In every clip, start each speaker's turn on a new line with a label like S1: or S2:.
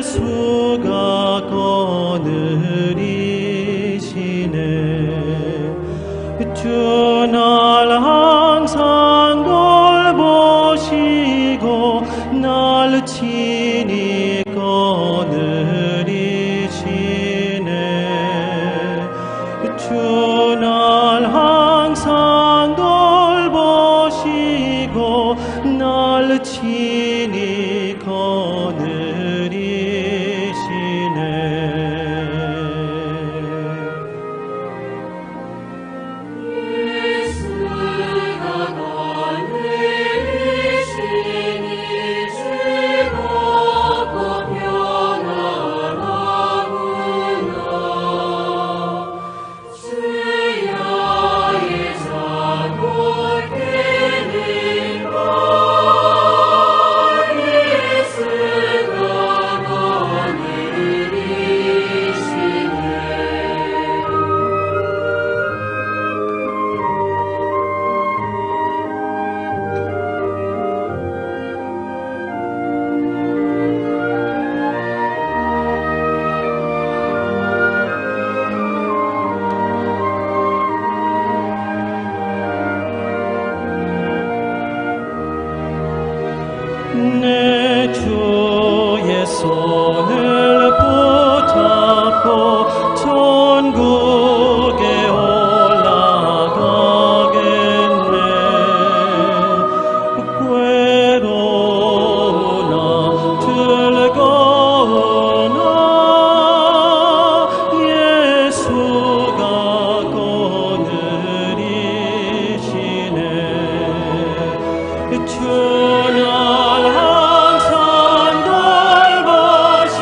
S1: 예수가 거느리시네. 주 날 항상 돌보시고 날 친히 거느리시네. 주 날 항상 돌보시고 날 친히 거느리시네. 내 주의 손을 붙잡고 천국에 올라가겠네. 괴로우나 즐거우나 예수가 거느리시네. 주는 항상 돌보시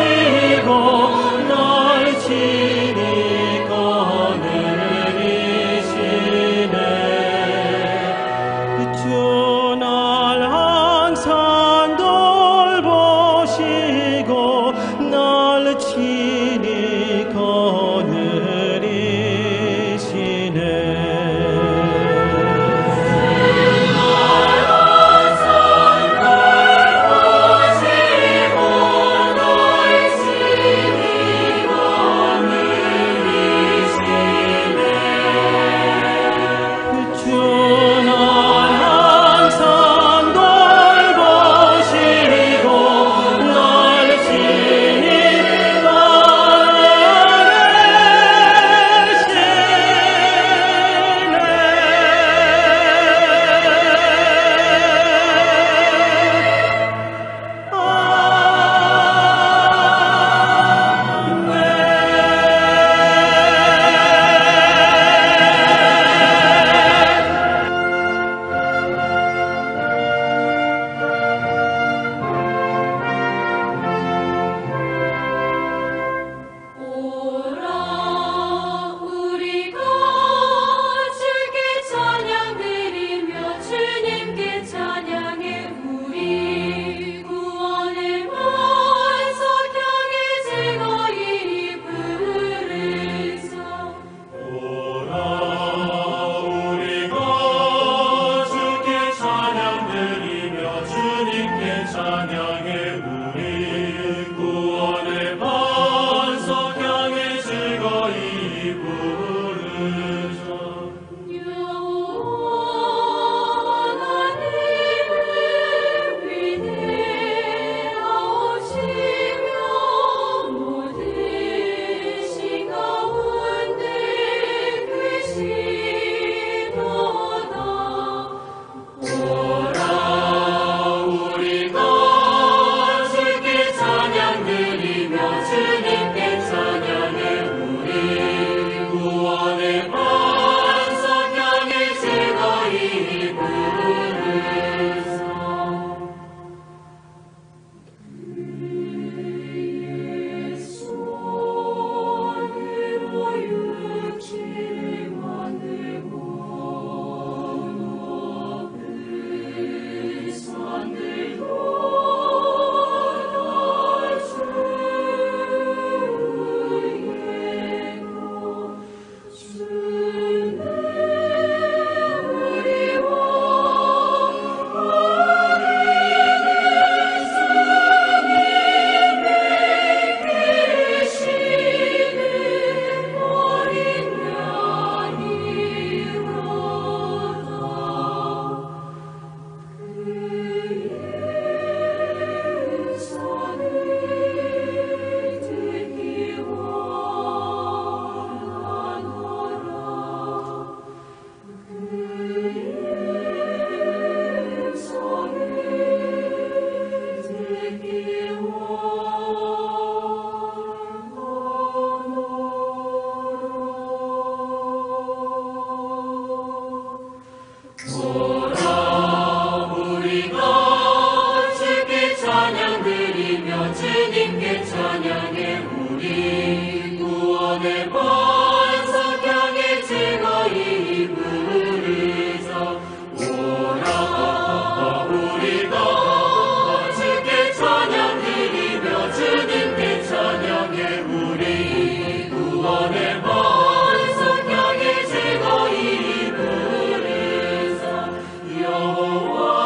S2: 찬양해 우리 구원의 반석 향해 즐거이 부르자. 오라 우리가 주께 찬양 드리며 주님께 찬양해 우리 구원의 반석 향해 즐거이 부르자. 여호와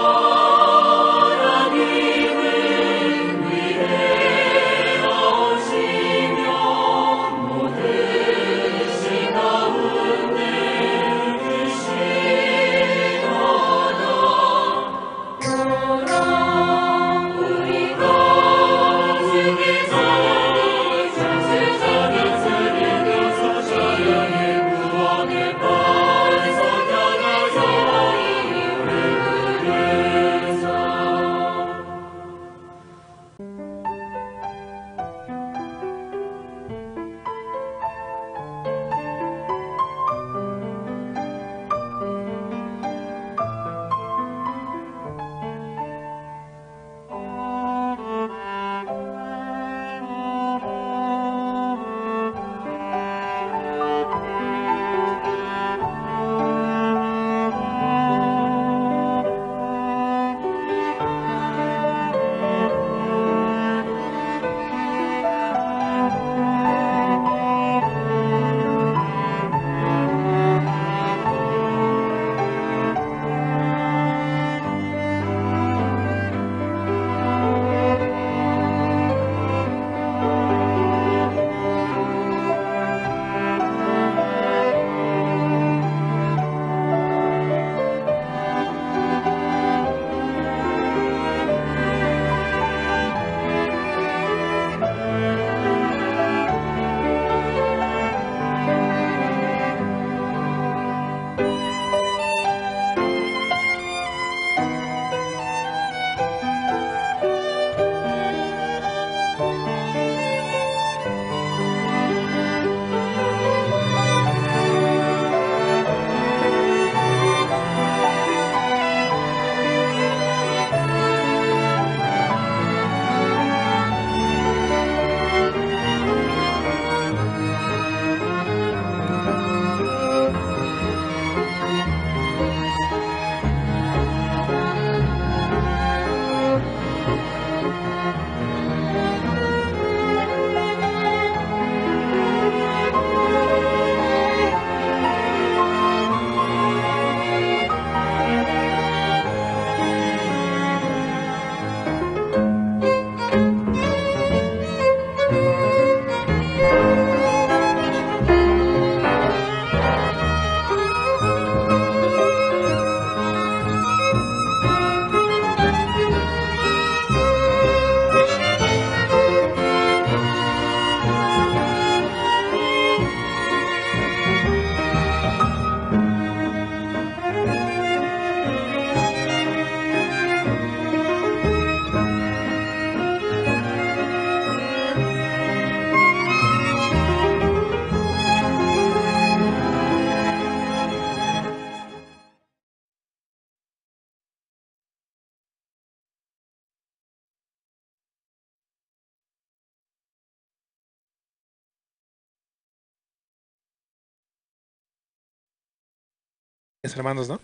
S3: hermanos, ¿no?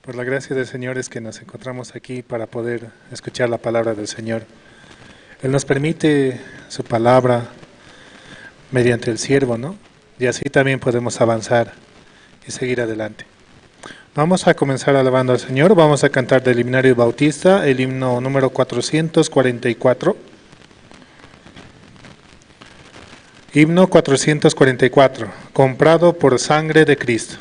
S3: Por la gracia del Señor es que nos encontramos aquí para poder escuchar la palabra del Señor. Él nos permite su palabra mediante el siervo, ¿no? Y así también podemos avanzar y seguir adelante. Vamos a comenzar alabando al Señor. Vamos a cantar del himnario bautista, el himno número 444. Himno 444, comprado por sangre de Cristo.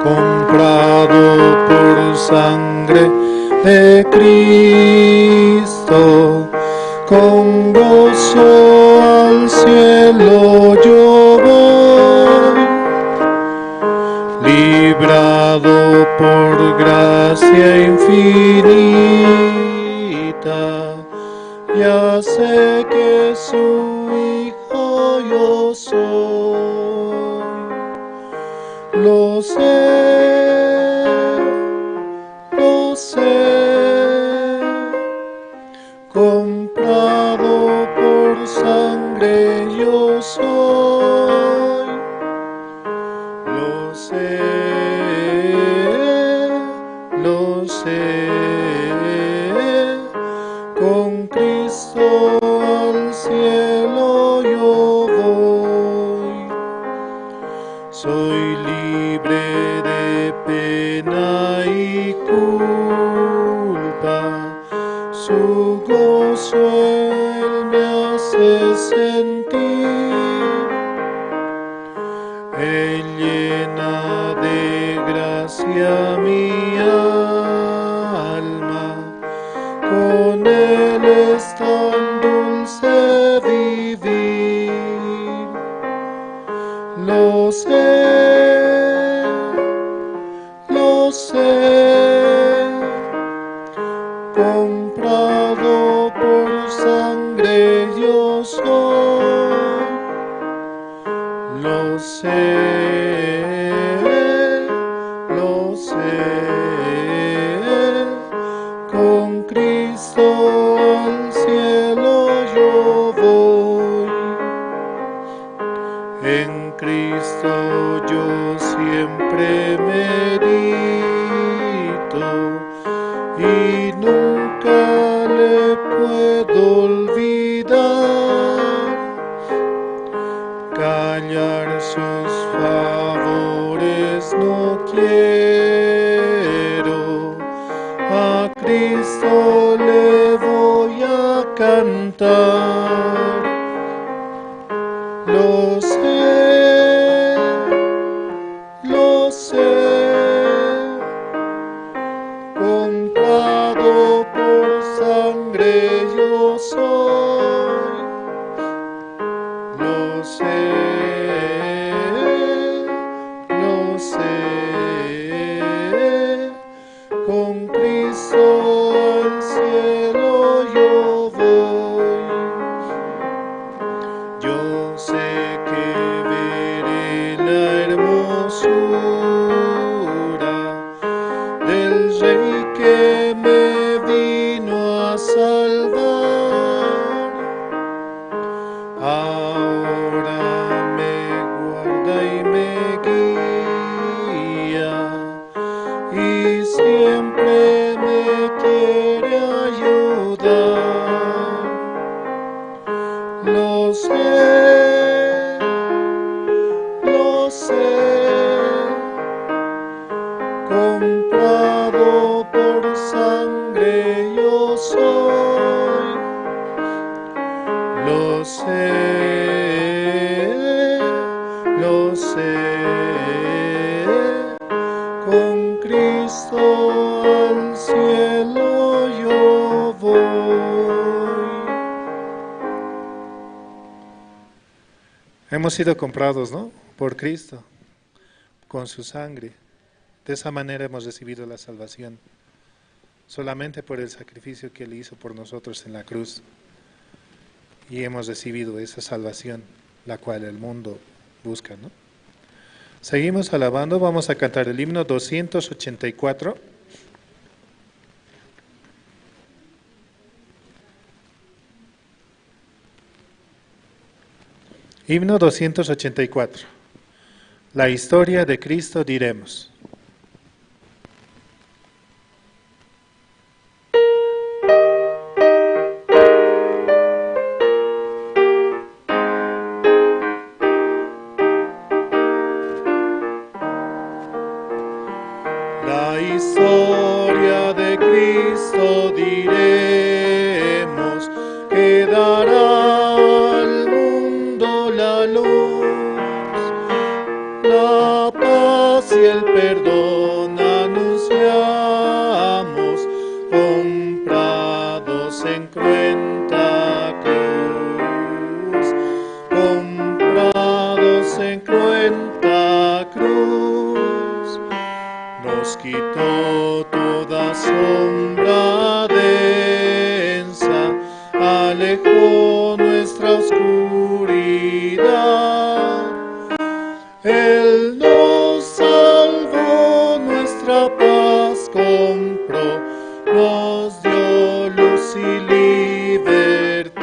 S4: Comprado por sangre de Cristo, con gozo al cielo yo voy, librado por gracia infinita y ya sé que su hijo yo soy. Lo sé, comprado por sangre yo soy. Lo sé, con Cristo al cielo yo voy. Soy libre de pena y culpa, su gozo Él me hace sentir. Él llena de gracia mi alma, con Él es tan dulce vivir. Lo sé, comprado por sangre yo soy. Lo sé, con Cristo al cielo yo voy. En Cristo yo siempre medito y nunca le puedo olvidar. Callar sus favores no quiero, a Cristo le voy a cantar. Lo sé, comprado por sangre yo soy. Lo sé, con Cristo al cielo yo voy. Yo sé que veré la hermosura del Rey que me vino a salvar. Ahora me guarda y me guía y siempre me quiere ayudar. Lo sé, comprado por sangre yo soy. Lo sé, con Cristo al cielo yo voy.
S3: Hemos sido comprados, ¿no?, por Cristo, con su sangre. De esa manera hemos recibido la salvación, solamente por el sacrificio que Él hizo por nosotros en la cruz. Y hemos recibido esa salvación, la cual el mundo busca, ¿no? Seguimos alabando, vamos a cantar el himno 284. Himno 284. La historia de Cristo diremos.
S4: La historia de Cristo diremos, que dará al mundo la luz, la paz y el perdón anunciamos, comprados en cruenta cruz, comprados en cruenta cruz. Nos quitó toda sombra densa al alejó nuestra oscuridad. Él nos salvó, nuestra paz compró, nos dio luz y libertad.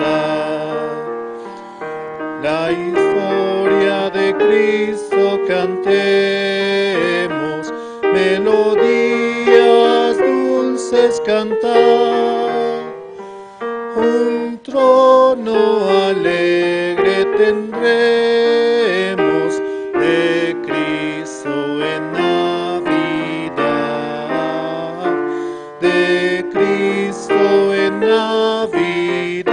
S4: La historia de Cristo cantemos, melodías dulces cantar. Un trono alegre tendremos de Cristo en Navidad, de Cristo en Navidad.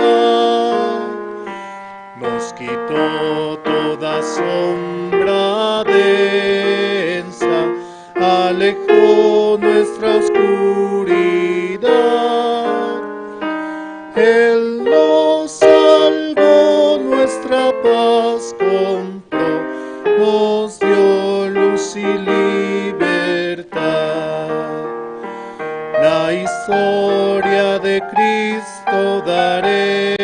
S4: Nos quitó toda sombra densa, alejó nuestra oscuridad. Él nos salvó, nuestra paz compró, nos dio luz y libertad. La historia de Cristo daremos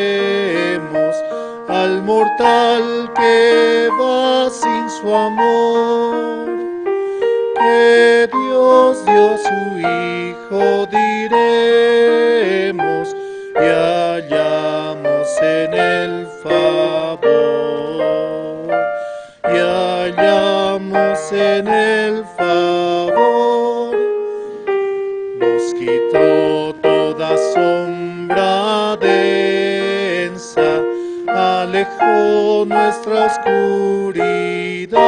S4: al mortal que va sin su amor. Que Dios dio su Hijo diremos y hallamos en el favor, y hallamos en el favor. Nos quitó toda sombra densa, alejó nuestra oscuridad.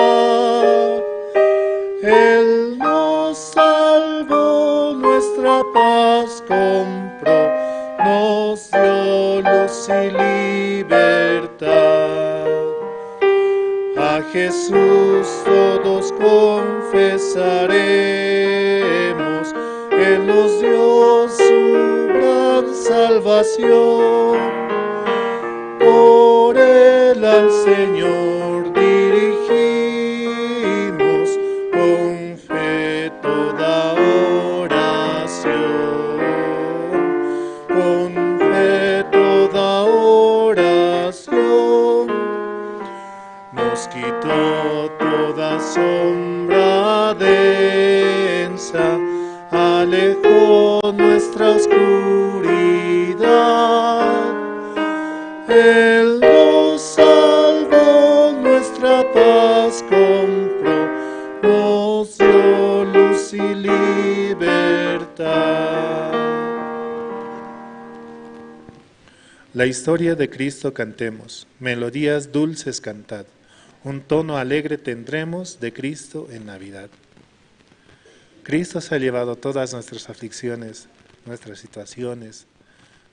S4: Él nos salvó, nuestra paz compró, nos dio luz y libertad. A Jesús todos confesaremos, Él nos dio su gran salvación. Por Él al Señor dirigimos con fe toda oración, con fe toda oración. Nos quitó toda sombra densa, alejó nuestra oscuridad. Él nos salvó, nuestra paz compró, nos dio luz y libertad.
S3: La historia de Cristo cantemos, melodías dulces cantad, un tono alegre tendremos de Cristo en Navidad. Cristo se ha llevado todas nuestras aflicciones, nuestras situaciones,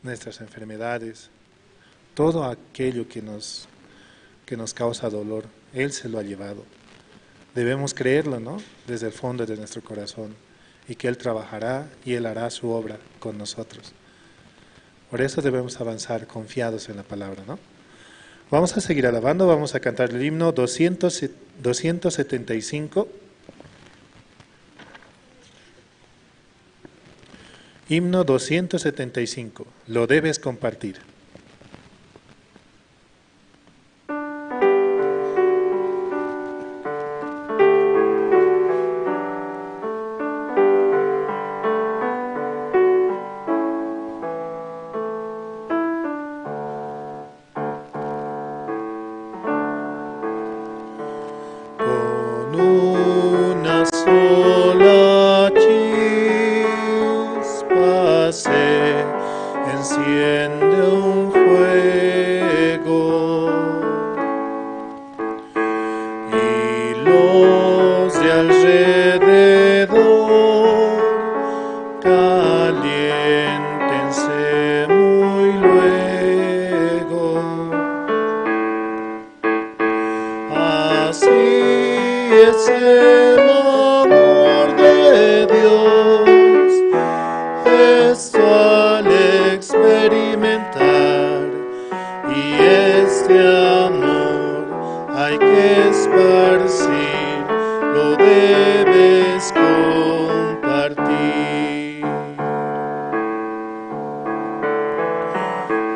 S3: nuestras enfermedades, todo aquello que nos causa dolor, Él se lo ha llevado. Debemos creerlo, ¿no? Desde el fondo de nuestro corazón, y que Él trabajará y Él hará su obra con nosotros. Por eso debemos avanzar confiados en la palabra, ¿no? Vamos a seguir alabando, vamos a cantar el himno 275. Himno 275, lo debes compartir.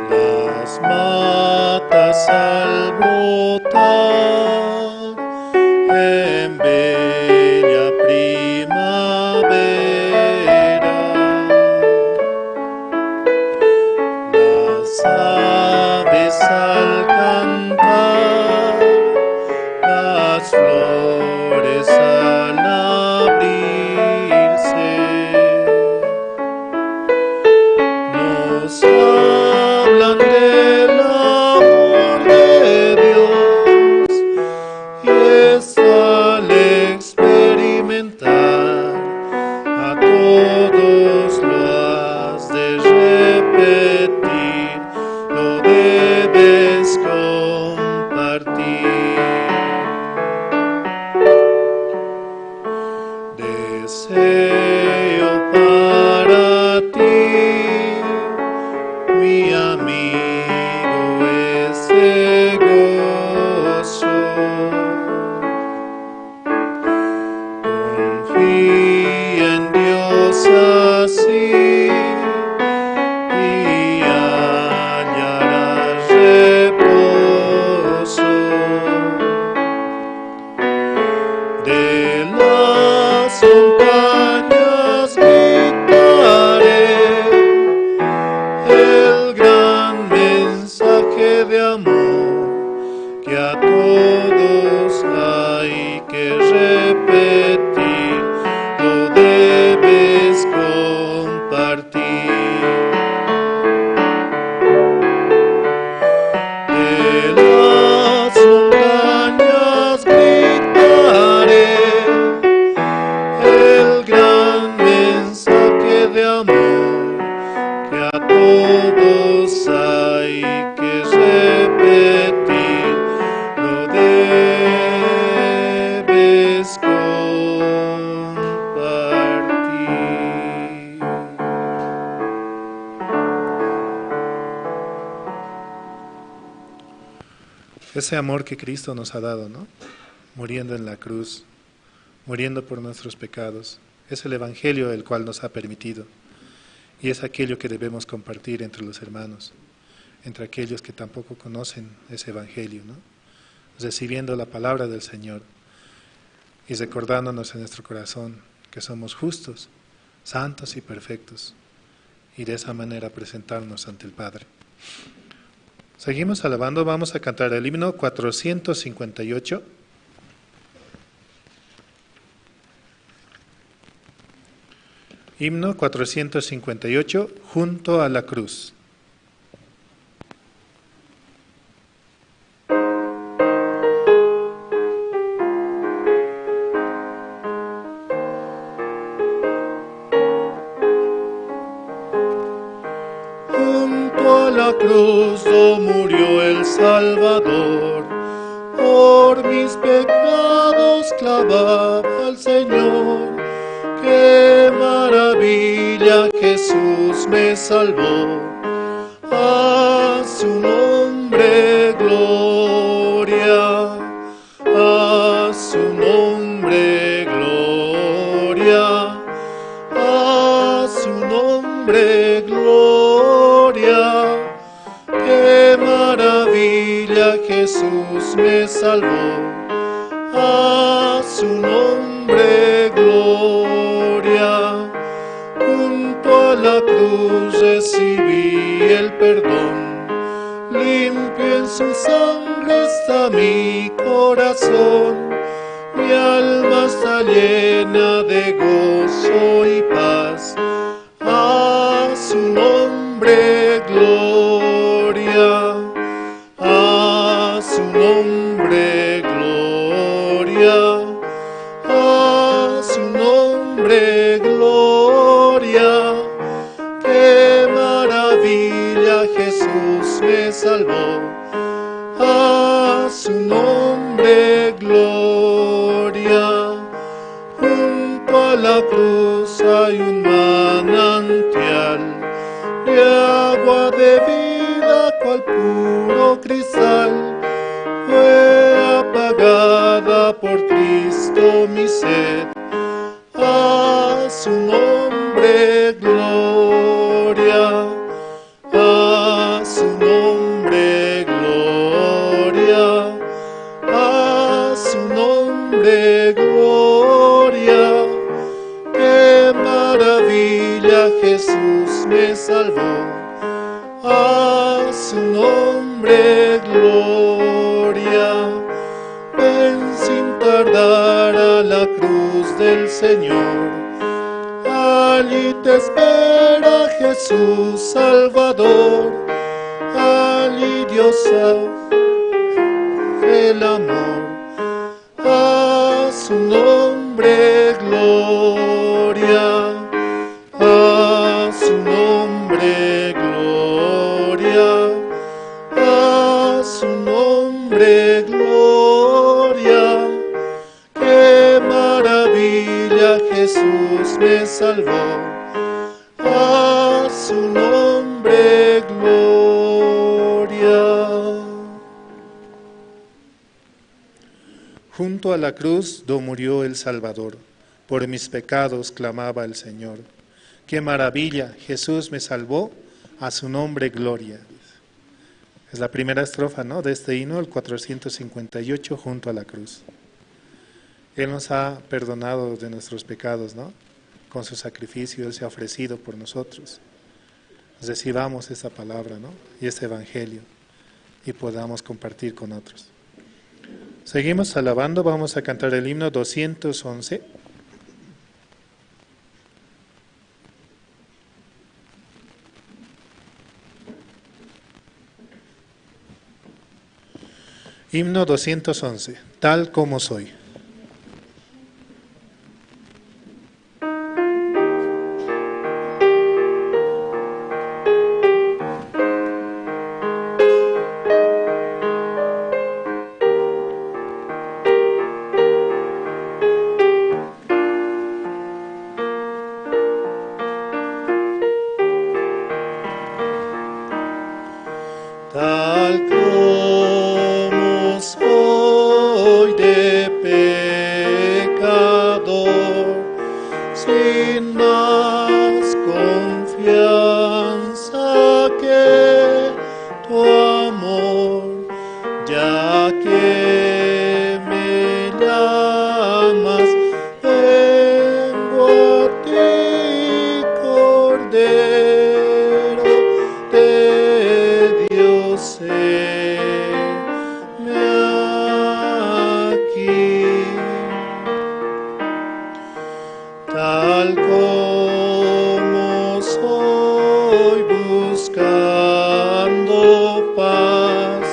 S4: Las matas al brotar en bella primavera. Las aves al cantar, las flores al abrirse, nos hablan del amor de Dios, y es al experimentar a todos lo has de repetir, lo debes compartir. Deseo para ti, mi amigo, ese gozo. Confía en Dios así y hallarás reposo. De las montañas gritaré el gran mensaje de amor que a todos hay que repetir, lo debes compartir. De las montañas gritaré el gran mensaje de amor que a todos hay que repetir, lo debes compartir. Ese amor que Cristo nos ha dado, ¿no? Muriendo en la cruz, muriendo por nuestros pecados, es el Evangelio el cual nos ha permitido, y es aquello que debemos compartir entre los hermanos, entre aquellos que tampoco conocen ese Evangelio, ¿no? Recibiendo la palabra del Señor y recordándonos en nuestro corazón que somos justos, santos y perfectos, y de esa manera presentarnos ante el Padre. Seguimos alabando, vamos a cantar el himno 458. Himno 458, junto a la cruz. Junto a la cruz murió el Salvador, por mis pecados clavaba al Señor. ¡Qué maravilla! Jesús me salvó, a su nombre gloria, a su nombre gloria, a su nombre gloria. ¡Qué maravilla! Jesús me salvó, a su nombre gloria. Junto a la cruz recibí el perdón, limpio en su sangre está mi corazón. Mi alma está llena de gozo y paz, a su nombre gloria, a su nombre gloria, a su nombre gloria. ¡Qué maravilla! Jesús me salvó, a su nombre gloria. Junto a la cruz hay un manantial de agua de vida, cual puro cristal. Fue apagada por Cristo mi sed, a su nombre gloria, a su nombre salvó. A su nombre gloria. Ven sin tardar a la cruz del Señor. Allí te espera Jesús Salvador. Allí Dios hace el amor. A su nombre gloria. A su nombre gloria. A su nombre gloria. Qué maravilla, Jesús me salvó. A su nombre gloria. Junto a la cruz do murió el Salvador, por mis pecados clamaba el Señor. Qué maravilla, Jesús me salvó, a su nombre gloria. Es la primera estrofa, ¿no?, de este himno, el 458, junto a la cruz. Él nos ha perdonado de nuestros pecados, ¿no? Con su sacrificio, Él se ha ofrecido por nosotros. Recibamos esa palabra, ¿no?, y este evangelio, y podamos compartir con otros. Seguimos alabando, vamos a cantar el himno 211. Himno 211, tal como soy. Tal como soy de pecador, sin más confianza que tu amor, ya que me llamas, vengo a ti, Cordero de Dios, heme aquí. Tal como soy, buscando paz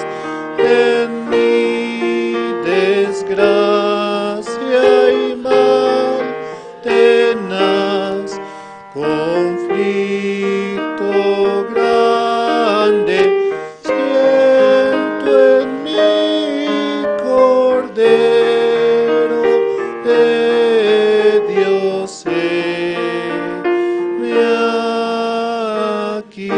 S4: en mi desgracia y mal tenaz, conflicto grande siento en mi, Cordero de Dios, heme aquí.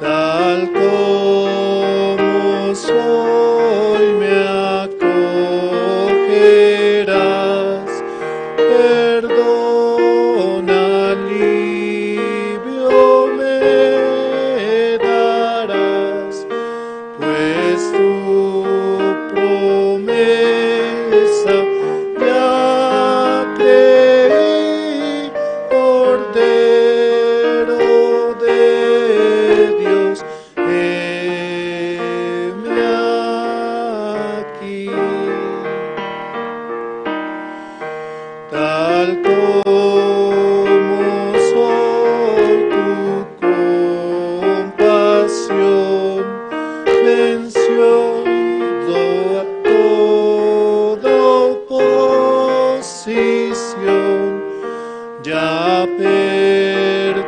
S4: Tal como soy, me acogerás, perdón, alivio me darás, pues tu promesa ya creí, Cordero de Dios, heme aquí. Tal como soy, tu compasión venció toda oposición. Ya pertenezco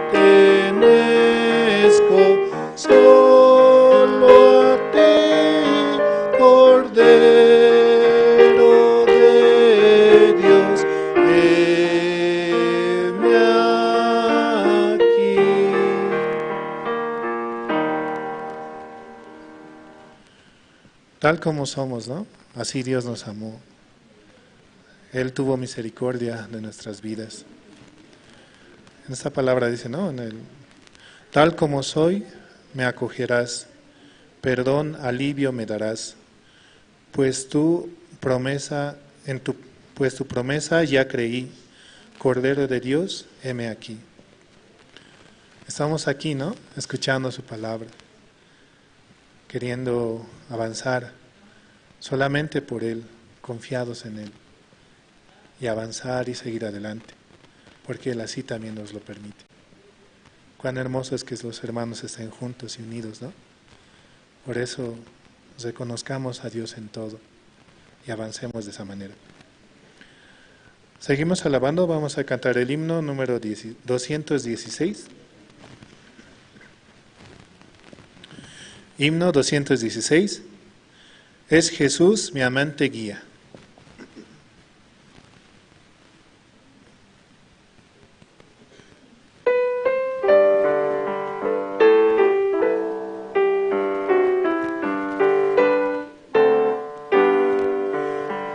S4: solo a ti, Cordero de Dios, heme aquí. Tal como somos, ¿no? Así Dios nos amó. Él tuvo misericordia de nuestras vidas. En esta palabra dice, ¿no?, tal como soy, me acogerás, perdón, alivio me darás, pues tu promesa ya creí,
S3: Cordero de Dios, heme aquí. Estamos aquí, ¿no? Escuchando su palabra, queriendo avanzar solamente por Él, confiados en Él, y avanzar y seguir adelante, porque Él así también nos lo permite. Cuán hermoso es que los hermanos estén juntos y unidos, ¿no? Por eso reconozcamos a Dios en todo y avancemos de esa manera. Seguimos alabando, vamos a cantar el himno número 216. Himno 216. Es Jesús mi amante guía.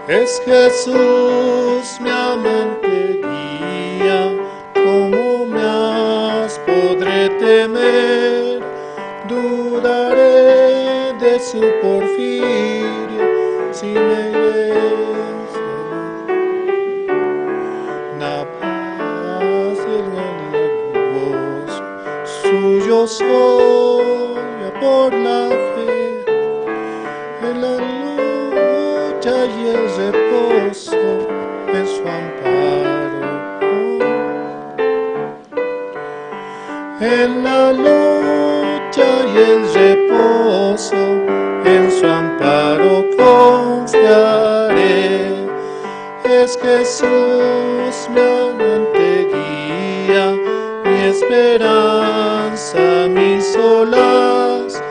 S3: Es Jesús mi amante guía, como más podré temer, dudaré de su porfirio, si me guíes. La paz y el gozo suyo soy por la fe, en la lucha y el reposo en su amparo. En la lucha y el reposo en su amparo confiaré. Es Jesús mi amante guía, mi esperanza, mi solaz,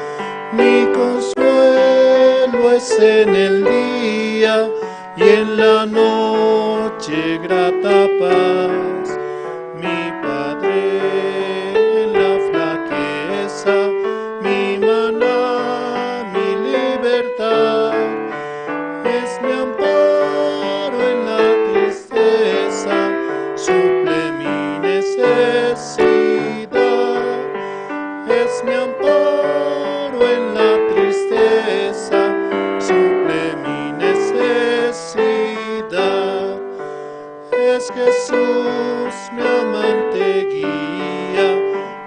S3: mi consuelo es en el día y en la noche grata paz. Mi Padre en la flaqueza, mi maná, mi libertad, es mi amparo en la tristeza, suple mi necesidad. Es mi amparo en la tristeza, suple mi necesidad. Es Jesús mi amante guía,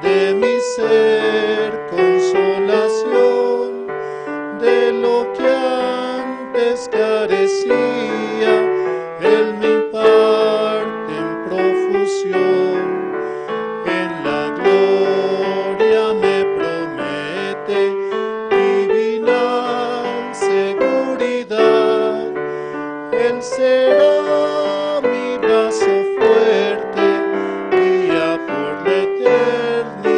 S3: de mi ser consolación, de lo que antes carecía, Él me imparte en profusión. En la gloria me promete divina seguridad. Él será mi brazo fuerte, guía por la eternidad.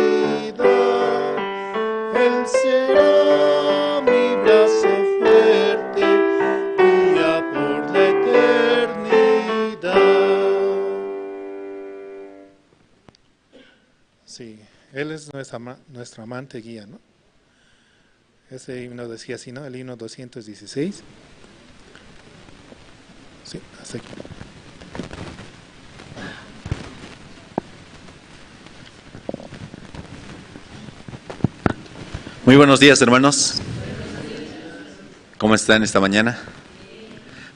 S3: Él será mi brazo fuerte, guía por la eternidad. Sí, Él es nuestro amante guía, ¿no? Ese himno decía así, ¿no? El himno 216. Sí, hasta aquí.
S5: Muy buenos días, hermanos. ¿Cómo están esta mañana?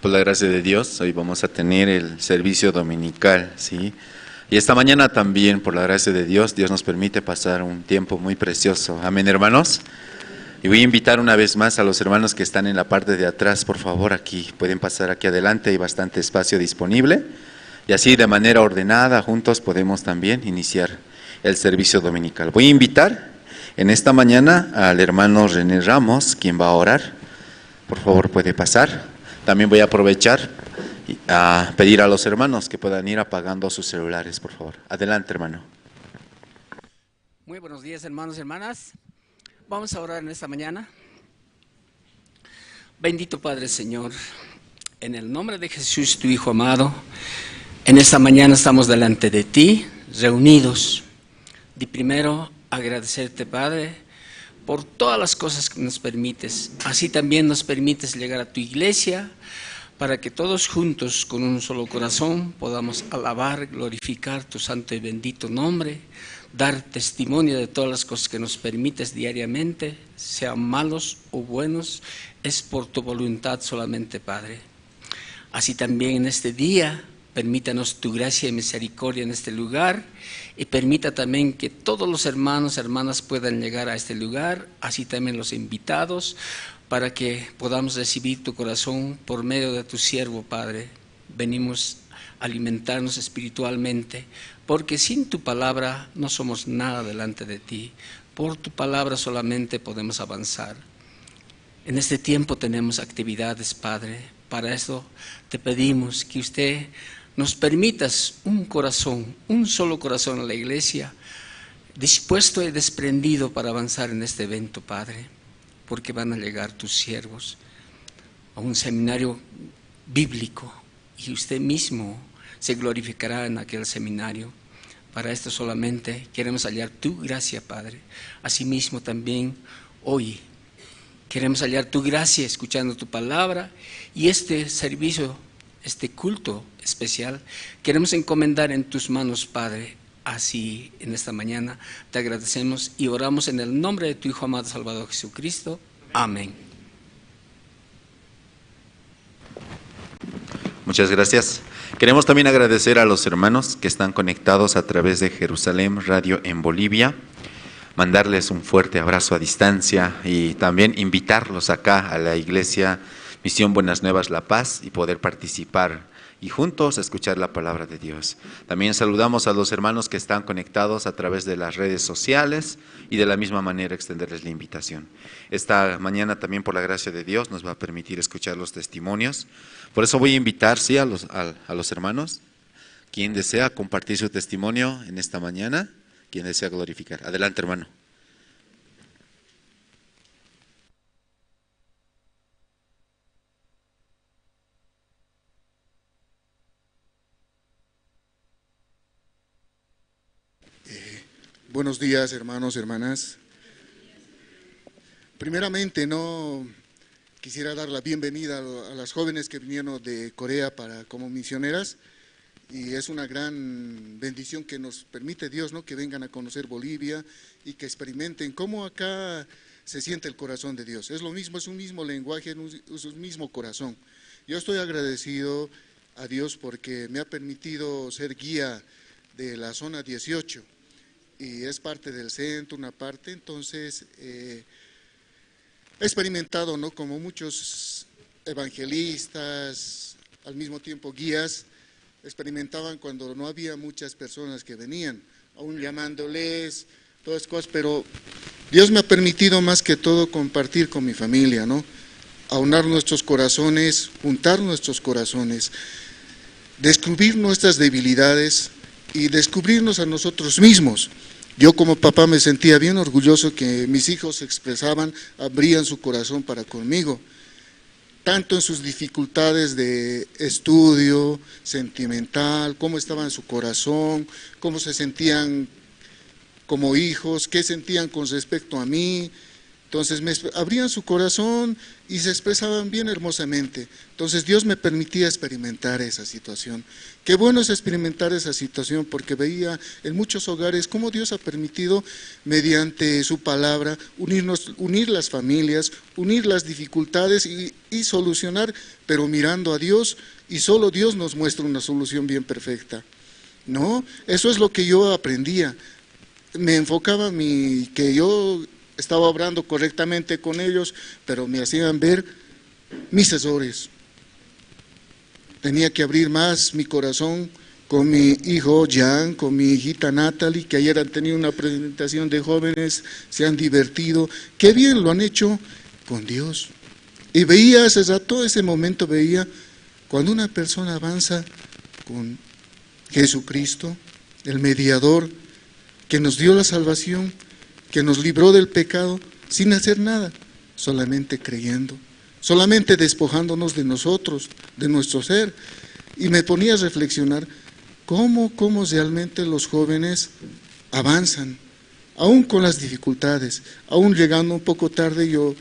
S5: Por la gracia de Dios, hoy vamos a tener el servicio dominical, ¿sí? Y esta mañana también, por la gracia de Dios, Dios nos permite pasar un tiempo muy precioso. Amén, hermanos. Y voy a invitar una vez más a los hermanos que están en la parte de atrás, por favor, aquí. Pueden pasar aquí adelante, hay bastante espacio disponible. Y así, de manera ordenada, juntos podemos también iniciar el servicio dominical. Voy a invitar en esta mañana al hermano René Ramos, quien va a orar. Por favor, puede pasar. También voy a aprovechar a pedir a los hermanos que puedan ir apagando sus celulares, por favor. Adelante, hermano.
S6: Muy buenos días, hermanos y hermanas. Vamos a orar en esta mañana. Bendito Padre Señor, en el nombre de Jesús, tu Hijo amado, en esta mañana estamos delante de ti, reunidos. Y primero agradecerte, Padre, por todas las cosas que nos permites. Así también nos permites llegar a tu iglesia, para que todos juntos, con un solo corazón, podamos alabar, glorificar tu santo y bendito nombre, dar testimonio de todas las cosas que nos permites diariamente, sean malos o buenos, es por tu voluntad solamente, Padre. Así también en este día Permítanos tu gracia y misericordia en este lugar y permita también que todos los hermanos y hermanas puedan llegar a este lugar, así también los invitados, para que podamos recibir tu corazón por medio de tu siervo, Padre. Venimos a alimentarnos espiritualmente, porque sin tu palabra no somos nada delante de ti. Por tu palabra solamente podemos avanzar. En este tiempo tenemos actividades, Padre. Para eso te pedimos que usted nos permitas un corazón, un solo corazón a la iglesia, dispuesto y desprendido para avanzar en este evento, Padre, porque van a llegar tus siervos a un seminario bíblico y usted mismo se glorificará en aquel seminario. Para esto solamente queremos hallar tu gracia, Padre. Asimismo también hoy queremos hallar tu gracia escuchando tu palabra y este servicio, este culto especial, queremos encomendar en tus manos, Padre. Así en esta mañana te agradecemos y oramos en el nombre de tu Hijo amado Salvador Jesucristo. Amén.
S5: Muchas gracias. Queremos también agradecer a los hermanos que están conectados a través de Jerusalén Radio en Bolivia, mandarles un fuerte abrazo a distancia y también invitarlos acá a la iglesia Misión Buenas Nuevas La Paz y poder participar y juntos escuchar la palabra de Dios. También saludamos a los hermanos que están conectados a través de las redes sociales y de la misma manera extenderles la invitación. Esta mañana también por la gracia de Dios nos va a permitir escuchar los testimonios. Por eso voy a invitar ¿sí? a los hermanos, quien desea compartir su testimonio en esta mañana, quien desea glorificar. Adelante, hermano.
S7: Buenos días, hermanos, hermanas. Primeramente, quisiera dar la bienvenida a las jóvenes que vinieron de Corea como misioneras, y es una gran bendición que nos permite Dios, que vengan a conocer Bolivia y que experimenten cómo acá se siente el corazón de Dios. Es lo mismo, es un mismo lenguaje, es un mismo corazón. Yo estoy agradecido a Dios porque me ha permitido ser guía de la zona 18. Y es parte del centro, una parte, entonces he experimentado, como muchos evangelistas, al mismo tiempo guías, experimentaban cuando no había muchas personas que venían, aún llamándoles, todas esas cosas, pero Dios me ha permitido más que todo compartir con mi familia, aunar nuestros corazones, juntar nuestros corazones, descubrir nuestras debilidades y descubrirnos a nosotros mismos. Yo como papá me sentía bien orgulloso que mis hijos se expresaban, abrían su corazón para conmigo, tanto en sus dificultades de estudio, sentimental, cómo estaba en su corazón, cómo se sentían como hijos, qué sentían con respecto a mí. Entonces me abrían su corazón y se expresaban bien hermosamente. Entonces Dios me permitía experimentar esa situación. Qué bueno es experimentar esa situación porque veía en muchos hogares cómo Dios ha permitido mediante su palabra unir las familias, unir las dificultades y solucionar, pero mirando a Dios, y solo Dios nos muestra una solución bien perfecta. Eso es lo que yo aprendía. Me enfocaba que yo estaba obrando correctamente con ellos, pero me hacían ver mis errores. Tenía que abrir más mi corazón con mi hijo Jan, con mi hijita Natalie, que ayer han tenido una presentación de jóvenes, se han divertido. Qué bien lo han hecho con Dios. Y veía ese momento veía cuando una persona avanza con Jesucristo, el mediador, que nos dio la salvación, que nos libró del pecado sin hacer nada, solamente creyendo, solamente despojándonos de nosotros, de nuestro ser. Y me ponía a reflexionar cómo realmente los jóvenes avanzan, aún con las dificultades, aún llegando un poco tarde. Yo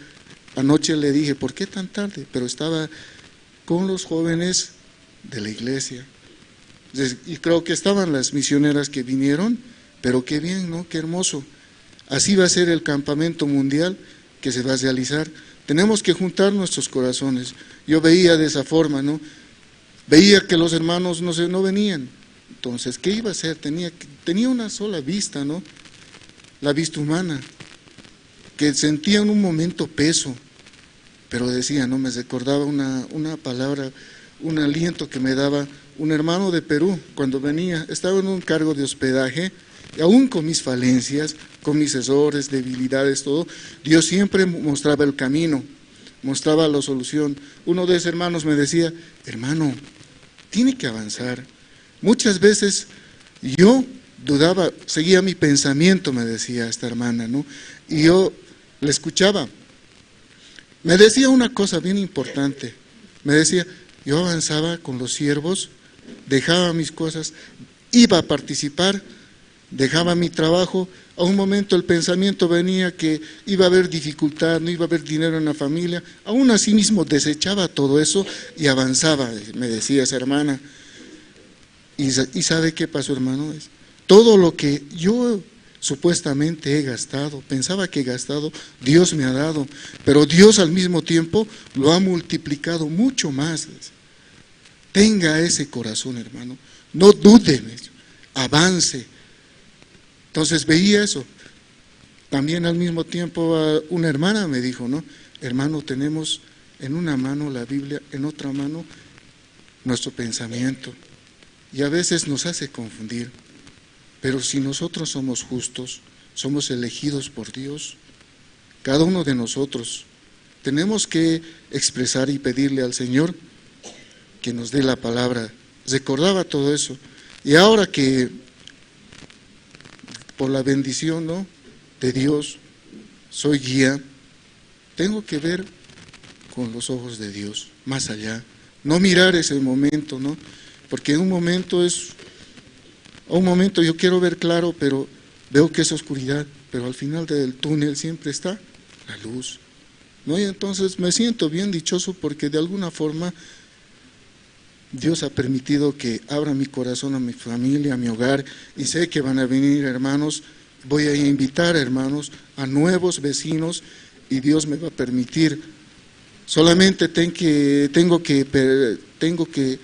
S7: anoche le dije, ¿por qué tan tarde? Pero estaba con los jóvenes de la iglesia, y creo que estaban las misioneras que vinieron, pero qué bien, qué hermoso. Así va a ser el campamento mundial que se va a realizar. Tenemos que juntar nuestros corazones. Yo veía de esa forma, Veía que los hermanos no venían. Entonces, ¿qué iba a hacer? Tenía una sola vista, ¿no? La vista humana, que sentía en un momento peso, pero decía, no, me recordaba una palabra, un aliento que me daba un hermano de Perú cuando venía. Estaba en un cargo de hospedaje, y aún con mis falencias, con mis errores, debilidades, todo, Dios siempre mostraba el camino, mostraba la solución. Uno de esos hermanos me decía, hermano, tiene que avanzar. Muchas veces yo dudaba, seguía mi pensamiento, me decía esta hermana, ¿no? Y yo le escuchaba. Me decía una cosa bien importante. Me decía, yo avanzaba con los siervos, dejaba mis cosas, iba a participar, dejaba mi trabajo. A un momento el pensamiento venía que iba a haber dificultad, no iba a haber dinero en la familia. Aún así mismo desechaba todo eso y avanzaba, me decía esa hermana. ¿Y sabe qué pasó, hermano? Todo lo que yo supuestamente he gastado, pensaba que he gastado, Dios me ha dado, pero Dios al mismo tiempo lo ha multiplicado mucho más. Tenga ese corazón, hermano, no dude, avance. Entonces veía eso. También al mismo tiempo una hermana me dijo, ¿no? Hermano, tenemos en una mano la Biblia, en otra mano nuestro pensamiento. Y a veces nos hace confundir, pero si nosotros somos justos, somos elegidos por Dios, cada uno de nosotros tenemos que expresar y pedirle al Señor que nos dé la palabra. Recordaba todo eso, y ahora que por la bendición, ¿no?, de Dios soy guía, tengo que ver con los ojos de Dios, más allá, no mirar ese momento, ¿no?, porque un momento yo quiero ver claro, pero veo que es oscuridad, pero al final del túnel siempre está la luz, ¿no? Y entonces me siento bien dichoso porque de alguna forma Dios ha permitido que abra mi corazón a mi familia, a mi hogar, y sé que van a venir hermanos, voy a invitar hermanos a nuevos vecinos, y Dios me va a permitir. Solamente tengo que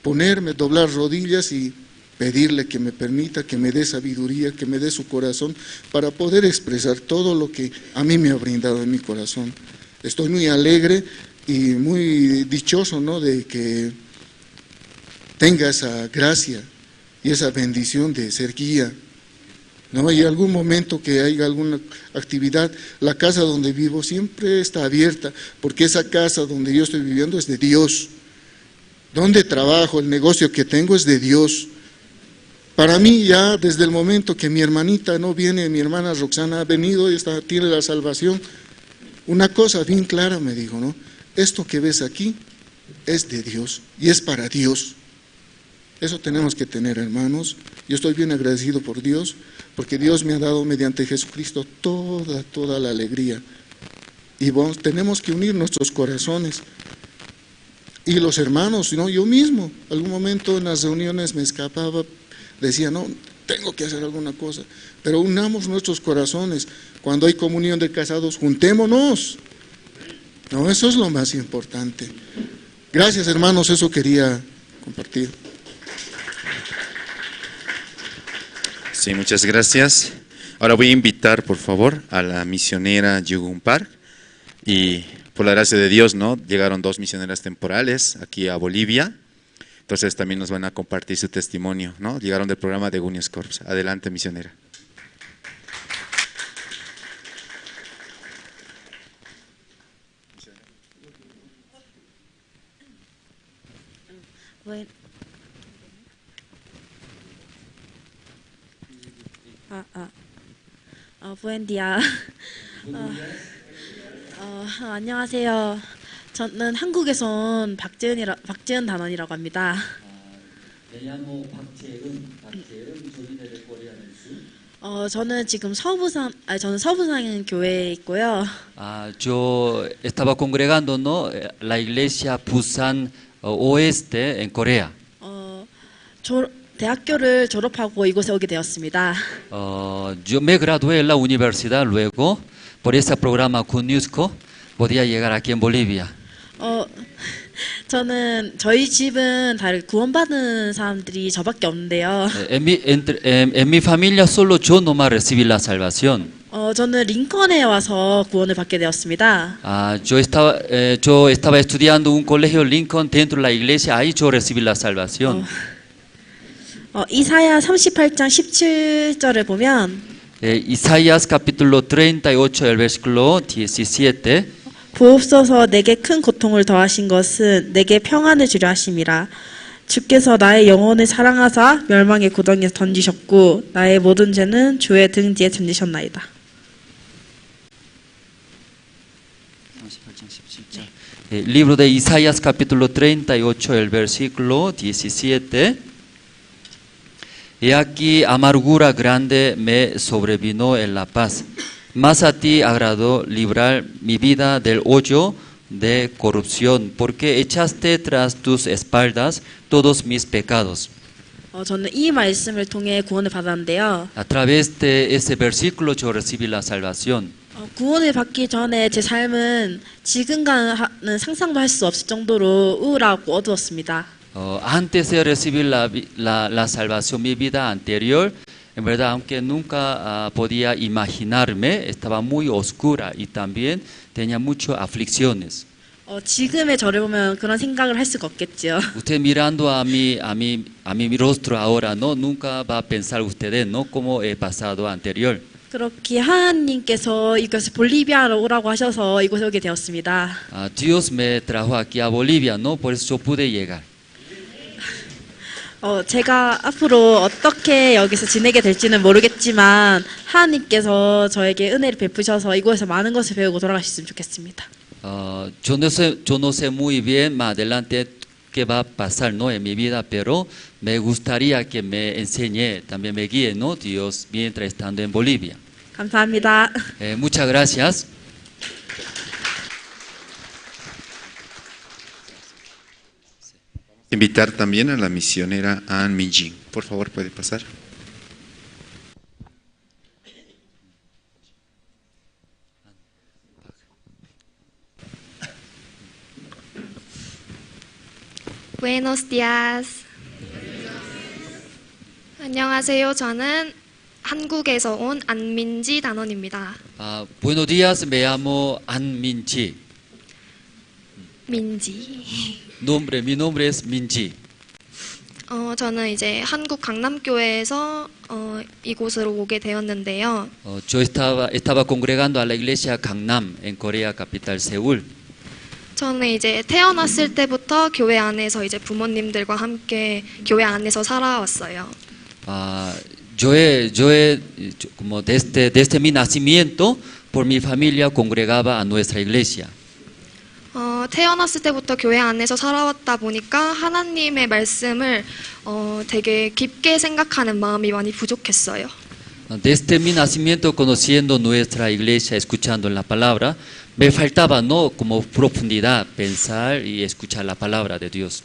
S7: ponerme, doblar rodillas y pedirle que me permita, que me dé sabiduría, que me dé su corazón para poder expresar todo lo que a mí me ha brindado en mi corazón. Estoy muy alegre y muy dichoso, ¿no?, de que tenga esa gracia y esa bendición de ser guía, ¿no? Y algún momento que haya alguna actividad, la casa donde vivo siempre está abierta, porque esa casa donde yo estoy viviendo es de Dios. Donde trabajo, el negocio que tengo es de Dios. Para mí ya desde el momento que mi hermanita no viene, mi hermana Roxana ha venido y tiene la salvación, una cosa bien clara me dijo, ¿no? Esto que ves aquí es de Dios y es para Dios. Eso tenemos que tener, hermanos. Yo estoy bien agradecido por Dios, porque Dios me ha dado mediante Jesucristo toda la alegría. Y tenemos que unir nuestros corazones. Y los hermanos, ¿no? Yo mismo, algún momento en las reuniones me escapaba, decía, no, tengo que hacer alguna cosa, pero unamos nuestros corazones. Cuando hay comunión de casados, juntémonos. No, eso es lo más importante. Gracias, hermanos, eso quería compartir.
S5: Sí, muchas gracias. Ahora voy a invitar, por favor, a la misionera Yugun Park. Y por la gracia de Dios, ¿no?, llegaron 2 misioneras temporales aquí a Bolivia. Entonces también nos van a compartir su testimonio, ¿no? Llegaron del programa de Gunius Corps. Adelante, misionera.
S8: Buen día. 안녕하세요. 저는 한국에서 온 박재은 단원이라고 합니다. 저는 지금 저는 서부상 교회에 있고요.
S9: Yo estaba congregando, ¿no?, la iglesia Busan Oeste en Corea.
S8: 대학교를 졸업하고 이곳에 오게 되었습니다.
S9: Yo me gradué en la universidad, luego por ese programa con Newsco podía llegar aquí en Bolivia.
S8: 저희 집은 다 구원받은 사람들이 저밖에 없는데요.
S9: En mi familia solo yo nomás recibí la salvación.
S8: 저는 링컨에 와서 구원을 받게 되었습니다.
S9: Yo estaba estudiando un colegio Lincoln dentro de la iglesia, ahí yo recibí la salvación.
S8: 이사야 38장 17절을 보면
S9: Isaías capítulo 38, el versículo 17.
S8: 보옵소서 내게 큰 고통을 더하신 것은 내게 평안을 주려 하심이라. 주께서 나의 영혼을 사랑하사 멸망의 고덩이에 던지셨고 나의 모든 죄는 주의 등 뒤에 던지셨나이다.
S9: Libro de Isaías capítulo 38, el versículo 17. He aquí amargura grande me sobrevino en la paz, mas a ti agradó librar mi vida del hoyo de corrupción, porque echaste tras tus espaldas todos mis pecados.
S8: 저는 이 말씀을 통해 구원을 받았는데요.
S9: A través de ese versículo yo recibí la salvación.
S8: 구원을 받기 전에 제 삶은 지금과는 상상도 할 수 없을 정도로 우울하고 어두웠습니다.
S9: Antes de recibir la salvación, mi vida anterior, en verdad, aunque nunca podía imaginarme, estaba muy oscura y también tenía muchas aflicciones.
S8: 지금의 저를 보면 그런 생각을 할 수가 없겠죠.
S9: Usted mirando a mi rostro ahora, no, nunca va a pensar ustedes, no, como he pasado anterior.
S8: 그렇게 하나님께서 이곳에 볼리비아로 오라고 하셔서 이곳에 오게 되었습니다.
S9: Dios me trajo aquí a Bolivia, no, por eso yo pude llegar.
S8: 제가 앞으로 어떻게 여기서 지내게 될지는 모르겠지만 하나님께서 저에게 은혜를 베푸셔서 이곳에서 많은 것을 배우고 돌아가셨으면 좋겠습니다.
S9: Yo no sé muy bien más adelante qué va a pasar, ¿no? En mi vida, pero me gustaría que me enseñe, también me guíe, ¿no? Dios, mientras estando en Bolivia.
S8: 감사합니다.
S9: Muchas gracias.
S5: Invitar también a la misionera Ann Minjin. Por favor, puede pasar.
S10: Buenos días. 안녕하세요. 저는 한국에서 온 안민지 단원입니다.
S9: Buenos días, me llamo An Minji.
S10: 민지.
S9: Mi nombre es Minji.
S10: 저는 이제 한국 강남교회에서 이곳으로 오게 되었는데요.
S9: Yo estaba congregando a la iglesia Gangnam en Corea capital Seúl.
S10: 저는 이제 태어났을 때부터 교회 안에서 이제 부모님들과 함께 교회 안에서 살아왔어요.
S9: Como desde mi nacimiento, por mi familia congregaba a nuestra iglesia.
S10: 태어났을 때부터 교회 안에서 살아왔다 보니까 하나님의 말씀을 되게 깊게 생각하는 마음이 많이 부족했어요.
S9: Desde mi nacimiento, conociendo nuestra iglesia, escuchando la palabra, me faltaba, ¿no? Como profundidad, pensar y escuchar la palabra de Dios.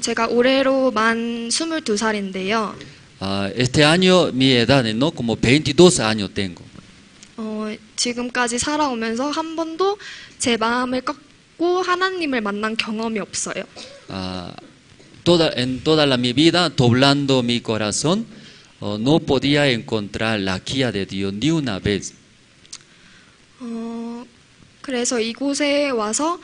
S10: 제가 올해로 만 22살인데요.
S9: Este año mi edad, ¿no? Como 22 años tengo.
S10: 지금까지 살아오면서 한 번도 제 마음을 꺾고 하나님을 만난 경험이 없어요.
S9: En toda mi vida, doblando mi corazón, no podía encontrar la guía de Dios ni una vez.
S10: 그래서 이곳에 와서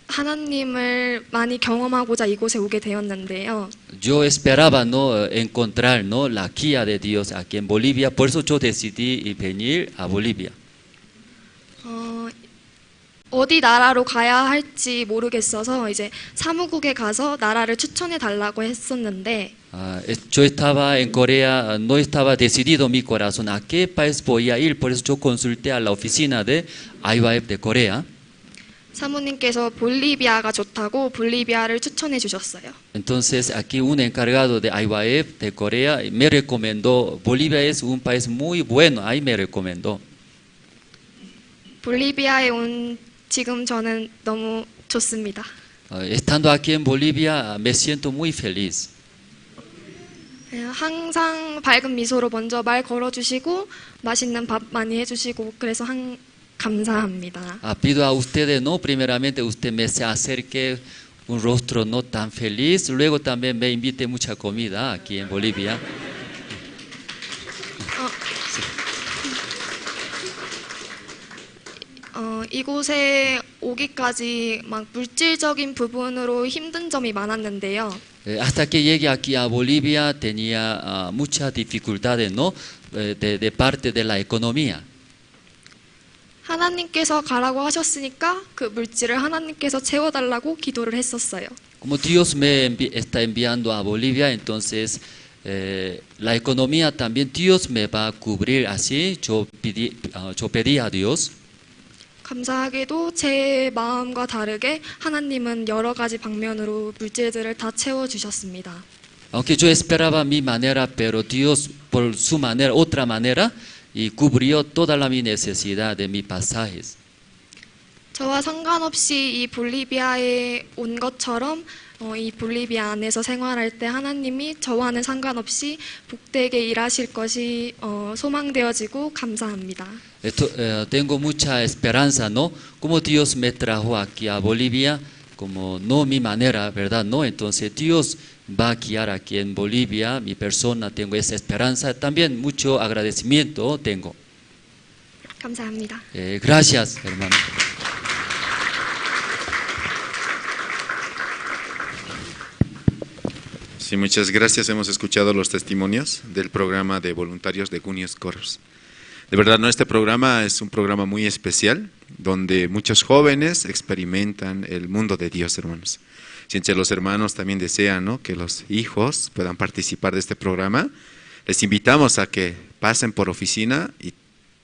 S10: 하나님을 많이 경험하고자 이곳에 오게 되었는데요.
S9: Yo esperaba no encontrar no la guía de Dios aquí en Bolivia, por eso yo decidí venir a Bolivia.
S10: 어디 나라로 가야 할지 모르겠어서 이제 사무국에 가서 나라를 추천해 달라고 했었는데
S9: yo estaba en Corea, no estaba decidido mi corazón a qué país voy a ir, por eso yo consulté a la oficina de IYF de Corea.
S10: 사모님께서 볼리비아가 좋다고 볼리비아를 추천해 주셨어요.
S9: Entonces aquí un encargado de IYF de Corea me recomendó, Bolivia es un país muy bueno, ahí me recomendó.
S10: 볼리비아에 온 지금 저는 너무 좋습니다.
S9: Estando aquí en Bolivia me siento muy feliz.
S10: 항상 밝은 미소로 먼저 말 걸어주시고 맛있는 밥 많이 해주시고 그래서 감사합니다.
S9: Pido a ustedes, no, primeramente usted me se acerque un rostro no tan feliz, luego también me invite mucha comida aquí en Bolivia.
S10: 이곳에 오기까지 막 물질적인 부분으로 힘든 점이 많았는데요.
S9: Hasta que llegué aquí a Bolivia tenía muchas dificultades, ¿no? De parte de la economía.
S10: 하나님께서 가라고 하셨으니까 그 물질을 하나님께서 채워달라고 기도를 했었어요.
S9: Como Dios me está enviando a Bolivia, entonces la economía también Dios me va a cubrir. Así yo pedí a Dios.
S10: 감사하게도 제 마음과 다르게 하나님은 여러 가지 방면으로 물질들을 다 채워주셨습니다.
S9: Aunque yo esperaba mi manera, pero Dios por su manera, otra manera, y cubrió toda mi necesidad de mis pasajes.
S10: 저와 상관없이 이 볼리비아에 온 것처럼 이 볼리비아 안에서 생활할 때 하나님이 저와는 상관없이 복되게 일하실 것이 소망되어지고 감사합니다.
S9: Tengo mucha esperanza, ¿no? Como Dios me trajo aquí a Bolivia, como no mi manera, ¿verdad? No, entonces Dios va a guiar aquí en Bolivia mi persona, tengo esa esperanza, también mucho agradecimiento tengo.
S10: 감사합니다.
S9: Gracias, hermano.
S5: Sí, muchas gracias. Hemos escuchado los testimonios del programa de voluntarios de Gunius Corps. De verdad, ¿no? Este programa es un programa muy especial, donde muchos jóvenes experimentan el mundo de Dios, hermanos. Si entre los hermanos también desean, ¿no?, que los hijos puedan participar de este programa, les invitamos a que pasen por oficina y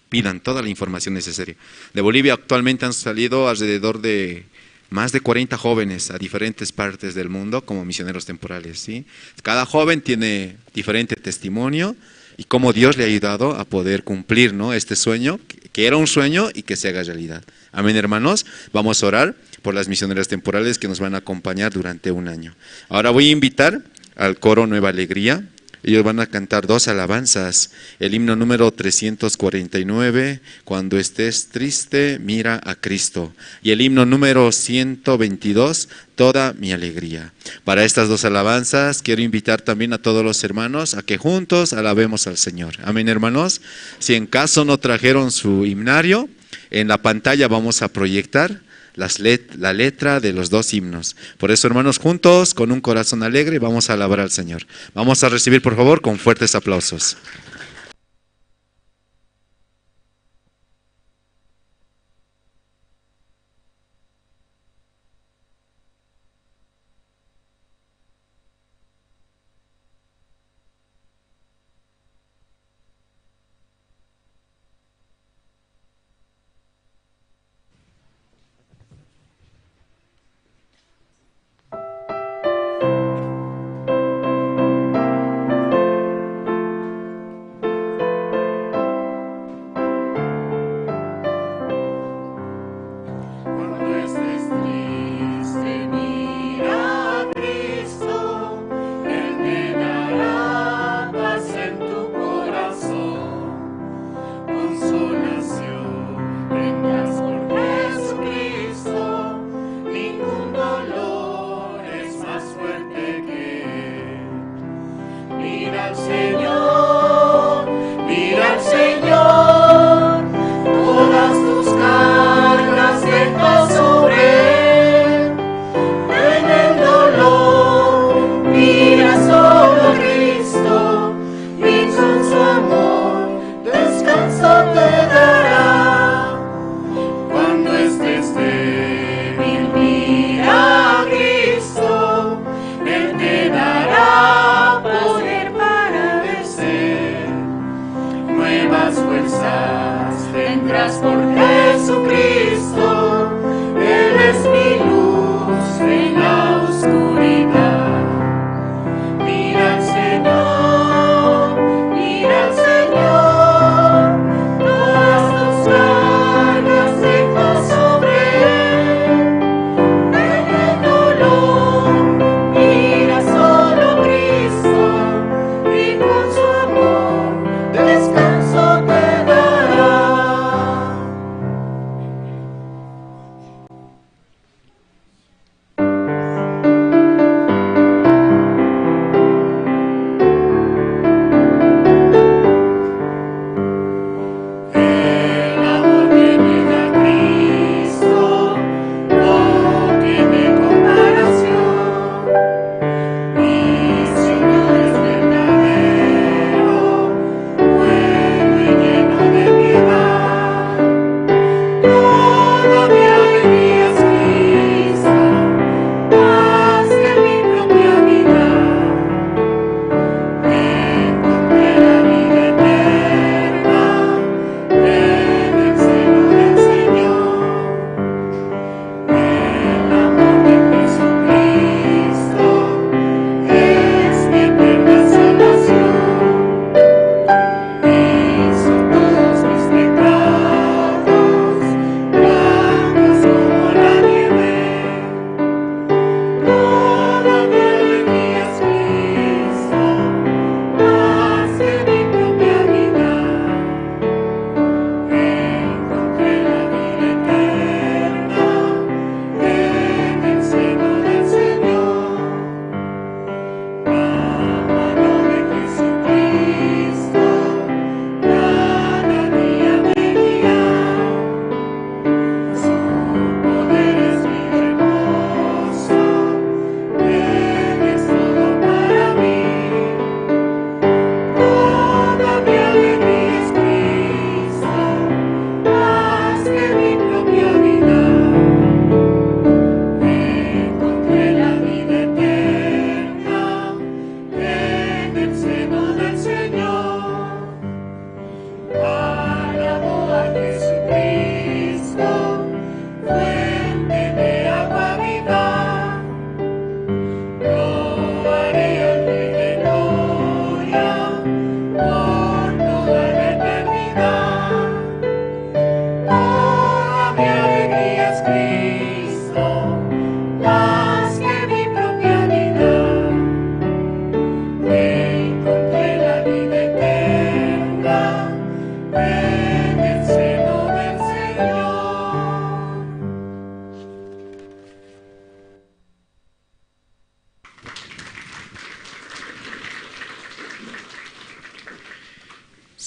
S5: pidan toda la información necesaria. De Bolivia actualmente han salido alrededor de más de 40 jóvenes a diferentes partes del mundo como misioneros temporales, ¿sí? Cada joven tiene diferente testimonio y cómo Dios le ha ayudado a poder cumplir, ¿no?, este sueño, que era un sueño y que se haga realidad. Amén, hermanos. Vamos a orar por las misioneras temporales que nos van a acompañar durante un año. Ahora voy a invitar al coro Nueva Alegría. Ellos van a cantar 2 alabanzas. El himno número 349, Cuando estés triste, mira a Cristo. Y el himno número 122, Toda mi alegría. Para estas 2 alabanzas quiero invitar también a todos los hermanos a que juntos alabemos al Señor. Amén, hermanos. Si en caso no trajeron su himnario, en la pantalla vamos a proyectar la letra de los 2 himnos. Por eso, hermanos, juntos, con un corazón alegre, vamos a alabar al Señor. Vamos a recibir, por favor, con fuertes aplausos.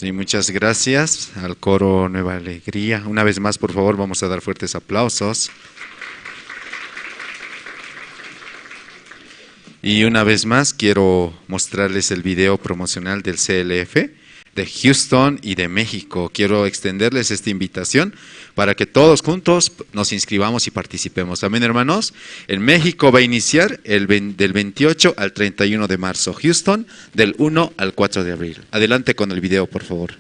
S5: Sí, muchas gracias al coro Nueva Alegría. Una vez más, por favor, vamos a dar fuertes aplausos. Y una vez más, quiero mostrarles el video promocional del CLF de Houston y de México. Quiero extenderles esta invitación para que todos juntos nos inscribamos y participemos. Amén, hermanos. En México va a iniciar del 28 al 31 de marzo. Houston, del 1 al 4 de abril. Adelante con el video, por favor.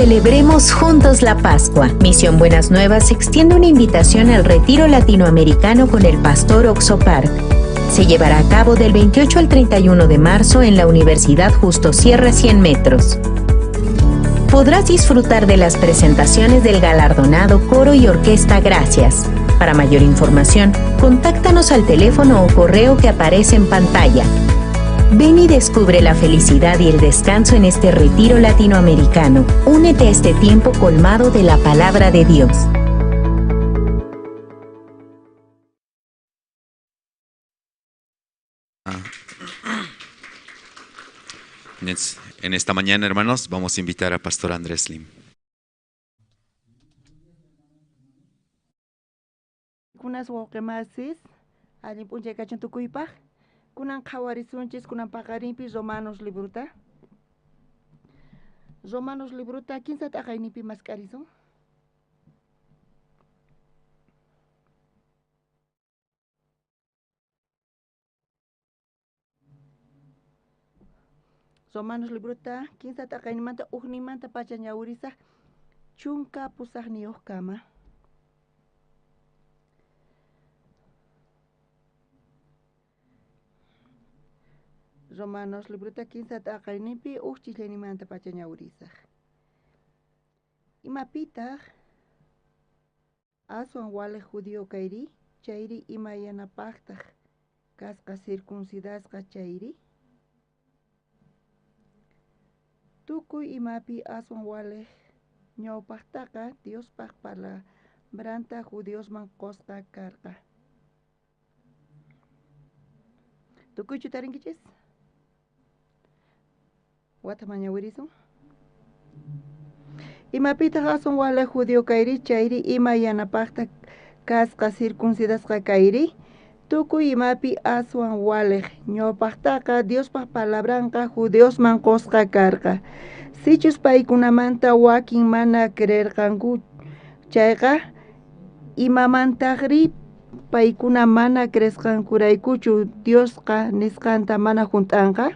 S11: Celebremos juntos la Pascua. Misión Buenas Nuevas extiende una invitación al retiro latinoamericano con el pastor Oxo Park. Se llevará a cabo del 28 al 31 de marzo en la Universidad Justo Sierra 100 metros. Podrás disfrutar de las presentaciones del galardonado coro y orquesta Gracias. Para mayor información, contáctanos al teléfono o correo que aparece en pantalla. Ven y descubre la felicidad y el descanso en este retiro latinoamericano. Únete a este tiempo colmado de la palabra de Dios.
S5: En esta mañana, hermanos, vamos a invitar a Pastor Andrés Lim.
S12: buenas woqemasis, allin punjay kachun tukuypaj, kunan qhawarisunchis kunan paqarinpi Romanos libruta. Romanos libruta 15 t'aqaynipi masq'arisun. Romanos libruta 15 t'aqaynimanta uqnimanta pacha ñawrisaq chunka pusaqniyuq kama. Romanos libruta 15 t'aqaynipi uqchillanimanta pacha ñawrisaq. Imapitaq aswan wale judío kayri, chayri imayanapaqtaq kasqa circuncidasqa chayri. Tukuy imapi aswan wale ñawpaqtaqa Diospaq palabranta judíosman qosqa karqa. Tukuychu tarinkichis? Wataman ñawirisun. Imapitaq aswan wale judío kayri, chayri imayanapaqtaq kasqa circuncidasqa kayri. Tukuy imapi aswan wale ñawpaqtaqa Diospaq palabranqa judíosman qosqa karqa. Sichus paykunamanta wakin mana creerqanku chayqa imamantaqri paykuna mana creesqankuraykuchu Diosqa nisqanta mana hunt'anqa.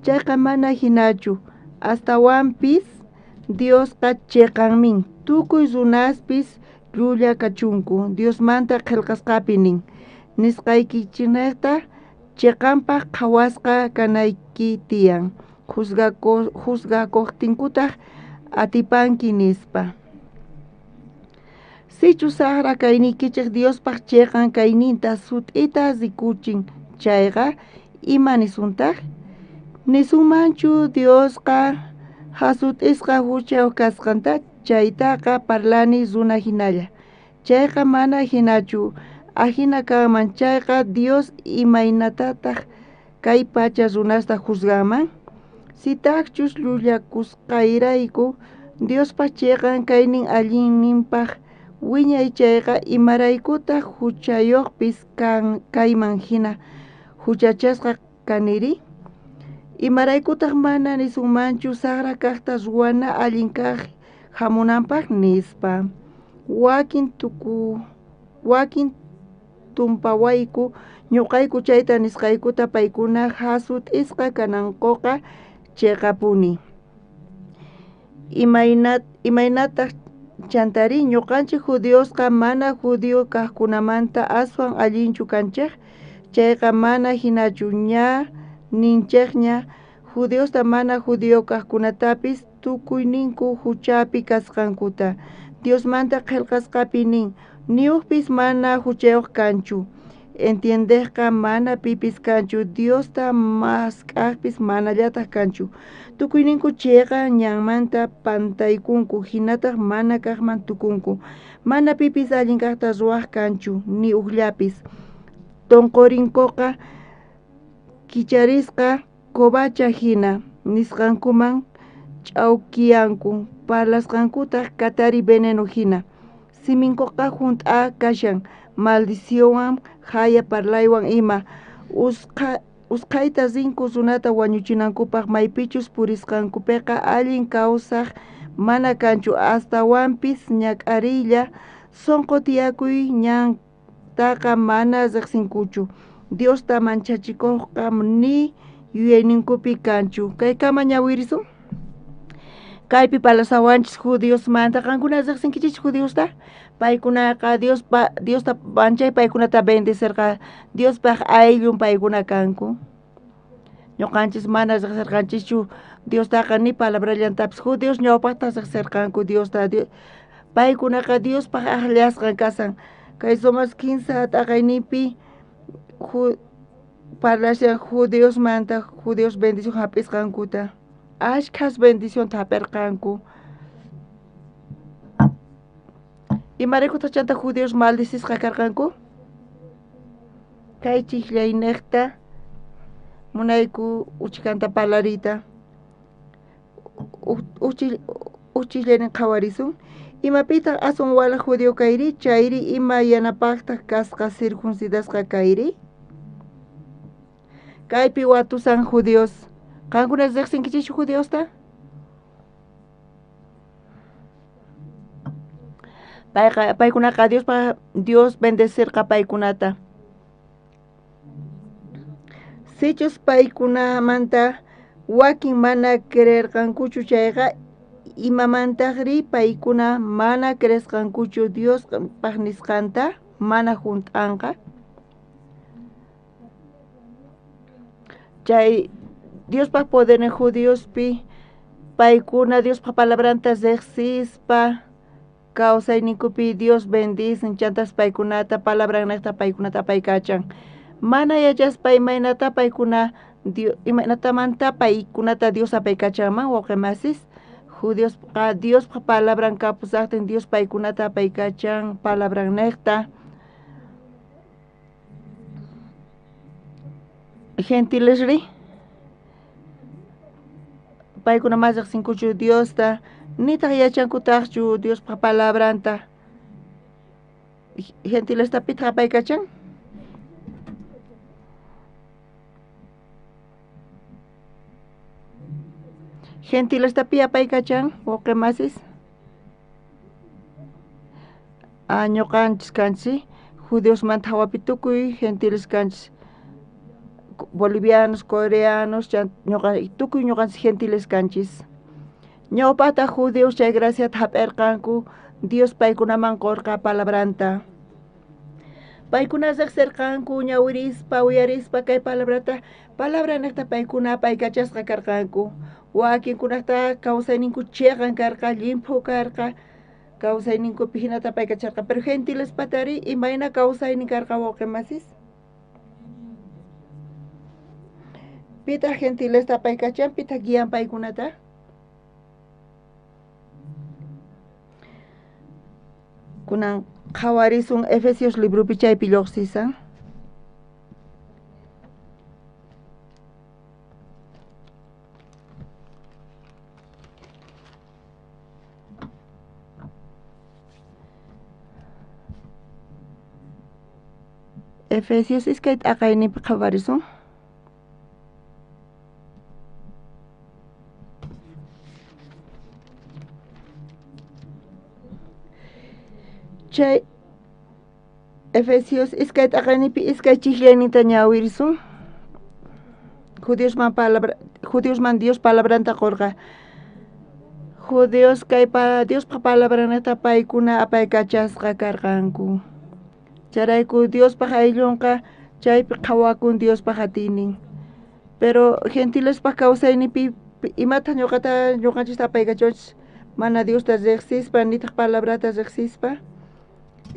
S12: Chayqa mana hinachu, astawanpis Diosqa chiqanmin, tukuy runaspis llulla kachunku, Diosmanta qillqasqapi nin. Nisqaykichinayta chiqanpaq qhawasqa kanayki tiyan, juzgakuqtinkutaq atipanki nispa. Sichu saqra kaynikichik Diospaq chiqan kayninta sut'ita rikuchin, chayqa ima nisuntaq? Nisunmanchu Diosqa hasut'isqa huchayuq kasqanta, chaytaqa parlani runa hinalla. Chayqa mana hinachu, ajina kanman, chayqa Dios imaynatataq kay pacha runasta juzgaman. Sitaqchus llullakusqayrayku Diospaq chiqan kaynin allinninpaq wiñay chayqa imaraykutaq huchayuqpis kayman hina huchachasqa kaniri. Imaraykutaq mana nisunmanchu saqra kaqta ruwana allin kaq hamunanpaq nispa. Wakin tumpawayku ñuqayku chayta nisqaykuta paykuna hasut'isqa kanankuqa chiqapuni. Imaynataq chantari ñuqanchik judíosqa mana judío kaqkunamanta aswan allinchu kanchik, chayqa mana hinachu ña ninchikña judíosta mana judío kaqkunatapis tukuyninku huchapi kasqankuta. Diosmanta qillqasqapi nin, niyuqpis mana huchayuq kanchu, entiendeqqa mana pipis kanchu, Diosta masqaqpis manallataq kanchu. Tukuyninku chiqa ñanmanta pantaykunku, hinataq mana kaqman tukunku. Mana pipis allin kaqta ruwaq kanchu, ni uqllapis. Tonqurinkuqa kicharisqa kobacha hina, nisqankuman ch'awkiyanku, parlasqankutaq katari veneno hina. Siminkuqa hunt'a kashan, maldicionwan haya parlaywan ima, usqayta rinku runata wañuchinankupaq maypichus purisqankupiqa allin kawsaq mana kanchu, astawanpis ñak'ariylla sunqu tiyakuy ñantaqa mana riqsinkuchu. Diosta manchachikuqqa ni yuyayninkupi kanchu. Kaykama ñawirisun. Kaypi parlasawanchis judíosmanta, qankuna riqsinkichis judíosta? Paykunaqa Diosta manchay paykunata bendecirqa, Diospaq ayllun paykuna kanku. Ñuqanchis mana riqsirqanchischu Diostaqa ni palabrallantapis, judíos ñawpaqta riqsirqanku Diosta. Paykunaqa Diospaq aqllasqan kasan. Kay Romanos 15 t'aqaynipi parlashan judíosmanta, judíos bendición hap'isqankuta. Ashkas bendición hap'irqanku. Imaraykutaq chanta judíos maldicisqa karqanku? Kay chikllayniyta munayku uchikanta parlarita. Uchillaynin qhawarisun. Imapita asun wala judío kairi, chayri ima yanapakta kasqa circuncidasqa kairi. Kaypi watusan judíos. Kankunas riqsinkichik judíosta? Paykunaqa Dios bendecirqa paykunata. Sichus paykunamanta wakin mana creerqankuchu chayqa imamantaqri paykuna mana creesqankuchu Dios paqnisqanta mana junt'anqa. Chay Diospaq poder judíospi paykuna Diospaq palabranta riqsispa kawsayninkupi Dios bendicen chantas paykunata palabranata paykunata paykachan. Mana yachaspa imaynata paykuna imanatamanta paykunata Dios apaykachanman waqemasis judíosqa Diosqa palabran kapusaqtin Dios paykunata apaykachan palabranekta. Gentilesri paykuna mas riqsinkuchu Diosta nitaq yachankutaqchu Diospa palabranta gentilesta pitaq apaykachan. Gentilesta pi apaykachan waqemasis ñuqanchis kanchis judíosmanta hawapi tukuy gentiles kanchis bolivianos, coreanos, tukuy ñuqanchis gentiles kanchis. Ñawpata judíos chay graciata hap'irqanku Dios paykunaman qurqa palabranta. Paykuna riqsirqanku ñawirispa uyarispa kay palabranekta paykuna apaykachasqa karqanku. Wakinkunata kawsayninku chiqan karqa, limpu karqa, kawsayninkupi hinata apaykacharqa. Pero gentiles patari imayna kawsaynin karqa waqemasis. Pita gentilesta apaykachan, pita guían paykunata. Kunan qhawarisun Efesios librupi chaypi lluqsisan. Efesios iskay t'aqaynipi qhawarisun. Chay Efesios iskay t'aqaynipi iskay chiqllaynita ñawirisun. Judíosman Dios palabranta qurqa. Judíos Diospa palabranata paykuna apaykachasqa karqanku. Charayku Diospaq ayllunqa chaypi qhawakun Diospaq atinin. Pero gentilespaq kawsaynipi imata ñuqanchista apaykachunchis mana Diosta riqsispa nitaq palabrata riqsispa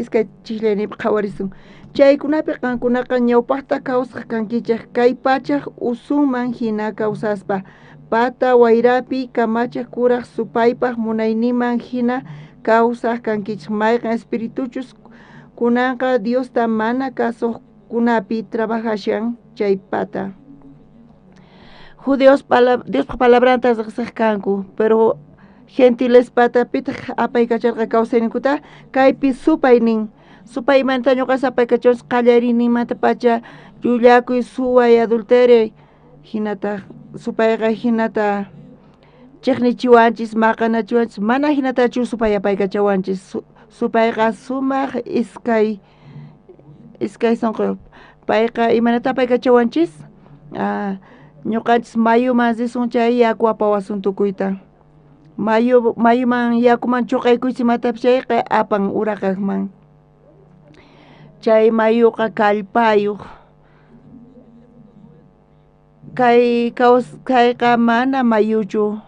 S12: iskay chiqllaynipi qhawarisun. Chaykunapi qankunaqa ñawpaqta kawsaq kankichaq kay pachaq usunman hina kawsaspa pata wayrapi kamachaq kuraq supaypaq munayniman hina kawsaq kankichaq mayqan espirituchus kunanqa Diosta mana kasuqkunapi trabajashan chay pata. Diospa palabranta riqsaq kanku, pero gentiles pata pitaq apaykacharqa kawsayninkuta kaypi supaynin. Supaymanta ñuqas apaykachunchis qallariyninmanta pacha llullakuy, suway, adulterio hinata supayqa hinata chiqnichiwanchis, maqanachiwanchis mana hinatachu supay apaykachawanchis. Supayqa sumaq iskay sonqo payqa imanata apaykachawanchis ñuqanchis mayuman risun chay yaku apawasun tukuyta. Mayuman yakuman chuqaykuysimatapish chayqa apan urakaqman. Chay mayuqa kallpayuq. Kayqa mana mayuchu.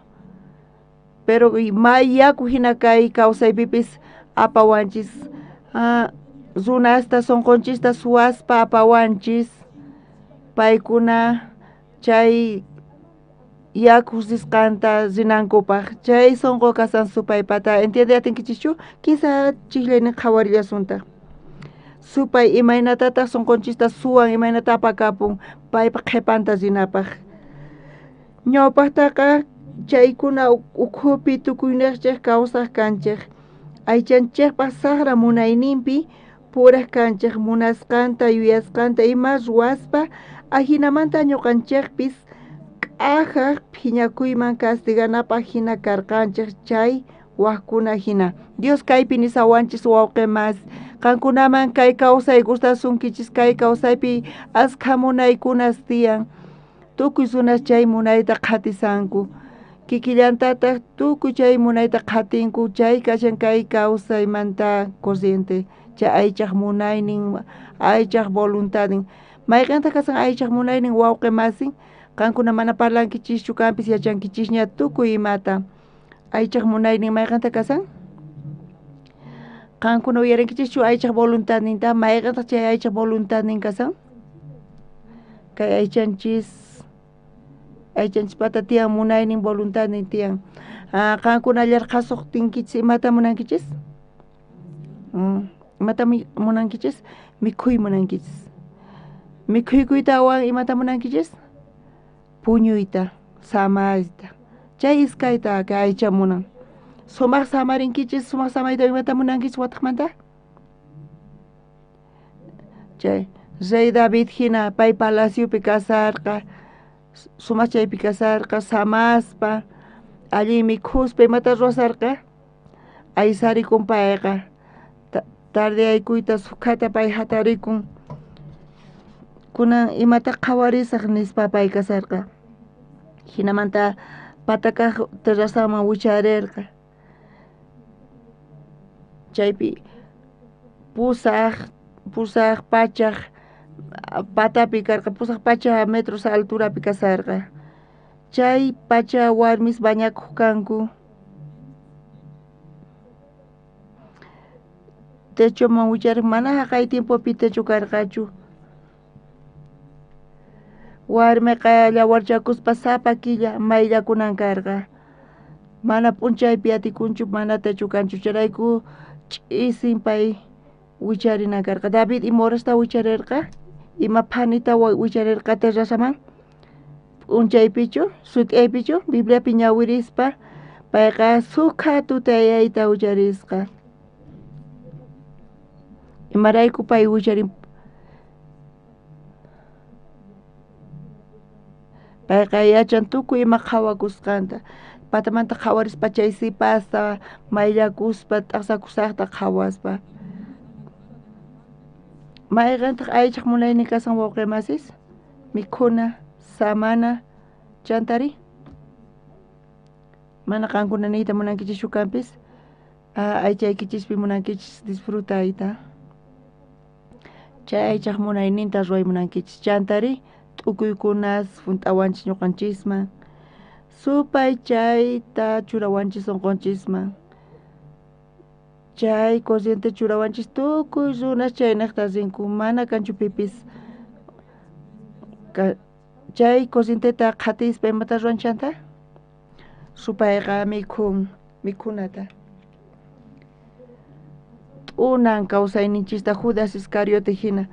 S12: Pero yaku hina kay kawsaypipis apawanchis. Runasta sonqonchista suwaspa apawanchis. Paykuna chay yaku risqanta rinankupaq. Chay sonqo kasan supaypata. ¿Entiende atinkichichu? Quizá chiqllaynin qhawarillasunta. Supay imaynatataq sonqonchista suwan imaynata apakapun paypa qhipanta rinapaq. Ñawpaqtaqa chaykuna ukhupi tukuynaqchik kawsaq kanchik. aychanchikpaq saqra munayninpi puras kanchik munasqanta yuyasqanta ima ruwaspa ahinamanta ñuqanchikpis k'ajaq phiñakuyman castiganapaq hina karqanchik chay waqkuna hina Dios kaypi nisawanchis wawqimas qankunaman kay kawsay gustasunkichis kay kawsaypi askha munaykunas tiyan tukuy sunas chay munayta qhatisanku kikillantataq tukuy chay munayta qhatinku chay kashan kay kawsaymanta consciente chay aychaq munaynin aychaq voluntadin mayqanta kasan aychaq munaynin wawqimasin qankuna mana parlankichischu kanpis yachankichisña tukuy imata aychaq munaynin mayqanta kasan qankuna uyarinkichischu aychaq voluntadninta mayqantaq chay aychaq voluntadnin kasan kay aychanchis pata tiyan munaynin voluntadnin tiyan qankunallar qhasuqtinkichis imata munankichis imata munankichis mikhuy munankichis mikhuykuytawan imata munankichis puñuyta samayta chay iskayta kay aycha munan sumaq samarinkichis sumaq samayta imata munankichis wataqmanta chay Rey David hina pay palaciopi kasarqa sumaq chaypi kasarqa samaspa alli mikhuspa imata ruwasarqa aysarikun payqa tarde aykuyta sukhata pay hatarikun kunan imata qhawarisaq nispa pay kasarqa hinamanta patakaq terrasaman wicharirqa chaypi pusaq pachaq patapi karqa pusaq pacha metros alturapi kasarqa chay pacha warmis bañakuq kanku techoman wichariq mana haqay tiempopi techo karqachu warmiqa yawarchakuspa sapa killa mayllakunan karqa mana p'unchaypi atikunchu mana techo kanchu charayku ch'isin pay wicharina karqa David ima horasta wicharirqa ima phanita wicharirqa terrasaman p'unchaypichu sut'aypichu Bibliapi ñawirispa payqa sukha tutayayta wicharisqa imarayku pay wicharin payqa yachan tukuy ima qhawakusqanta patamanta qhawarispa chay sipasta mayllakuspa t'aqsakusaqta qhawaspa mayqantaq aychaq munaynin kasan wawqimasis mikhuna samana chantari mana qankuna niyta munankichischu kanpis aychaykichispi munankichis disfrutayta chay aychaq munayninta ruway munankichis chantari t'ukuykunas punt'awanchis ñuqanchisman supay chayta churawanchis sunqunchisman chay consciente churawanchis tukuy runas chaynaqta rinku mana kanchu pipis chay conscienteta qhatispa imata ruanchanta supayqa mikhunata t'unan kawsayninchista Judas Iscariote hina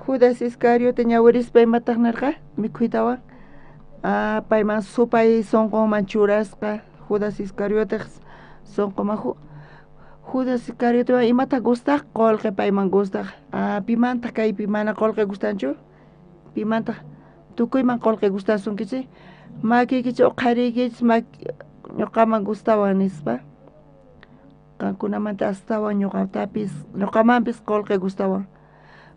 S12: Judas Iscariote ñawirispa imataq narqa mikhuytawan payman supay sunqunman churasqa Judas Iscariote sunqunman Judas Iscariote imata gustaq qullqi payman gustaq pimanta kaypi mana qullqi gustanchu pimanta tukuyman qullqi gustasunkichis makikichis uqharikichis ñuqaman gustawan nispa qankunamanta astawan ñuqamanpis qullqi gustawan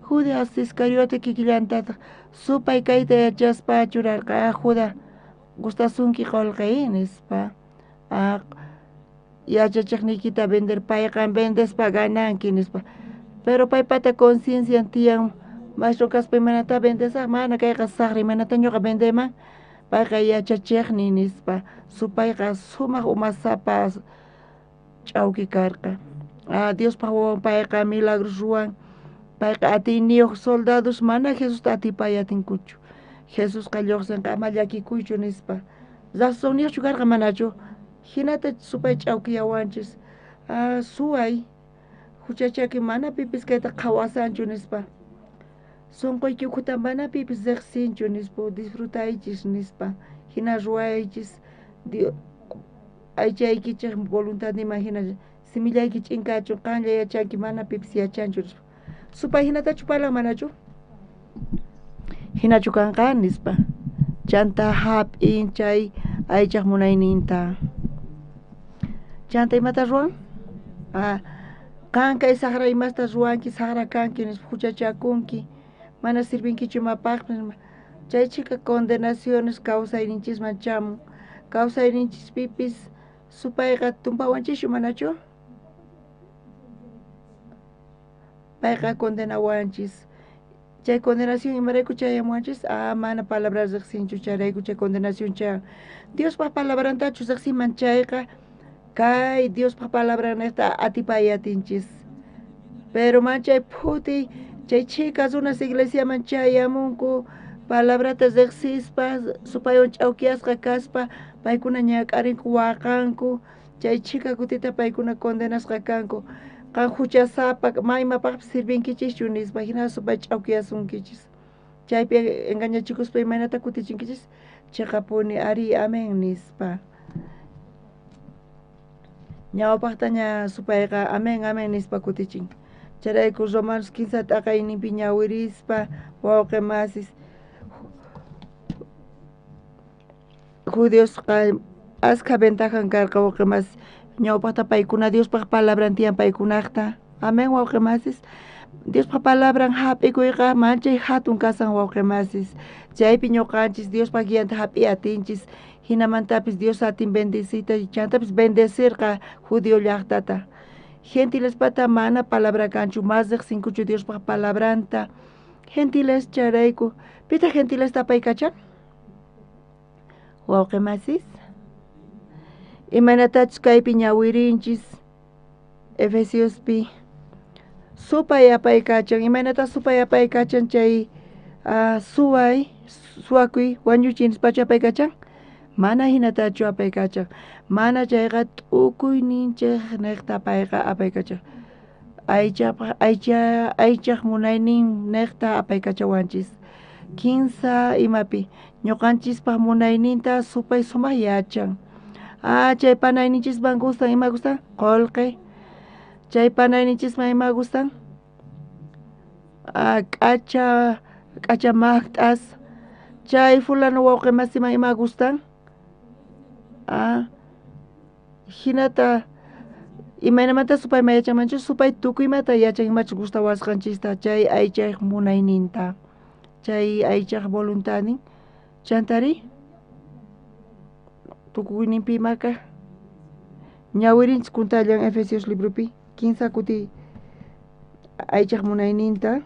S12: Judas Iscariote kikillantata supay kayta yachaspa churarqa Judas gustasunki qullqi nispa yachachiqnikita vender payqa vendespa gananki nispa pero paypata conciencia tiyan mashru kaspa imanata vendesaq mana kayqa saqri imanata ñuqa vendeman payqa yachachiqni nispa supayqa sumaq umasapa ch'awki karqa Diospaq wawan payqa milagros ruwan payqa atiniyuq soldados mana Jesusta atipay atinkuchu Jesusqa lluqsinqa ama llakikuychu nispa razoqniqchu karqa manachu hinata supay ch'awkiyawanchis suway huchachaki mana pipis kayta qhawasanchu nispa sunquyki ukhuta mana pipis riqsinchu nispa disfrutaychis nispa hina ruwaychis aychaykichik voluntad nima hina simillayki ch'inkachu qanlla yachanki mana pipis yachanchu supay hinatachu palan manachu hinachu kanqa nispa chanta hap'in chay aychaq munayninta chanta imata ruwan kanka saqra imasta ruwanki saqra kanki nispa huchachakunki mana sirvinkichu imapaqpas chay chika condenaciones kawsayninchisman chamun kawsayninchispipis supayqa tumpawanchishu manachu payqa condenawanchis chay condenación imarayku chayamuanchis mana palabra riqsinchu chayrayku chay condenación chayan Diospaq palabrantachu riqsiman chayqa kay Diospaq palabranata atipayatinchis pero manchay phuti chay chicas unas iglesiaman chayamunku palabrata riqsispa supaywan ch'awkiyasqa kaspa paykuna ñak'arinku waqanku chay chica kutita paykuna condenasqa kanku qan huchasapa maymapaqpas sirvinkichischu nispa hina supay ch'awkiyasunkichis chaypi engañachikuspa imaynata kutichinkichis chaqapuni ari amen nispa ñawpaqta ña supayqa amen amen nispa kutichin chayrayku Romanos 15 t'aqayninpi ñawirispa wawqi masis Judiosqa askha ventajan karqa wawqi masis ñawpaqta paykuna Diospaq palabran tiyan paykunaqta amen wawqi masis Diospaq palabran hap'ikuyqa manchay hatun kasan wawqi masis chaypi ñuqanchis Diospaq guianta hap'iyatinchis hinamantapis Dios atin bendecita chantapis bendecirqa Judio llaqtata gentilespata mana palabra kanchu mas riqsinkuchu Diospaq palabranta gentiles chayrayku pita gentilesta paykachan wawqi masis imaynatachus kaypi ñawirinchis Efesiospi supay apaykachan imaynata supay apaykachan chay suwakuy wañuchiy nispachu apaykachan mana hinatachu apaykachan mana chayqa t'ukuyninchik niqta payqa apaykachan aychaq munaynin niqta apaykachawanchis kinsa imapi ñuqanchispaq munayninta supay sumaq yachan chay panayninchisman gustan ima gustan qollqi chay panayninchisman ima gustan k'acha maqt'as chay fulano wawqi masiman ima gustan hinata imaynamanta supay mayachanmanchu supay tukuymata yachan imachu gustawasqanchista chay aychaq munayninta chay aychaq voluntadnin chantari tukuyninpi imaka ñawirinchis kuntallan Efesios libropi 15 kuti aychaq munayninta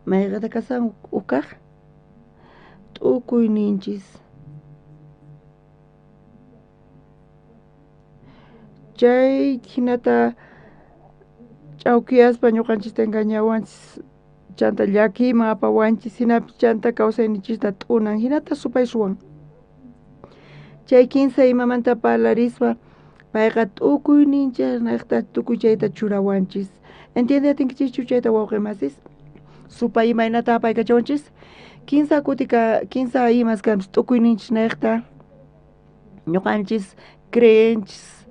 S12: mayqata kasan ukaq t'ukuyninchis chay hinata ch'awkiyaspa ñuqanchista engañawanchis chanta llakiman apawanchis hinapi chanta kawsaynichista t'unan hinata supay suwan chay 15 imamanta parlarispa payqa t'ukuyninchik niqta tukuy chayta churawanchis entiende atinkichis chayta wawqi masis supay imaynata apaykachawanchis 15 kutika 15 imas kanpis t'ukuyninchik niqta ñuqanchis creenchis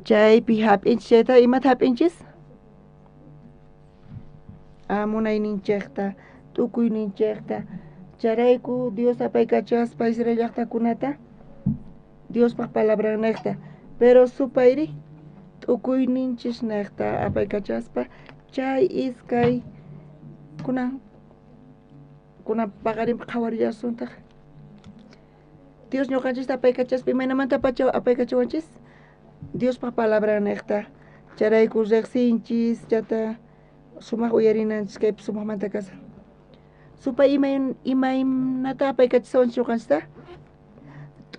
S12: chaypi hap'inchis chayta imata hap'inchis munayninchikta t'ukuyninchikta chayrayku Dios apaykachaspa Israel llaqtakunata Diospaq palabra niqta pero supayri t'ukuyninchis niqta apaykachaspa chay iskay kunan paqarinpi qhawariyasuntaq Dios ñuqanchista apaykachaspa imaynamanta apaykachwanchis Diospaq palabra niqta chayrayku riqsinchis chata sumaq uyarinanchis kaypi sumaqmanta kasa supay imaynata apaykachiswanchis ñuqanchista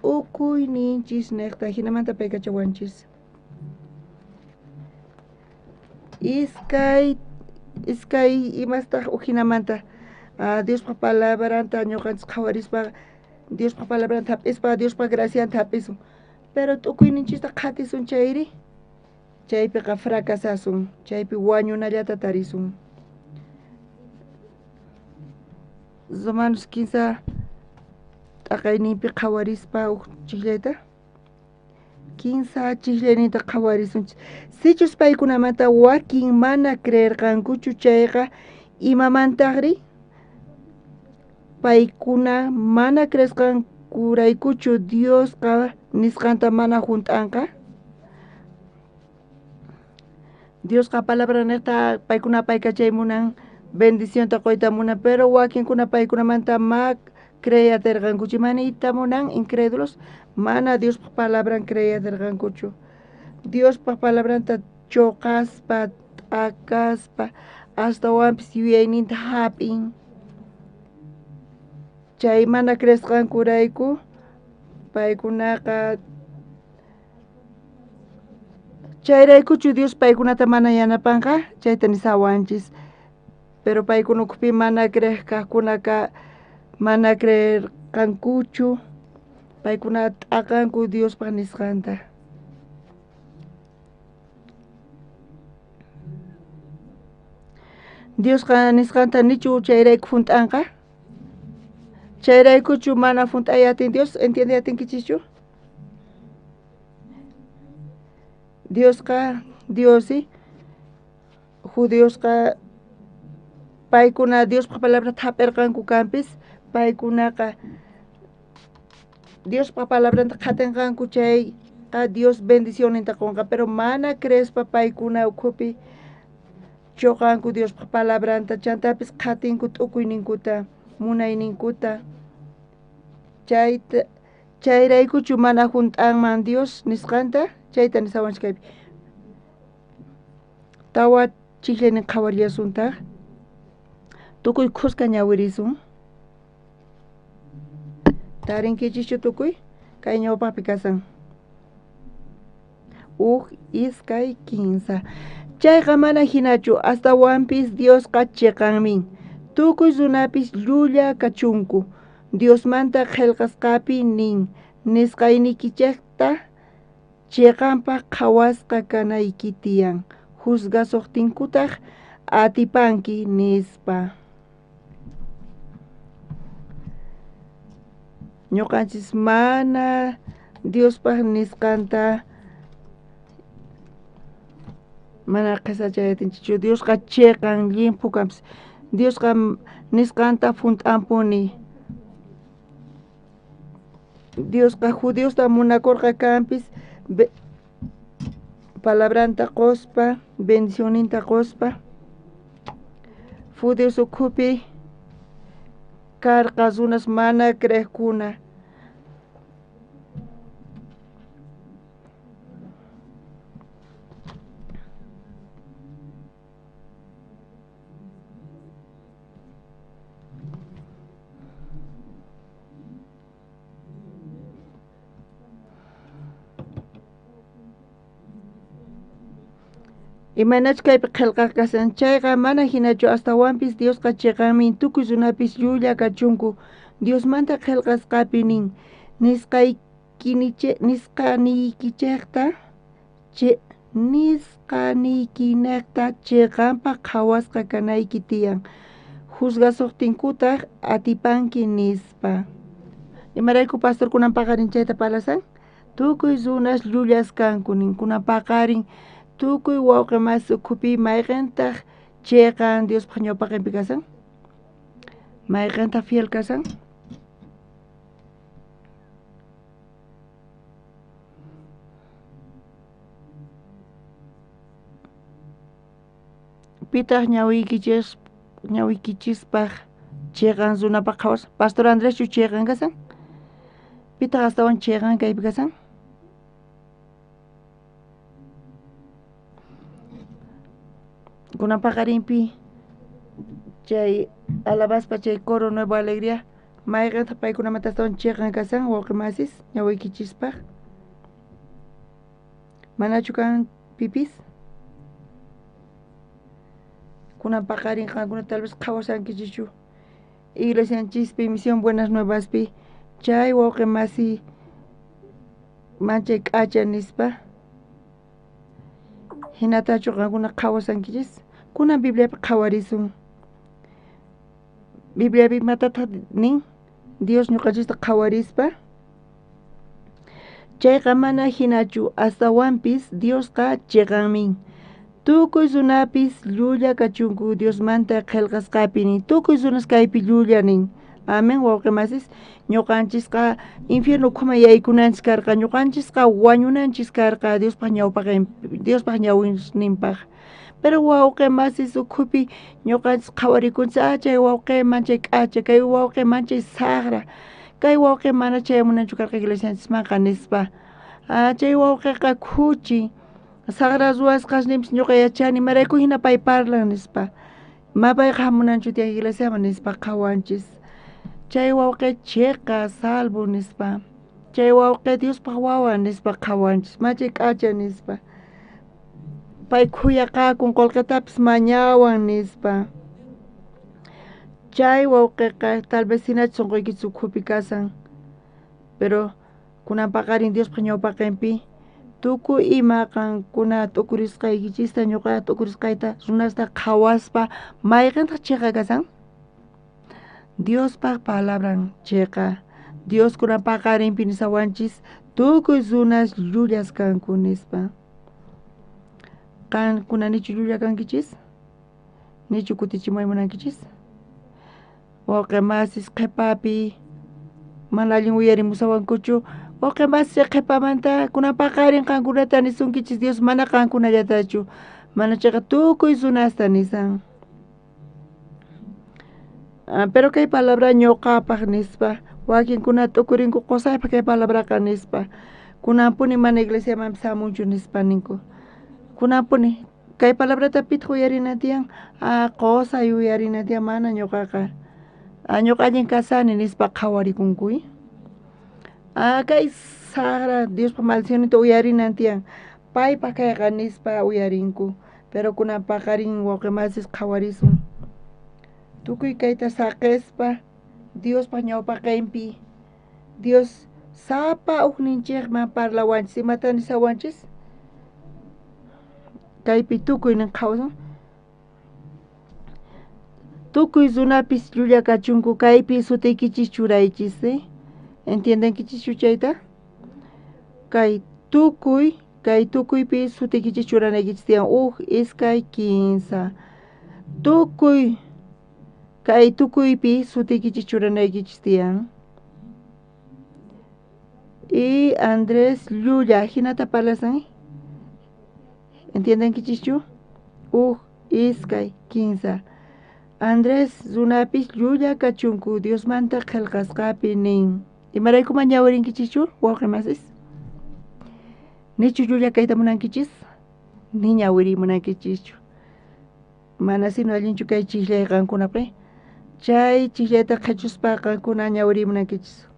S12: t'ukuyninchis niqta hinamanta apaykachawanchis iskay imastaq hinamanta Diospaq palabranta ñuqanchis qhawarispa Diospaq palabranta hap'ispa Diospaq gracianta hap'isun pero t'ukuyninchista qhatisun chayri chaypiqa fracasasun chaypi wañunallata tarisun Romanos 15 t'aqayninpi qhawarispa chiklayta 15 chihlenita qhawarisunchis. Sichus paykunamanta wakin mana creerqankuchu chayqa imamantaqri paykuna mana creesqankuraykuchu Diosqa nisqanta mana junt'anqa. Diosqa palabra niqta paykuna paykachaymunan bendición ta qoyta munan, pero wakinkuna paykunamanta ma creyaderqankuchu manita munan incrédulos mana Diospa palabran creyaderqankuchu. Diospa palabranta choqaspa t'akaspa astawanpis yuyayninta hap'in. Chay mana creesqankurayku paykunaqa chayraykuchu Dios paykunata mana yanapanqa chayta nisawanchis. Pero paykuna ukhupi mana creeqkaqkunaqa mana creerqankuchu paykuna t'aqanku Diospa nisqanta. Diosqa nisqanta nichu chayrayku junt'anqa? Chayraykuchu mana junt'ayatin Dios, entiendeyatinkichikchu? Diosqa Diosi Diosqa paykuna Diospa palabra hap'irqanku kanpis paykunaqa Diospa palabranta qatinqanku chay Dios bendicioninta qunqa, pero mana creespa paykuna ukhupi choqanku Diospa palabranta chantapis qatinku t'ukuyninkuta munayninkuta chayraykuchu mana junt'anman Dios nisqanta chayta nisawanchik kaypi. Tawa chiklaynin qhawariyasuntaq tukuy khusqa ñawirisun tarinkichikchu tukuy kay ñawpapi kasan iskay 15 chayqa mana hinachu astawanpis Diosqa chiqanmin tukuy runapis llulla kachunku Diosmanta qillqasqapi nin nisqaynikichikta chiqanpaq qhawasqa kanayki tiyan juzgasuqtinkutaq atipanki nispa. Ñuqanchis mana Diospaq nisqanta mana qhisachayatinchichu. Diosqa chiqan limpu kanpis. Diosqa nisqanta junt'anpuni. Diosqa judiosta munakurqa kanpis palabranta qospa bendicioninta qospa judios ukhupi karqa runas mana creeqkuna imanach kaypi qillqaq kasan chayqa mana hinachu astawanpis Diosqa chiqanmin tukuy runapis llulla kachunku Diosmanta qillqasqapi nin nisqaniykiñaqta chiqanpaq qhawasqa kanayki tiyan juzgasuqtinkutaq atipanki nispa. Imarayku pastorkunan paqarin chayta parlasan? Tukuy runas llullas kanku ninkunan paqarin tukuy wawqi masi ukhupi mayqintaq chiqan Diospaq ñawpaqinpi kasan? Mayqintaq fiel kasan? Pitaq ñawiykichispaq chiqan runapaq qhawas? Pastor Andrés chu chiqan kasan? Pitaq astawan chiqan kaypi kasan? Kunan paqarinpi chay alabaspa chay coro Nueva Alegría mayqintaq paykunamanta astawan chiqan kasan wawqi masis ñawiykichispaq? Manachu kan pipis? Kunan paqarin qankuna tal vez qhawasankichichu iglesianchispi Misión Buenas Nuevaspi chay wawqi masi manchay k'acha nispa hinatachu qankuna qhawasankichis kunan Bibliapi qhawarisun. Bibliapi matataq nin Dios ñuqanchista qhawarispa chayqa mana hinachu astawanpis Diosqa chiqanmin. Tukuy runapis llulla kachunku Diosmanta qillqasqapi nin. Tukuy runas kaypi llulla nin. Amén wawqimasis. Ñuqanchikqa infierno ukhuman yaykunanchis karqa, ñuqanchikqa wañunanchis karqa Diospaq ñawinninpaq. Pero wawqimasis ukhupi ñuqanchis qhawarikunchis, chay wawqiman chay k'acha, kay wawqiman chay saqra, kay wawqi mana chaymunanchu karqa iglesianchismanqa nispa. Chay wawqiqa khuchi, saqra ruwasqash nimpis ñuqa yachani, marayku hina pay parlan nispa. Mapayqa hamunanchu tiyan iglesiaman nispa qhawanchis. Chay wawqi chiqa salvo nispa. Chay wawqi Diospaq wawa nispa qhawanchis, machay k'acha nispa. Pay khuyaqakun qullqitapis mañawan nispa. Chay wawqiqa tal vez hinachu sunquykichis ukhupi kasan. Pero kunan paqarin Diospaq ñawpaqinpi tukuy ima qankuna t'ukurisqaykichista ñuqa t'ukurisqayta runasta qhawaspa mayqantaq chiqa kasan? Diospaq palabran chiqa. Dios kunan paqarinpi nisawanchis tukuy runas llullas kanku nispa. Qankuna nichu llulla kankichis? Nichu kutichimaymunankichis? Wawqimasis qhipapi mana allin uyarimusawankuchu, wawqimasis qhipamanta kunan paqarin qankunata nisunkichis Dios mana qankunallatachu, mana chayqa tukuy runasta nisan. Pero kay palabra ñuqapaq nispa, wakinkuna t'ukurinku qusaypaq kay palabraqa nispa, kunanpuni mana iglesiaman hamunchu nispa ninku. Kunanpuni kay palabrata pitaq uyarina tiyan, qusay uyarina tiyan mana ñuqaqa. Ñuqa allin kasani nispa qhawarikunkuy. Kay saqra Diospaq maldicionita uyarinan tiyan, paypaq kayqa nispa uyarinku. Pero kunan paqarin wawqimasis qhawarisun. Tukuy kayta saqispa Diospaq ñawpaqinpi Dios sapa hukninchikman parlawanchis, imata nisawanchis? Kaypi tukuy nin qhawasun. Tukuy runapis llulla kachunku kaypi sutiykichis churaychis, ¿entiendenkichis chayta? Kay tukuypi sutiykichis churanaykichis tiyan iskay, 15. Kay tukuypi sutiykichis churanaykichis tiyan. Y Andrés llulla, hinata parlasan? ¿Entiendenkichischu? Iskay, 15. Andrés runapis llulla kachunku Diosmanta qillqasqapi nin. Imaraykuman ñawirinkichchu wawqimasis? Nichu llulla kayta munankichis? Ni ñawirimunankichischu. Mana sino allinchu kay chikllay qankunapi. Chay chikllayta qhechuspa qankuna ñawirimunankichis.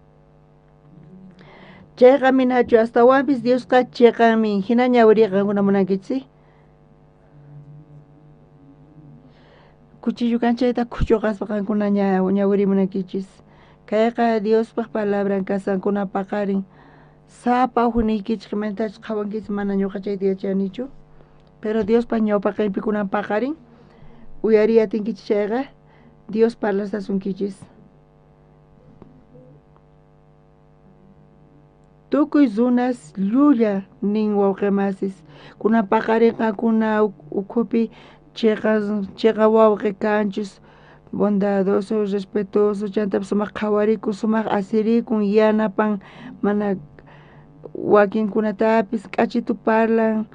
S12: Chayqa minachu astawanpis Diosqa chiqanmin, hina ñawiri qankuna munankichis. Kuchillu kanchayta kuchuqaspa qankuna ñawirimunankichis. Kayqa Diospaq palabran kasankuna paqarin. Sapa hukniykichik mentach qhawankichis mana ñuqa chayta yachanichu. Pero Diospaq ñawpaqinpi kunan paqarin uyariyatinkichis chayqa Dios parlasasunkichis. Tukuy runas llulla nin wawqimasis. Kunan paqarin qankuna ukhupi chiqa wawqi kanchis, bondadoso, respetuoso, chantapis sumaq qhawarikun, sumaq asirikun, yanapan, mana wakinkunatapis k'achitu parlan.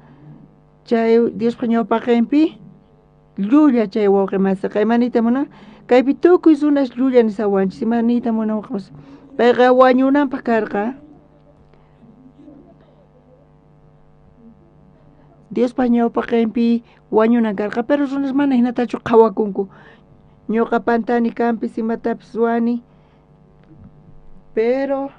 S12: Chay Diospaq ñawpaqinpi llulla chay wawqimasiqa. Imanita munan? Kaypi tukuy runas llulla nisawanchis. Imanita munan wawqimas? Payqa wañunanpaq karqa. Diospaq ñawpaqinpi wañunan karqa, pero runas mana hinatachu qhawakunku. Ñuqa pantani kanpis imatapis ruwani, pero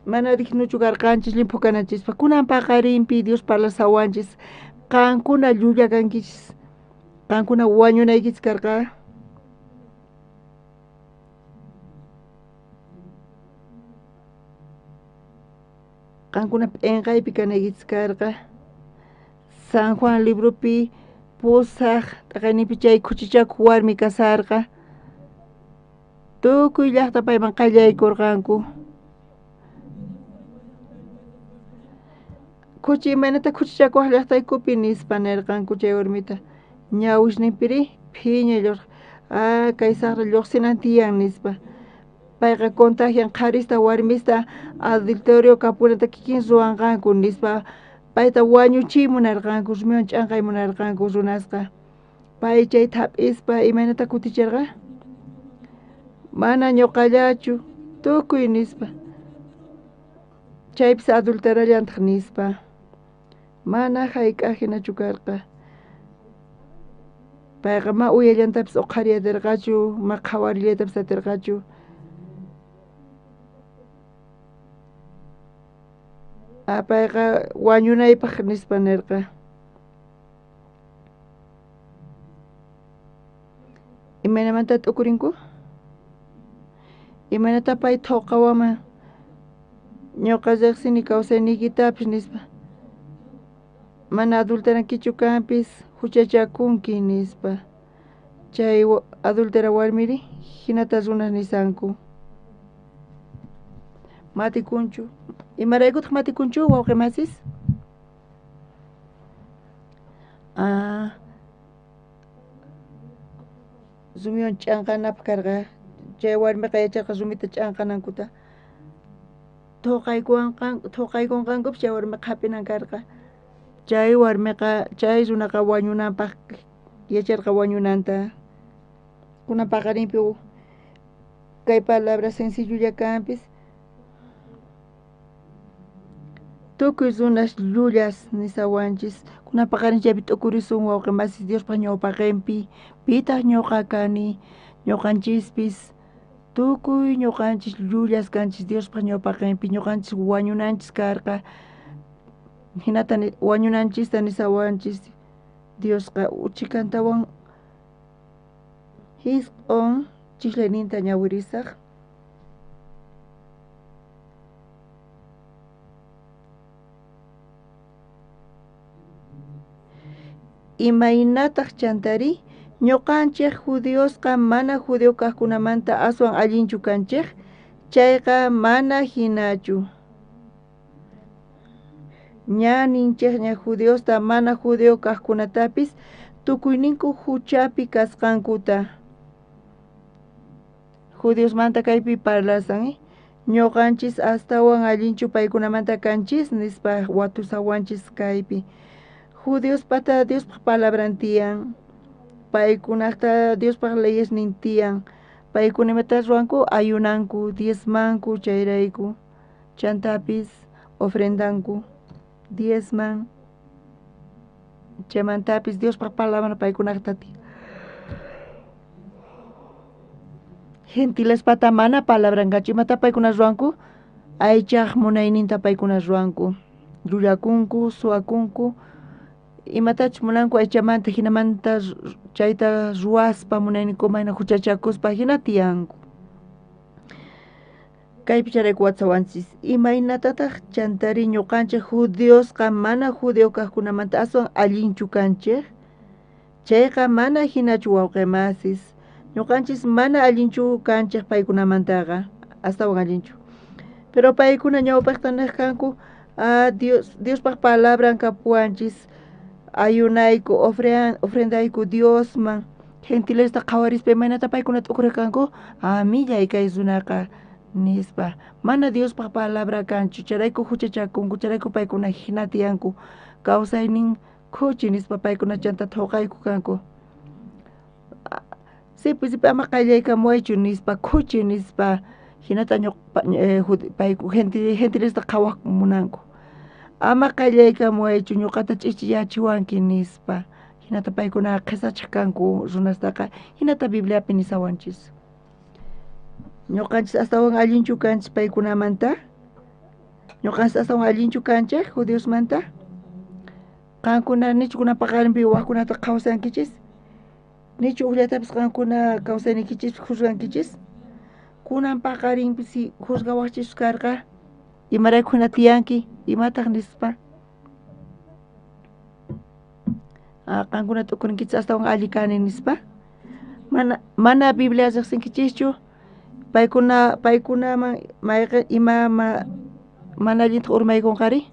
S12: mana riqsinuchu karqanchis limpu kanachispa. Kunan paqarinpi Dios parlasawanchis, qankuna llulla kankichis, qankuna wañunaykichis karqa. Qankuna p'inqaypi kanaykichis karqa. San Juan libropi pusaq t'aqaynipi chay khuchichakuq warmi kasarqa. Tukuy llaqta payman qallaykurqanku. kuchi imanata kuchichakuq llaqtaykupi nispa nirqanku chay warmita ñawishninpiri phiña kay saqra lluqsinan tiyan nispa payqa contagian qharista warmista adulterio kapunata kikin ruwanqanku nispa payta wañuchiy munarqanku rumiwan ch'anqay munarqanku runasqa pay chay thap'ispa imanata kutichirqa mana ñuqallachu tukuy nispa chaypis adulterallantaq nispa mana hayk'ajinachu karqa payqa ma uyallantapis uqhariyatirqachu ma qhawarillaytapis atirqachu payqa wañunaypaq nispa nirqa imaynamanta t'ukurinku imaynata pay thuqawaman ñuqa riqsini kawsaynikitapis nispa mana adulterankichu kanpis huchachakunki nispa chay adultera warmiri hinata runas nisanku matikunchu imaraykutaq matikunchu wawqi masis rumiwan ch'anqanapaq karqa chay warmiqa yacharqa rumita ch'anqanankuta thuqaykunqankupis chay warmiqa hapinan karqa chay warmiqa chay runaqa wañunanpaq yacharqa wañunanta kunan paqarinpi kay palabra sencillulla kanpis tukuy runas llullas nisawanchis kunan paqarinchaypi t'ukurisun wawqi masis Diospaq ñawpaqinpi pitaq ñuqa kani ñuqanchispis tukuy ñuqanchis llullas kanchis Diospaq ñawpaqinpi ñuqanchis wañunanchis karqa hinata wañunanchista nisawanchis Diosqa uchikantawan hisq'un chiklayninta ñawirisaq imaynataq chantari ñuqanchik judiosqa mana judío kaqkunamanta aswan allinchu kanchik chayqa mana hinachu ña ninchik ña judiosta mana judío kaqkunatapis tukuyninku huchapi kasqankuta judiosmanta kaypi parlasan ñuqanchis astawan allinchu paykunamanta kanchis nispa watusawanchis kaypi judiospata Diospaq palabran tiyan paykunaqta Diospaq leyes nin tiyan paykuna imata ruwanku ayunanku diezmanku chayrayku chantapis ofrendanku diezman chaymantapis Diospaq palabra paykunaqta tiyan gentiles-pata mana palabrankachu imata paykuna ruwanku aychaq munayninta paykuna ruwanku llullakunku suwakunku imatachus munanku aychamanta hinamanta chayta ruwaspa munaynikumanta huchachakuspa hina tiyanku kaypi charayku watawanchis imaynatataq chantari ñuqanchik judiosqa mana judío kaqkunamanta aswan allinchu kanchik chayqa mana hinachu wawqi masis ñuqanchis mana allinchu kanchik paykunamantaqa astawan allinchu pero paykuna ñawpaqta niqkanku Diospaq palabran kapuanchis ayunayku ofrendayku Diosman gentilesta qhawarispa imaynata paykuna t'ukrikanku millay kay runaqa nispa mana Diospaq palabra kanchu charayku huchachakunku charayku paykuna hina tiyanku kawsaynin khuchi nispa paykuna chanta thuqayku kanku sipi ama qayllaykamuwaychu nispa khuchi nispa hinata payku gentilesta qhawaq munanku ama qayllaykamuwaychu ñuqata ch'ichiyachiwanki nispa hinata paykuna qhisachiq kanku runastaqa hinata Bibliapi nisawanchis ñuqanchis astawan allinchu kanchis paykunamanta ñuqanchis astawan allinchu kanchik judiosmanta qankuna nichu kunan paqarinpi waqkunata qhawsankichis nichu uqllatapis qankuna kawsaynikichis juzgankichis kunan paqarinpi si juzgawaqchis karqa imarayku hina tiyanki imataq nispa qankuna t'ukurinkichis astawan alli kani nispa mana Biblia riqsinkichischu paykunaman mayqa ima mana allintaq urmaykunqari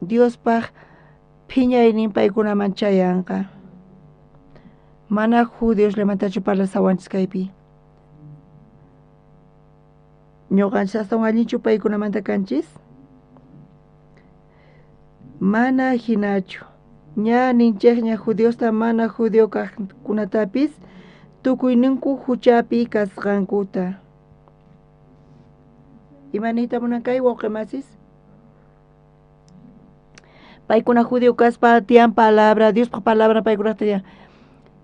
S12: Diospaj phiñaynin paykunaman chayanqa. Mana judíos lemantachu parla sawanchis kaypi. Ñuqanchis astawan allinchu paykunamanta kanchis? Mana hinachu. Ña ninchik ña judiosta mana judío kaqkunatapis tukuyninku huchapi kasqankuta. Imanita munan kay wawqimasis? Paykuna judío kaspa tiyan palabra, Diospa palabra paykunata tiyan.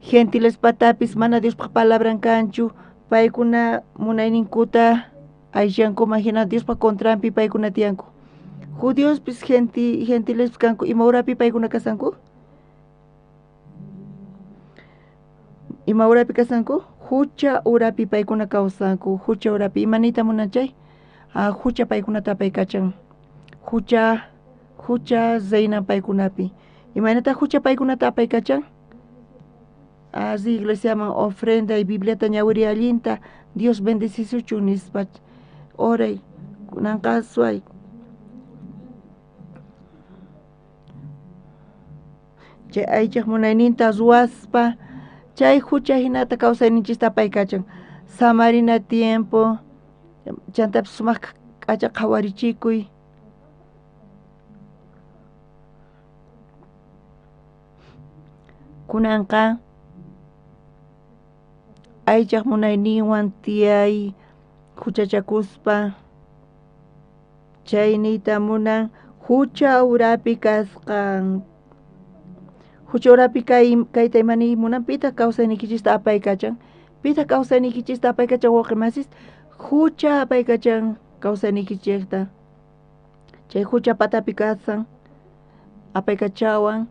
S12: Gentiles patapis mana Diospa palabra kanchu, paykuna munayninkuta ayllanku imagina Diospa contrampi paykuna tiyanku. Judíos pis gentiles kanku ima urapi paykuna kasanku? Ima urapi kasanku? Hucha urapi paykuna kawsanku, hucha urapi. Imanita munanchay? Hucha paykunata paykachan. Hucha zaynan paykunapi. Imanata hucha paykunata paykachan? Así iglesiaman ofrenda y bibliata ñawiri allinta Dios bendecisuchun nispa oray kunanqa suay. Chay aychaq munayninta ruwaspa chay hucha hinata kawsayninchista paykachan. Samarina tiempo chantapis sumaq k'acha qhawarichikuy. Kunanqa aychaq munayninwan tiyay huchachakuspa chaynita munan hucha urapi kasqan. Hucha urapi kayta imani munan pita kawsaynikichista apaykachan. Pita kawsaynikichista apaykachan wawqimasis hucha apaykachan kawsaynikichikta. Chay hucha patapi kasan apaykachawan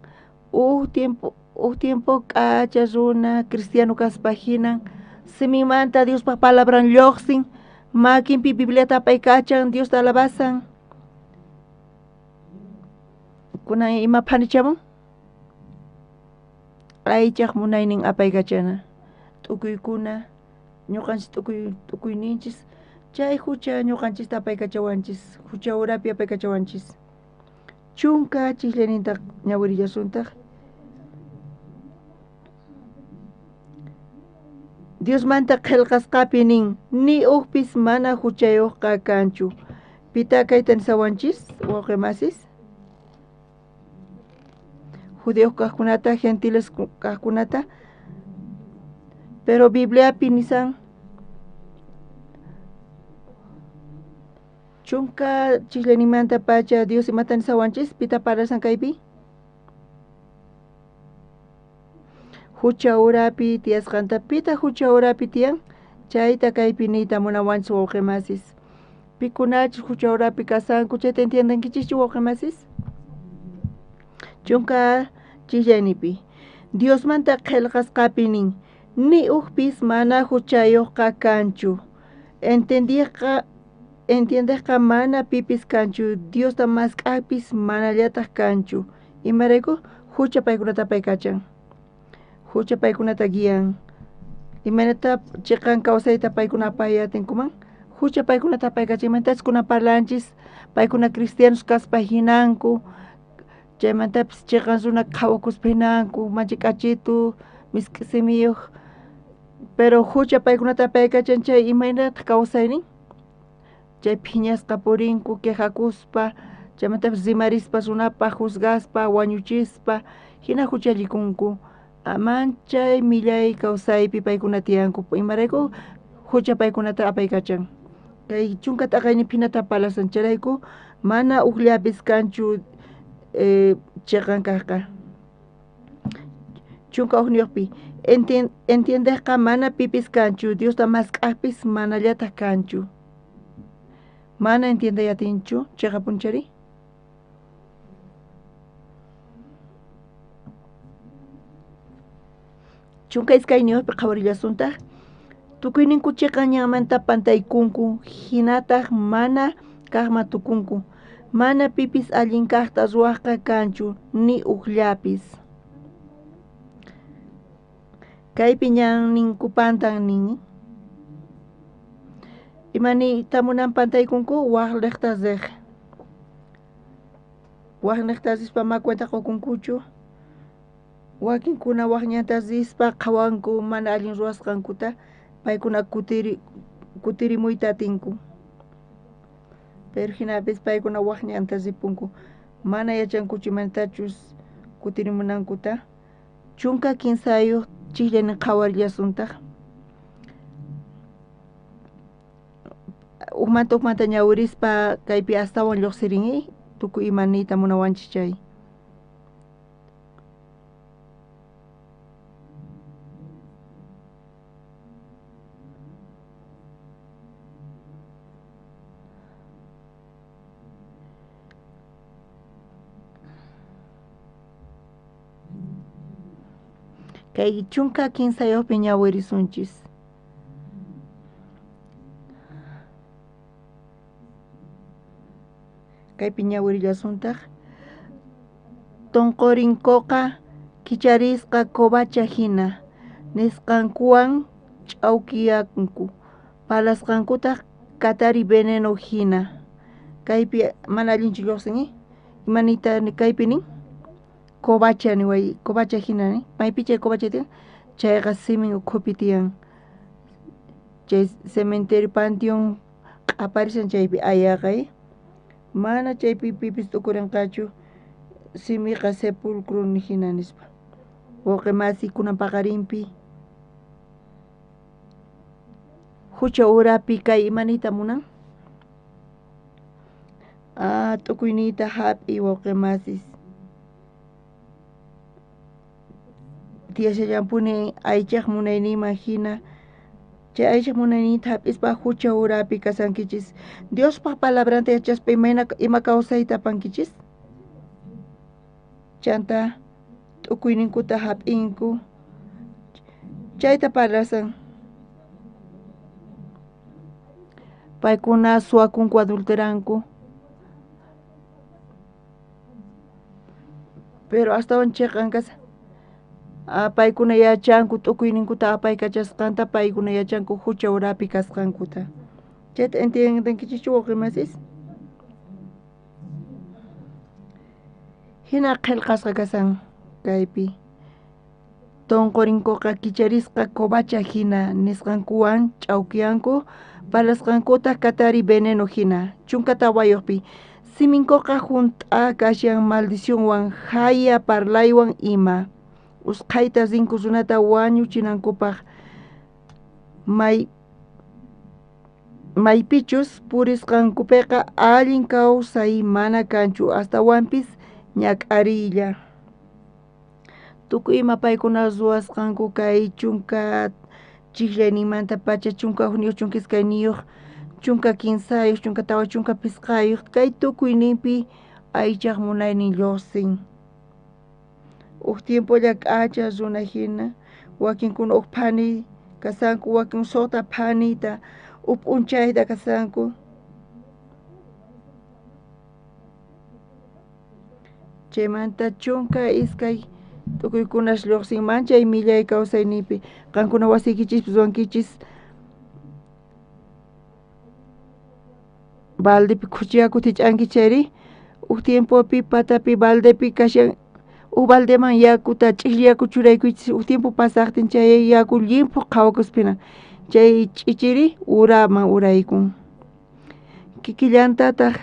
S12: tiempo k'acha runa cristiano kaspa hinan simimanta Diospa palabran lluqsin makinpi bibliata apaykachan Diosta alabasan. Kunan ima phanichamun? Aychaq munaynin apaykachana. T'ukuykuna ñuqanchis t'ukuyninchis chay hucha ñuqanchista apaykachawanchis, hucha urapi apaykachawanchis. Chunka chiqllaynintaq ñawirillasuntaq. Diosmanta qillqasqapi nin ni uqpis mana huchayuqqa kanchu. Pita kayta nisawanchis wawqimasis? Judíos kaqkunata, gentiles kaqkunata. Pero Bibliapi nisan chunka chiqllaynimanta pacha Dios imata nisawanchis pita parlasan kaypi? Hucha urapi tiyasqanta pita hucha urapi tiyan? Chayta kaypi niyta munawanchis wawqimasis. Pikunachus hucha urapi kasanku chayta entiendankichischu wawqimasis? Chunka chiqllaynipi Diosmanta qillqasqapi nin ni uqpis mana huchayuqqa kanchu. Entiendesqa mana pipis kanchu. Diosta masq'apis manallataq kanchu. Imarayku hucha paykunata paykachan. Hucha paykunata guían. Imanata chiqan kawsayta paykuna apayatinkuman. Hucha paykunata paykachan. Imantapas kuna parlanchis paykuna cristianos kaspa hinanku. Chaymantapis chiqan runa qhawakuspa hinanku. Manchi k'achitu miski simiyuq. Pero hucha paykunata paykachan chay imaynata kawsaynin. Chay phiñasqa purinku quejakuspa chaymantapis rimarispa runapa juzgaspa wañuchispa hina huchallikunku. Manchay millay kawsaypi paykuna tiyanku. Imarayku hucha paykunata apaykachan. Kay chunka t'aqayniphinata parlasan charayku mana uqllapis kanchu chiqan kaqqa. Chunka uqniyuqpi entiendesqa mana pipis kanchu. Diosta masq'apis manallataq kanchu. Mana entiendayatinchu chiqa punchari. Chunka iskayniyuqpi qhawarillashuntaq tukuyninku chiqa ñanmanta pantaykunku hinataq mana kaqman tukunku. Mana pipis allin kaqta ruwaqqa kanchu ni uqllapis. Kaypi ñan ninku pantan nin. Imanita munan pantaykunku waqlliqta riq. waqniqtasispa macuenta qukunkuchu wakinkuna waqñantasispa qawanku mana allin ruwasqankuta paykuna kutirimuyta atinku pero hinapis paykuna waqñanta ripunku mana yachankuchu imanatachus kutirimunankuta chunka kinsayuq chikllanin qhawarillasuntaq ukmanta ñawirispa kaypi astawan lluqsirinki tukuy imanita munawanchis chay kay chunka kinsayuqpi ñawirisunchis kaypi ñawirillasuntaj tonqorinkoqa kicharisqa kobacha hina nisqankuwan ch'awkiyanku palasqankutaq katari veneno hina kaypi mana allinchu lluqsinki imanita kaypi nin kobacha niway kobacha hina ni maypi chay kobacha tiyan chayqa simin ukhupi tiyan chay cementerio panteón q'aparishan chaypi ayaqay mana chaypi pipis tukurinqachu simiqa sepulcro ni hina nispa wawqi masikunan paqarinpi hucha urapi kay imanita munan tukuynita hap'i wawqi masis tiyashallampuni aychaq munayniyman hina chay aychaq munayniyta hap'ispa hucha urapi kasankichis Diospaq palabranta yachaspa ima kawsayta apankichis chanta t'ukuyninkuta hap'inku chayta parlasan paykuna suwakunku adulteranku pero astawan chayqankasa paykuna yachanku t'ukuyninkuta apaykachasqanta paykuna yachanku hucha urapi kasqankuta chayta entiendenkichischu wawqi masis hina qillqasqa kasan kaypi tonqorinkuqa kicharisqa kobacha hina nisqankuwan ch'awkiyanku palasqankuta katari veneno hina chunka tawayuqpi siminkuqa hunt'a kashan maldicionwan haya parlaywan ima usqhayta rinku runata wañuchinankupaq maypichus purisqankupiqa allin kawsay mana kanchu astawanpis ñak'ariylla tukuy ima paykuna ruwasqanku kay chunka chikllaynimanta pacha chunka juniyuq chunkiskayniyuq chunka kinsayuq chunka tawa chunka pisqayuq kay tukuyninpi aychaq munaynin lluqsin tiempolla k'acha runa hina wakinkuna phani kasanku wakin suqta phanita p'unchayta kasanku chaymanta chunka iskay tukuykunash lluqsinman chay millay kawsaynipi qankuna wasiykichis ruwankichis baldepi khuchiyaku tich'anki chayri tiempopi patapi baldepi kashan baldeman yakuta ch'illyaku churaykuychis tiempo pasaqtin chay yaku llimpu qhawakuspina chay ch'ichiri uraman uraykun kikillantataq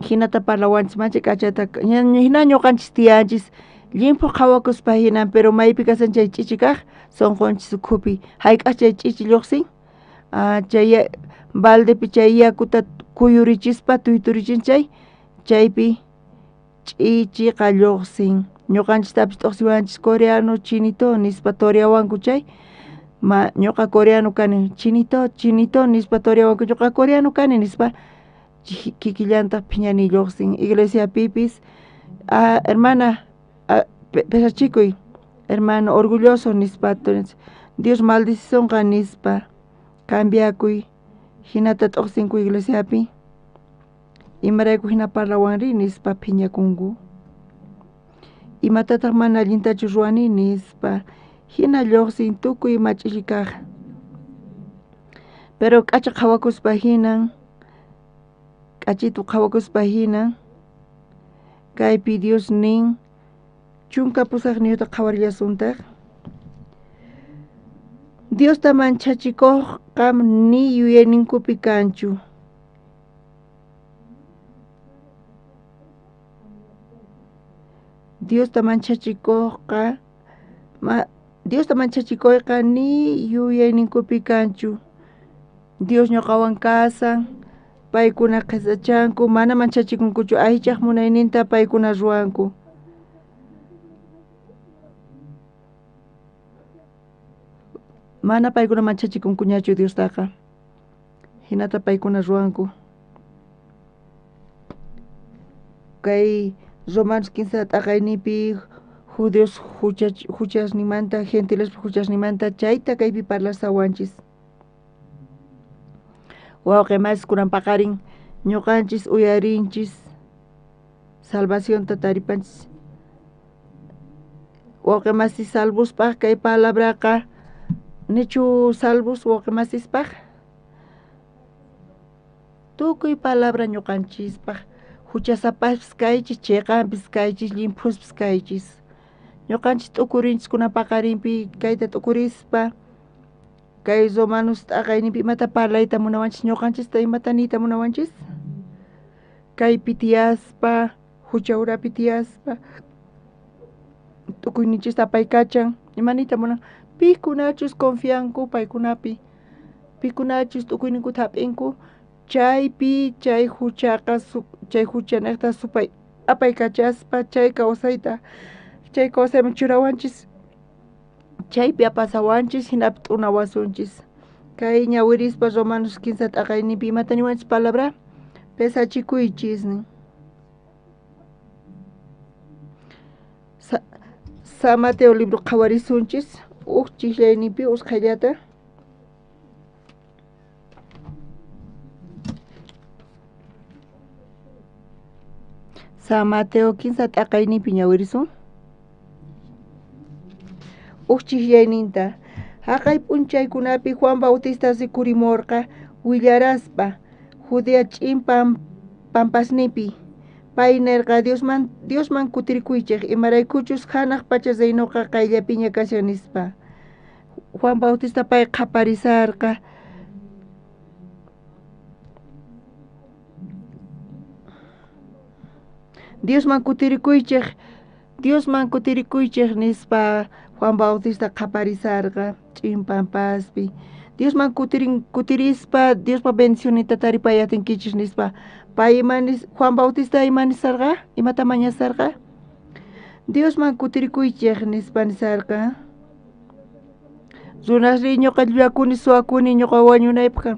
S12: hinata parlawanchis mancha k'achata hina ñuqanchis tiyanchis llimpu qhawakuspa hinan pero maypi kasan chay ch'ichi kaq sunqunchis ukhupi hayk'as chay ch'ichi lluqsin chay baldepi chay yakuta kuyurichispa tuyturichin chaypi ch'ichiqa lluqsin ñuqanchistapis t'uqsiwanchis coreano chinito nispa turiawanku chay ñuqa coreano kani chinito nispa turiawanku ñuqa coreano kani nispa kikillantaq phiñani lluqsin iglesiapipis hermana pesachikuy hermano orgulloso nispa Dios maldicionqa nispa cambiakuy hinata t'uqsinku iglesiapi imarayku hina parlawanri nispa phiñakunku imatataq mana allintachu ruwani nispa hina lluqsin tukuy mach'illi kaq pero k'acha qhawakuspa hinan k'achitu qhawakuspa hina kaypi Dios nin chunka pusaq niyuta qhawarillasuntaq Diosta manchachikuqqa ni yuyayninkupi kanchu Diosta manchachikuyqa ni yuyayninkupi kanchu Dios ñuqawan kasan paykuna qisachanku mana manchachikunkuchu aychaq munayninta paykuna ruwanku mana paykuna manchachikunkuñachu Diostaqa hinata paykuna ruwanku kay Romanos 15 t'aqaynipi Judeos huchasnimanta gentiles huchasnimanta chayta kaypi parlasawanchis wawqi mas kunan paqarin ñuqanchis uyarinchis salvacionta taripanchis wawqi masis salvuspaq kay palabraqa nichu salvus wawqi masispaq tukuy palabra ñuqanchispaq huchasapaspis kaychis chayqanpis kaychis limpuspis kaychis ñuqanchis t'ukurinchis kunan paqarinpi kayta t'ukurispa kay Romanos t'aqaynipi imata parlayta munawanchis ñuqanchista imata niyta munawanchis kaypi tiyaspa huchawrapi tiyaspa t'ukuyninchista paykachan imaniyta munan pikunachus confianku paykunapi pikunachus t'ukuyninkuta hap'inku chaypi chay huchaqa chay huchanaqta supay apaykachaspa chay kawsayman churawanchis chaypi apasawanchis hinapi t'unawasunchis kay ñawirispa Romanos 15 t'aqaynipi imata niwanchis palabra pesachikuychisnin San Mateo libro qhawarisunchis chiklaynipi usqhayllata San Mateo 15 t'aqaynipi ñawirisun chiklayninta haqay p'unchaykunapi Juan Bautista rikurimurqa willaraspa Judea ch'impan pampasnipi pay nirqa Diosman kutirikuychik imaraykuchus hanaq pacha reynuqa qayllapiña kashan nispa Juan Bautista pay qaparisarqa Diosman kutirikuychik nispa Juan Bautista qaparisarqa ch'impampaspi Diosman kutirispa Diospa bendicionita taripayatinkichis nispa pay Juan Bautista imanisarqa imata mañasarqa Diosman kutirikuychik nispa nisarqa runasri ñuqa llakuni suwakuni ñuqa wañunaypaq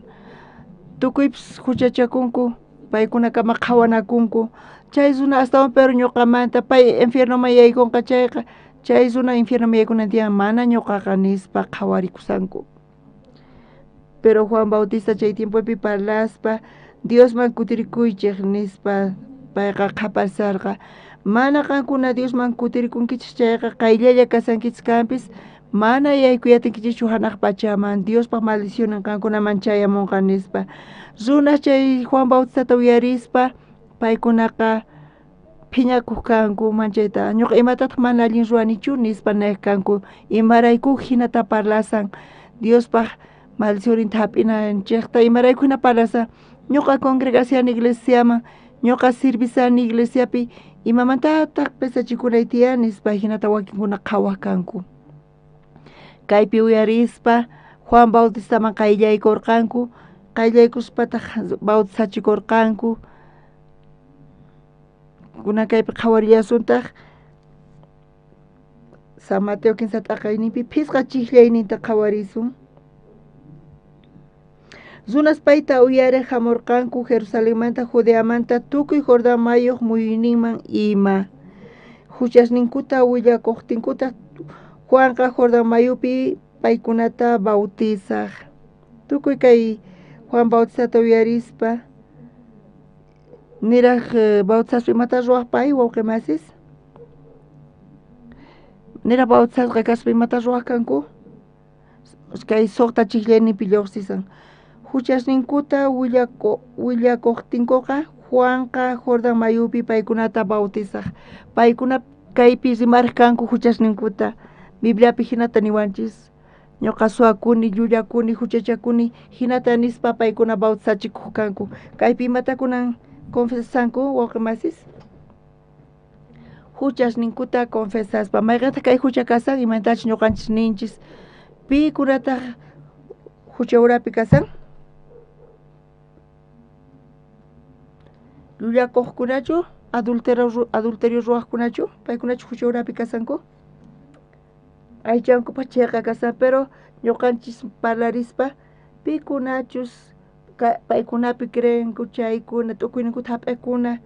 S12: tukuypis huchachakunku paykunakama qhawanakunku chay runa astawan pero ñuqamanta pay infiernoman yaykunqa chayqa chay runa infiernoman yaykunantiyan mana ñuqaqa nispa qhawarikusanku pero Juan Bautista chay tiempopi parlaspa Diosman kutirikuychik nispa payqa qaparisarqa mana qankuna Diosman kutirikunkichik chayqa qayllalla kasankichik kanpis mana yaykuyatinkichikchu hanaq pachaman Diospaq maldicionan qankunaman chayamunqa nispa runa chay Juan Bautistata uyarispa paykunaqa phiñakuq kanku manchayta ñuqa imatataq mana allin ruwanichu nispa niyq kanku imaraykuq hinata parlasan Diospaq maldicioninta hap'inanchikta imarayku hina parlasa ñuqa congregación iglesiaman ñuqa servisani iglesiapi imamantataq pesachikunay tiyan nispa hinata wakinkuna qhawaq kanku kaypi uyarispa Juan Bautistaman qayllaykurqanku qayllaykuspataq bautizachikurqanku kuna kaypi qhawarillasuntaq San Mateo 15 t'aqaynipi phisqa chiklayninta qhawarisun runas payta uyariq hamurqanku Jerusalenmanta Judeamanta tukuy Jordán mayuq muyuyninman ima huchasninkuta willakuqtinkuta Juanqa Jordán mayupi paykunata bautizaq tukuy kay Juan Bautistata uyarispa niraq bautizaspa imata ruwaq pay wawqi masis niraq bautizasqa kaspa imata ruwaq kanku kay suqta chiklaynipi lluqsisan huchasninkuta willakuqtinkuqa Juanqa Jordan mayupi paykunata bautizaq. Paykuna kaypi rimarqanku huchasninkuta. Bibliapi hinata niwanchis. Ñuqa suwakuni, llulakuni, huchachakuni, hinata nispa paykuna bautizachikuq kanku. Kaypi imatakunan confesanku wawqimasis. Huchasninkuta confesaspa. Mayqanta kay hucha kasan imantachu ñuqanchis ninchis. Pikunataq hucha urapi kasan? Llullakuqkunachu, adulterio ruwaqkunachu, paykunachu hucha urapi kasanku. Aychankupa chayqa kasan, pero ñuqanchis parlarispa pikunachus paykunapi creenku chaykuna t'ukuynikuta hap'ikuna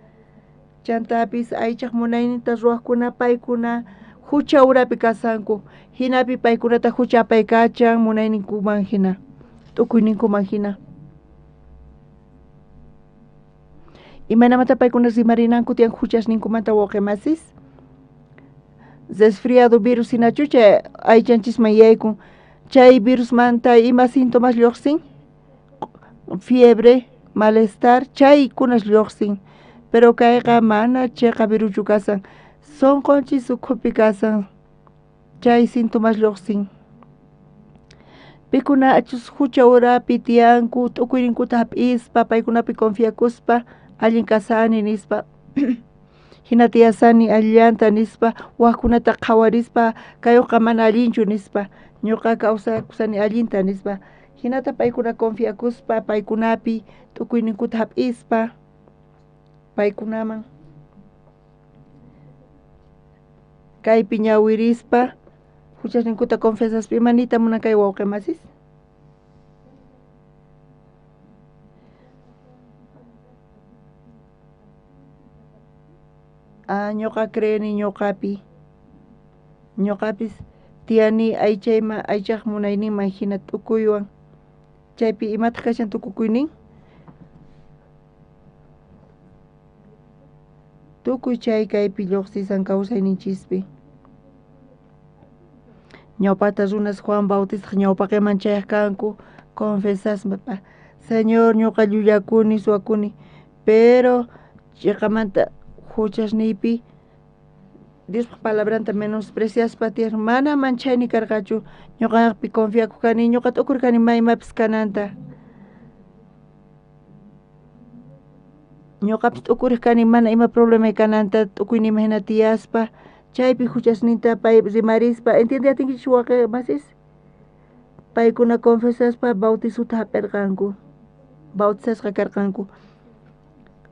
S12: chantapis aychaq munayninta ruwaqkuna paykuna hucha urapi kasanku. Hinapi paykunata hucha apaykachan munayninkuman hina, t'ukuyninkuman hina. Imanamanta paykuna rimarinanku tiyan huchasninkumanta wawqimasis. Resfriado virus hinachu chay aychanchisman yaykun. Chay virusmanta ima síntomas lluqsin, fiebre, malestar, chaykunas lluqsin. Pero kayqa mana chayqa viruchu kasan. Sonqonchis ukhupi kasan. Chay síntomas lluqsin. Pikunachus hucha urapi tiyanku, t'ukuyninkuta hap'ispa, paykunapi confiakuspa, allin kasani nispa. Hina tiyasani allanta nispa, waqkunata qhawarispa, kayuqa mana allinchu nispa, ñuqa kawsakusani allinta nispa. Hinata paykuna confiakuspa, paykunapi t'ukuyninkuta hap'ispa, paykunaman. Kaypi ñawirispa, huchasninkuta confesaspa, imanita munan kay wawqimasis? Ñuqa creeni ñuqapis tiyani aychaq munayninman hina t'ukuywan. Chaypi imataq kashan tukukuynin? Tukuy chay kaypi lluqsisan kawsayninchispi. Ñawpata runas Juan Bautista ñawpaqa imanchayaq kanku confesaspa. Señor, ñuqa llullakuni, suwakuni, pero chayqamanta huchasnipi Diospa palabranta menospreciaspa tiyar mana manchayni karqachu. Ñuqapi confiakuq kani, ñuqa t'ukurkani maymapis kananta. Ñuqapis t'ukuriq kani mana ima problema kananta t'ukuynima hina tiyaspa, chaypi huchasninta pay rimarispa, entiende atinkichis wawqimasis? Paykuna confesaspa bautizuta hap'irqanku, bautizasqa karqanku.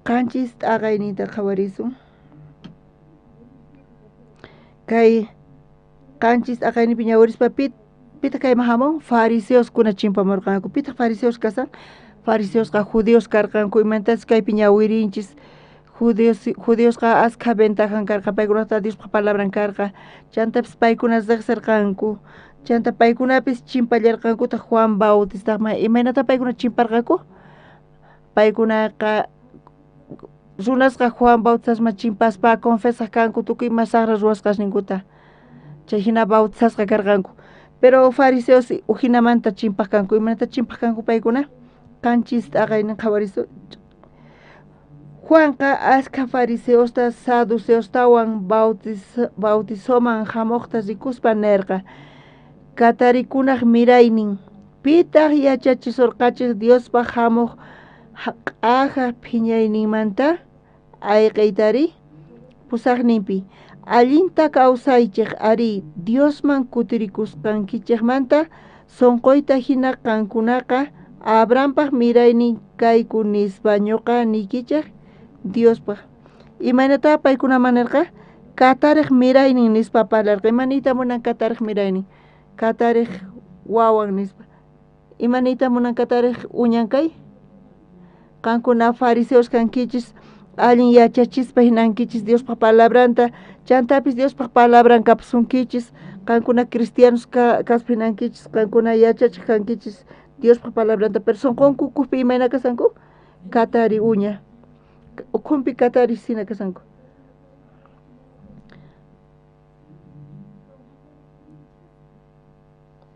S12: Qanchis t'aqayninta qhawarisun. Kay qanchis t'aqaynipi ñawirispa pita kayman hamun? Fariseos kuna chimpamurqanku. Pita fariseos kasan? Fariseosqa judíos karqanku, imantas kaypi ñawirinchis. Judíosqa askha ventajan karqa, paykunata Diospa palabran karqa. Chantapis paykuna riqsirqanku. Chanta paykunapis chimpallarqankuta Juan Bautistaqman. Imaynata paykuna chimparqaku? Paykunaqa runasqa Juan Bautistasman chimpaspa confesaq kanku tukuy masaqra ruwasqasninkuta. Chay hina bautizasqa karqanku. Pero fariseos hinamanta chimpaq kanku. Imanata chimpaq kanku paykuna? Qanchis t'aqaynin qhawarisun. Juanqa askha fariseosta saduceostawan bautizoman hamuqta rikuspa nerqa. Katarikunaq miraynin, pitaq yachachisurqachis Diospa hamuq q'aja phiñayninmanta ayqiytari pusaqninpi allinta kawsaychik ari Diosman kutirikusqankichikmanta sonqoyta hina qankunaqa Abrahampaq miraynin kayku nispa ñuqa nikichik Diospaq. Imaynata paykunaman nirqa? Katariq miraynin nispa parlarqa. Imanita munan katariq miraynin? Katariq wawan nispa. Imanita munan katariq uñankay? Qankuna fariseos kankichis allin yachachispa hinankichis Diospa palabranta, chantapis Diospa palabran kapusunkichis, qankuna cristianos kaspa hinankichis, qankuna yachachik kankichis Diospa palabranta, pero sonqonku ukhupi imayna kasanku? Katari uña. Ukhunpi katari sina kasanku.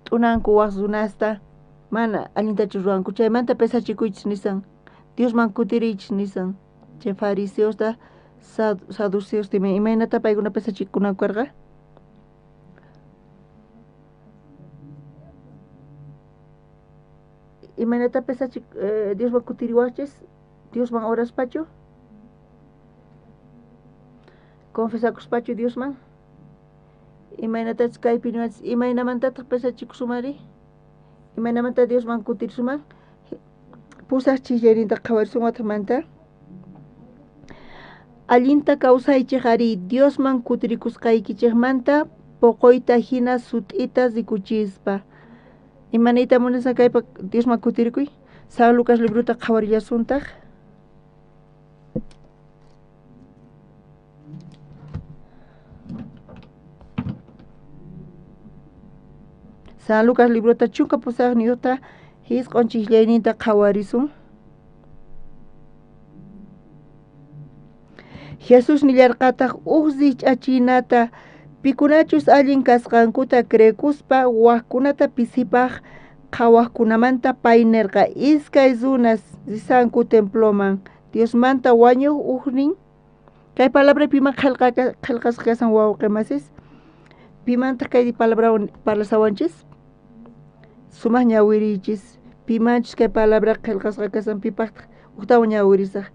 S12: T'unanku waq runasta mana allintachu ruwanku, chaymanta pesachikuychis nisan. Diosman kutiriychis nisan. chay fariseos da saduceos timen imaynata paykuna pesachikunakuarqa imaynata pesachik Diosman kutiriwachis Diosman oraspachu confesakuspachu Diosman imaynatachus kaypi niwachis imaynamantataq pesachikusumari imaynamanta Diosman kutirisuman pusaq chillayninta qhawarisumataqmanta allinta kawsaychik ari Diosman kutirikusqaykichikmanta poqoyta hina sut'ita rikuchispa imanayta munasqa kaypa Diosman kutirikuy San Lucas libruta qhawarillasuntaq San Lucas libruta chunka pusaq niyuqta hisq'un chillayninta qhawarisun Jesus nillarqataq uqsi ch'achinata pikunachus allin kasqankuta crekuspa waqkunata pisipaq qhawaqkunamanta pay nirqa iskay runas risanku temploman Diosmanta wañuq uqnin kay palabra pima qillqasqa kasan wawqimasis pimanta kay palabrawan parlasawanchis sumaq ñawirichis pimanchis kay palabra qillqasqa kasan pipaqtaq uqtawan ñawirisaq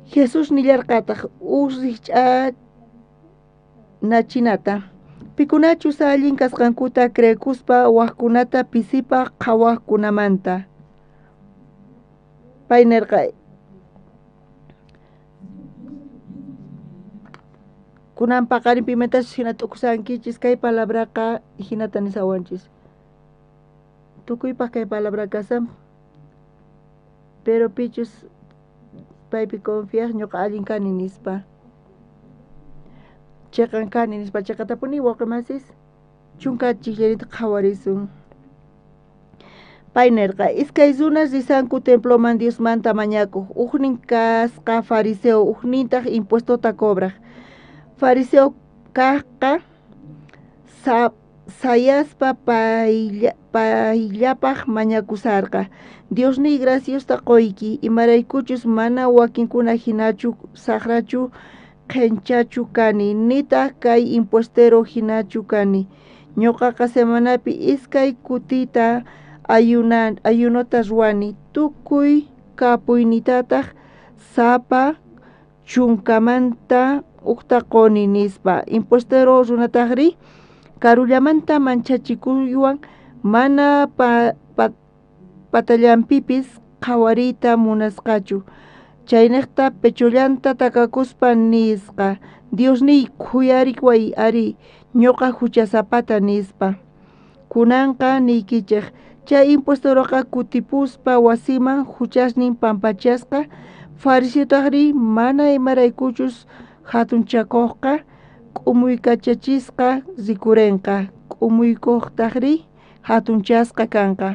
S12: Jesus nillarqataq uqsi ch'anachinata pikunachus allin kasqankuta crekuspa waqkunata pisipaq qhawaqkunamanta pay nirqa kunan paqarin pimantash hina t'uqsankichis kay palabraqa hinata nisawanchis tukuypaq kay palabra kasan pero pichus paypi confiar ñuqa allin kani nispa chayqan kani nispa chayqatapuni wawqimasis chunka chillayninta qhawarisun pay nirqa iskay runas risanku temploman Diosmanta mañakuq uqnin kasqa fariseo uqnintaq impuestota cobraq fariseo kaqqa sayaspa payllapaq mañakusarqa Diosniy graciosta qoyki imaraykuchus mana wakinkuna hinachu saqrachu qhenchachu kani nitaq kay impuestero hinachu kani ñuqaqa semanapi iskay kutita ayunota ruwani tukuy kapuynitataq sapa chunkamanta uqtaqoni nispa impuestero runataqri karullamanta manchachikuywan mana patallanpipis qhawarita munasqachu chayniqta pechullanta takakuspa nisqa Diosniy khuyarikway ari ñuqa huchasapata nispa kunanqa niykichik chay impuestoroqa kutipuspa wasiman huchasnin pampachasqa fariseotaqri mana imaraykuchus hatunchakuqqa k'umuykachachisqa rikurinqa k'umuykuqtaqri hatunchasqa kanqa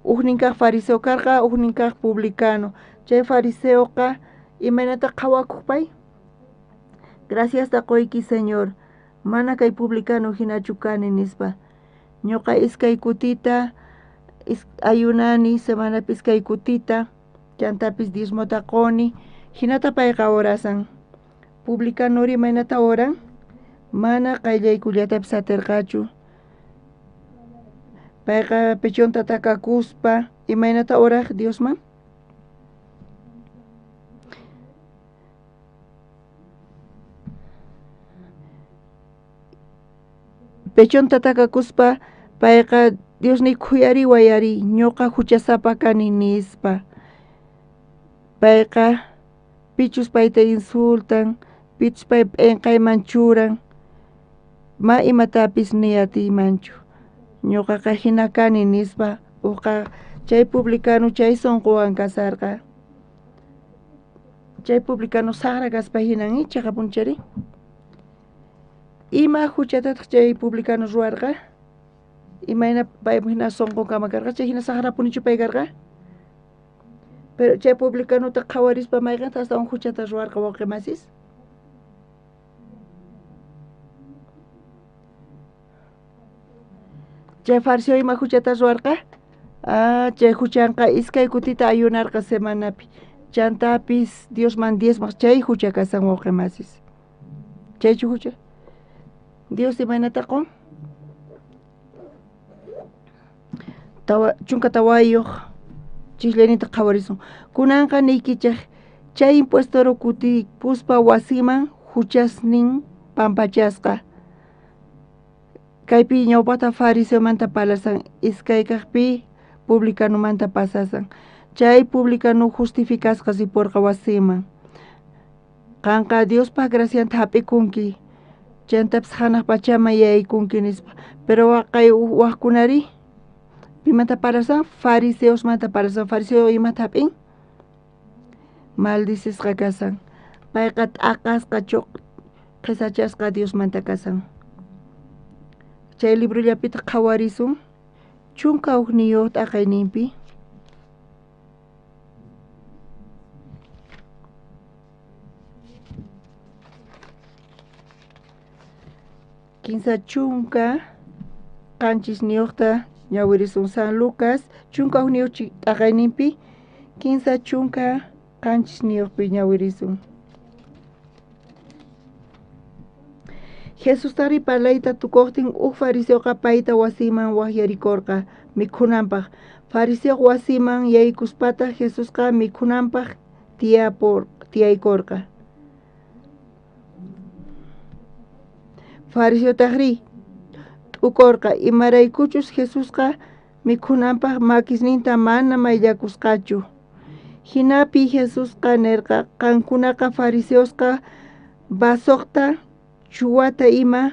S12: uqnin kaq fariseo karqa uqnin kaq publicano chay fariseoqa imaynata qhawakuq pay graciasta qoyki señor mana kay publicano hinachu kani nispa ñuqa iskay kutita ayunani semanapis kay kutita chantapis diezmota qoni hinata payqa orasan publicanori imaynata oran mana qayllaykullatapis atirqachu payqa pechonta takakuspa imaynata oraq Diosman pechonta takakuspa payqa Diosniy khuyariway ari ñuqa huchasapa kani nispa payqa pichus payta insultan pichus pay p'inqayman churan ma imatapis niyatimanchu ñuqaqa hina kani nispa uqa chay publicano chay sunquwan kasarqa chay publicano saqra kaspa hinan ichaqa punchari ima huchatataq chay publicano ruwarqa imayna pay hina sunqu kama karqa chay hina saqra punichu pay karqa pero chay publicanota qhawarispa mayqanta astawan huchata ruwarqa wawqimasis chay fariseo ima huchata ruwarqa chay huchanqa iskay kutita ayunarqa semanapi chantapis Dios man diezmaq chay hucha kasan wawqimasis chaychu hucha Dios imaynataqo chunka tawayuq chiqllanita qhawarisun kunanqa niykichaq chay impuestoro kuti puspa wasiman huchasnin pampachasqa kaypi ñawpata fariseomanta palasan iskay kaqpi publicanumanta pasasan chay publicano justificasqa sipurqa wasiman qanqa Diospa gracianta hap'ikunki chaytapas hanaq pachaman yaykunki nispa pero waqay waqkunari pimanta parasan fariseosmanta parasan fariseo imata hap'in maldicesqa kasan payqa t'aqasqa qisachasqa Diosmanta kasan chay librullapita qhawarisun chunka ugniyuq t'aqayninpi quinsa chunka qanchis niyuqta ñawirisun San Lucas chunka ugniyuq t'aqayninpi quinsa chunka qanchis niyuqpi ñawirisun Jesus tari palayta tukuqtin fariseoqa payta wasiman waqyarikurqa mikhunanpaq fariseo wasiman yaykuspata Jesusqa mikhunanpaq tiyaykurqa fariseo taqri t'ukurqa imaraykuchus Jesusqa mikhunanpaq makisninta mana mayllakusqachu hinapi Jesusqa nirqa qankunaqa fariseosqa basuqta chuwata ima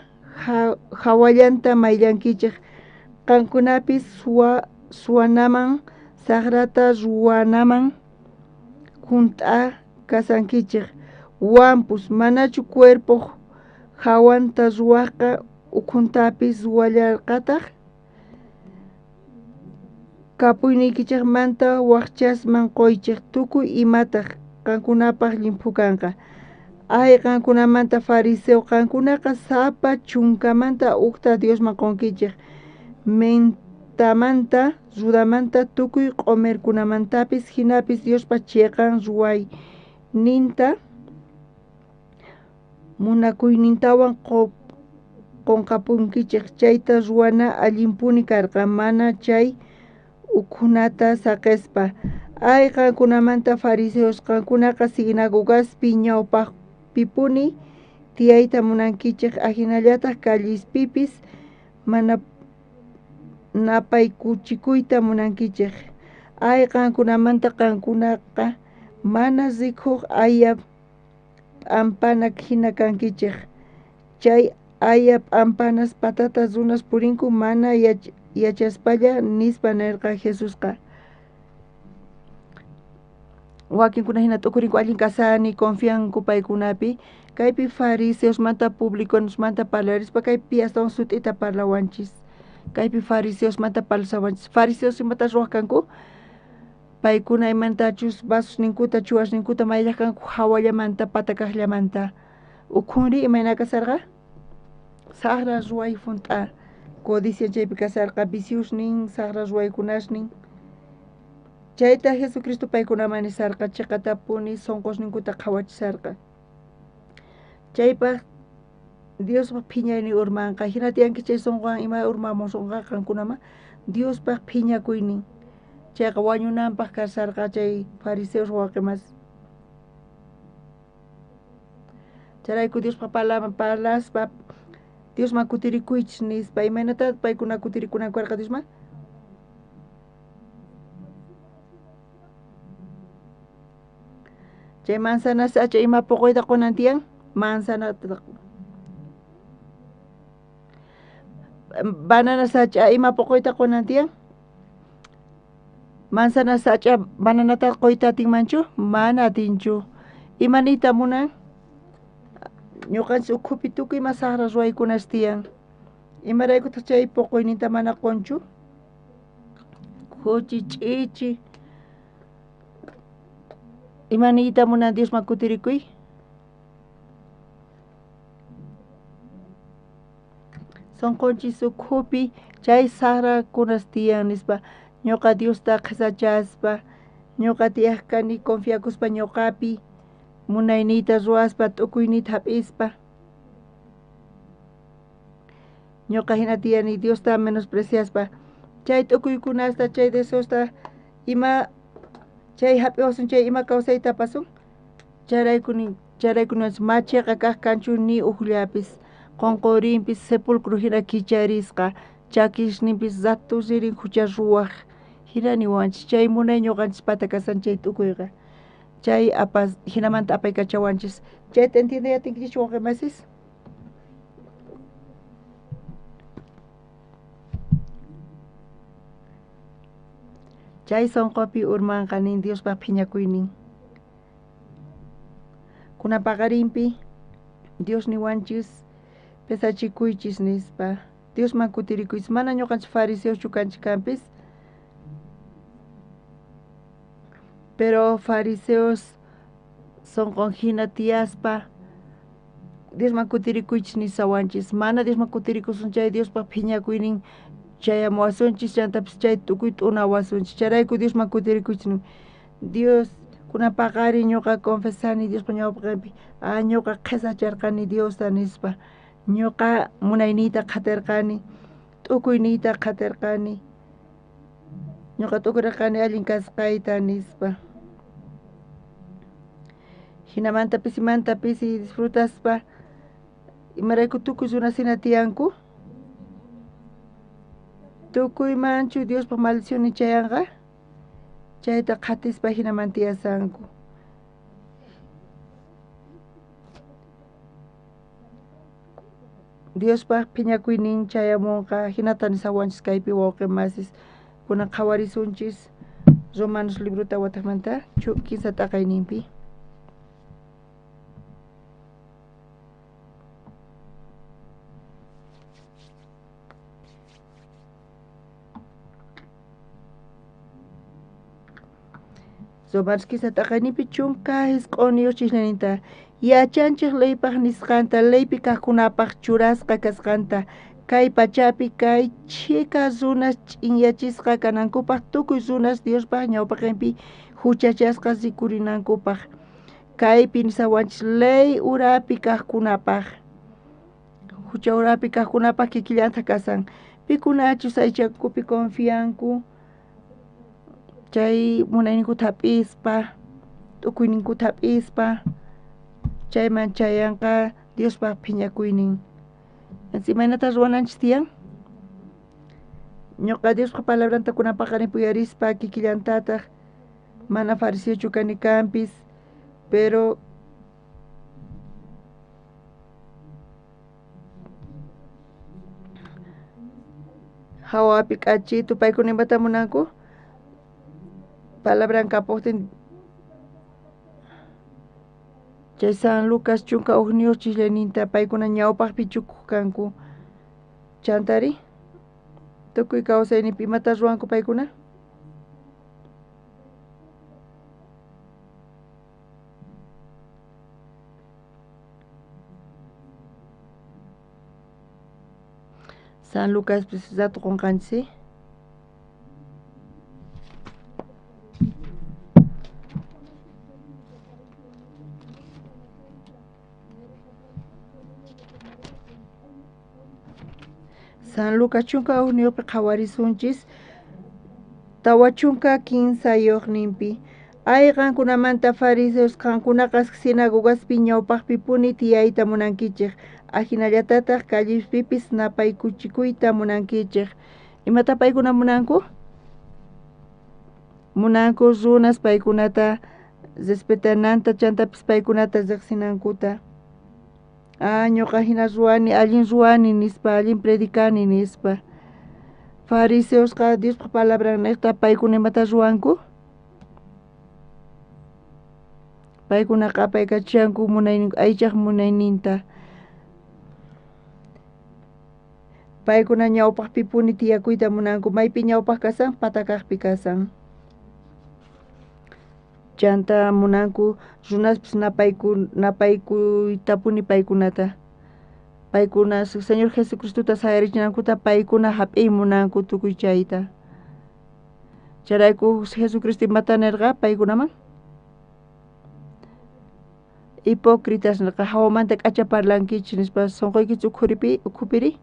S12: hawallanta mayllankichik qankunapis suwanaman sagrata ruwanaman junta kasankichik wampus manachu cuerpo hawanta ruwaqqa ukhuntapis ruwallarqataq kapuynikichikmanta waqchasman qoychik tukuy imataq qankunapaq limpu kanqa ay qankunamanta fariseo qankunaqa sapa chunkamanta ukta Diosman qonkichik mentamanta rudamanta tukuy q'umirkunamantapis hinapis Diospa chiqan ruwayninta munakuynintawan qonqapunkichik chayta ruwana allimpuni karqa mana chay ukhunata saqespa ay qankunamanta fariseos qankunaqa sinagogaspi ñawpaq pipuni tiyayta munankichik ahinallataq callispipis mana napaykuchikuyta munankichik ay qankunamanta qankunaqa mana rikhuq aya p'ampana hina kankichik chay aya p'ampanas patatas runas purinku mana yachaspalla nispa nirqa Jesusqa wakinkuna hina t'ukurinku allin kasani confianku paykunapi kaypi fariseosmanta publicanosmanta parlarispa kaypi astawan sut'ita parlawanchis kaypi fariseosmanta parlasawanchis fariseos imata ruwaq kanku paykuna imantachus vasusninkuta chuwashninkuta mayllaq kanku hawallamanta patakaqllamanta ukhunri imayna kasarqa saqra ruway funt'a codicia chaypi kasarqa viciusnin saqra ruwaykunashnin chayta Jesucristo paykunaman nisarqa chiqatapuni sonqosninkuta qhawachisarqa chaypaq Diospaq phiñaynin urmanqa hinatiyanki chay sonqowan ima urmamun sonqa qankunaman Diospaq phiñakuynin chayqa wañunanpaq kasarqa chay fariseos wawqimas charayku Diospa parlaspa Diosman kutirikuychis nispa imaynata paykuna kutirikunakarqa Diosman chay manzana sacha ima puquyta qunantiyan manzanata banana sacha ima puquyta qunantiyan manzana sacha bananata qoyta atinmanchu mana atinchu imanita munan ñuqanchis ukhupi tukuy ima saqra ruwaykunas tiyan imaraykutaq chay puquyninta mana qunchu huchi ch'ichi imanita munan Diosman kutirikuy sonqonchis ukhupi chay saqrakunas tiyan nispa ñuqa Diosta qhisachaspa ñuqa tiyaqkani confiakuspa ñuqapi munayniyta ruwaspa t'ukuyniyta hap'ispa ñuqa hina tiyani Diosta menospreciaspa chay t'ukuykunasta chay deseosta ima chay hap'iwasun chay ima kawsayta pasun charaykuni machiqa kaq kanchu ni uqllapis qonqurinpis sepulcro hina kicharisqa chakishninpis zaturirin hucha ruwaq hina niwanchis chay munay ñuqanchis patakasan chay t'ukuyqa chay hinamanta apaykachawanchis chayta entiendeyatinkichu waqaymasis chay sonqopi urmanqa nin Diospaq phiñakuynin kunapaqarinpi Dios niwanchis pesachikuychis nispa Diosman kutirikuychis mana ñuqanchis fariseos chukanchis kanpis pero fariseos sonqon hina tiyaspa Diosman kutirikuychis nisawanchis mana Diosman kutirikusun chay Diospaq phiñakuynin chayamuwasunchis chantapis chay tukuy t'unawasunchis charayku Diosman kutirikuychis Dios kunapaqari ñuqa confesani Diospa ñawpaqanpi ñuqa qhisacharqani Diosta nispa ñuqa munayniyta qatirqani t'ukuyniyta qatirqani ñuqa t'ukurirqani allin kasqayta nispa hinamantapis imantapis disfrutaspa imarayku tukuy runas hina tiyanku tukuymanchu Diospa maldición chayanqa chayta qatispa hinaman tiyasanku Diospaq phiñakuynin chayamunqa hinata nisawanchis kaypi wawqimasis kunan qhawarisunchis Romanos libruta wataqmanta 15 t'aqayninpi Romanos 15 t'aqayninpi chunka hisq'uniyuq chiqnininta yachanchik leypaq nisqanta leypi kaqkunapaq churasqa kasqanta kay pachapi kay chika runas ch'inyachisqa kanankupaq tukuy runas Diospaq ñawpaqanpi huchachasqa rikurinankupaq kaypi nisawanchis ley urapi kaqkunapaq hucha urapi kaqkunapaq kikillanta kasan pikunachus aychakupi confianku chay munayninkuta hap'ispa t'ukuyninkuta hap'ispa chayman chayanqa Diospaq phiñakuynin imaynata ruwananchis tiyan ñuqa Diosqa palabranta kunapaqani puyarispa kikillantataq mana fariseochu kani kanpis pero hawapi k'achitu paykuna imata munanku palabran kapuqtin chay San Lucas chunka ugniyuq chiqllayninta paykuna ñawpaqpi chukuq kanku chantari tukuy kawsayninpi imata ruwanku paykuna San Lucas pues dato qunqanchis San Lucas chunka ugniyuqpi qhawarisunchis tawa chunka 15 ayqankunamanta fariseos qankunaqa sinagogaspi ñawpaqpi puni tiyayta munankichik ajinallatataq callispipis napaykuchikuyta munankichik imata paykuna munanku runas paykunata respetananta chantapis paykunata riqsinankuta ñuqa hina ruwani allin ruwani nispa allin predicani nispa fariseosqa Diospa palabran niqta paykuna imata ruwanku paykunaqa apaykachishanku aychaq munayninta paykuna ñawpaqpi puni tiyakuyta munanku maypi ñawpaq kasan patakaqpi kasan chanta munanku runaspis napaykuyta puni paykunata paykuna Señor Jesucristuta sayarichinankuta paykuna hap'iy munanku tukuy chayta Charayku Jesucristo matanerqa paykunaman. Hipócritas nirqa hawamanta k'achaparlankichis nispa sunquykichis ukhupiri.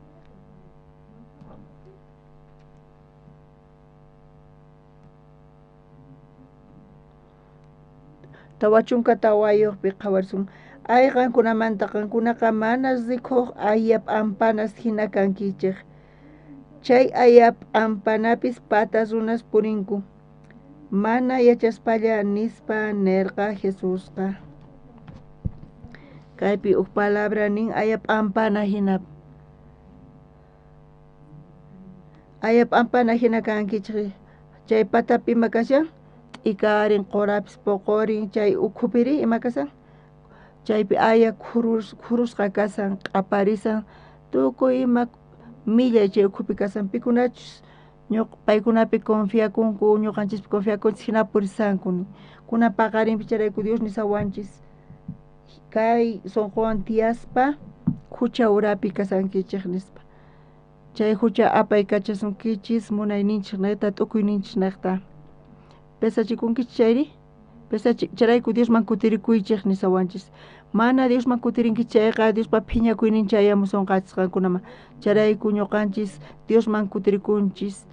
S12: Tawachunka tawayuqpi qhawarsun ayqankunamanta qankunaqa manas rikhuq ayap ampanas hina kankichik. Chay ayap ampanapis patas runas purinku. Mana yachaspalla nispa nerqa Jesusqa. Kaypi uk palabra nin ayap ampana hina. Ayap ampana hina kankichik. Chay patapi makashan ikarin qorapis poqorin chay ukhupiri imakasan. Chaypi aya khurusqa kasan q'aparisan tukuy ima millay chay ukhupi kasan pikunachus paykunapi confiakunku ñuqanchispi confiakunchis hina purisankuni kuna paqarinpi charayku Dios nisawanchis kay sunquwan tiyaspa hucha urapi kasankichik nispa chay hucha apay kachasunkichis munayninchik neta t'ukuyninchik naqta pesachikunkichis chayri charayku Diosman kutirikuychik nisawanchis mana Diosman kutirinkichis chayqa Diospa phiñakuynin chayamusunqachis qankunaman charayku ñuqanchis Diosman kutirikunchis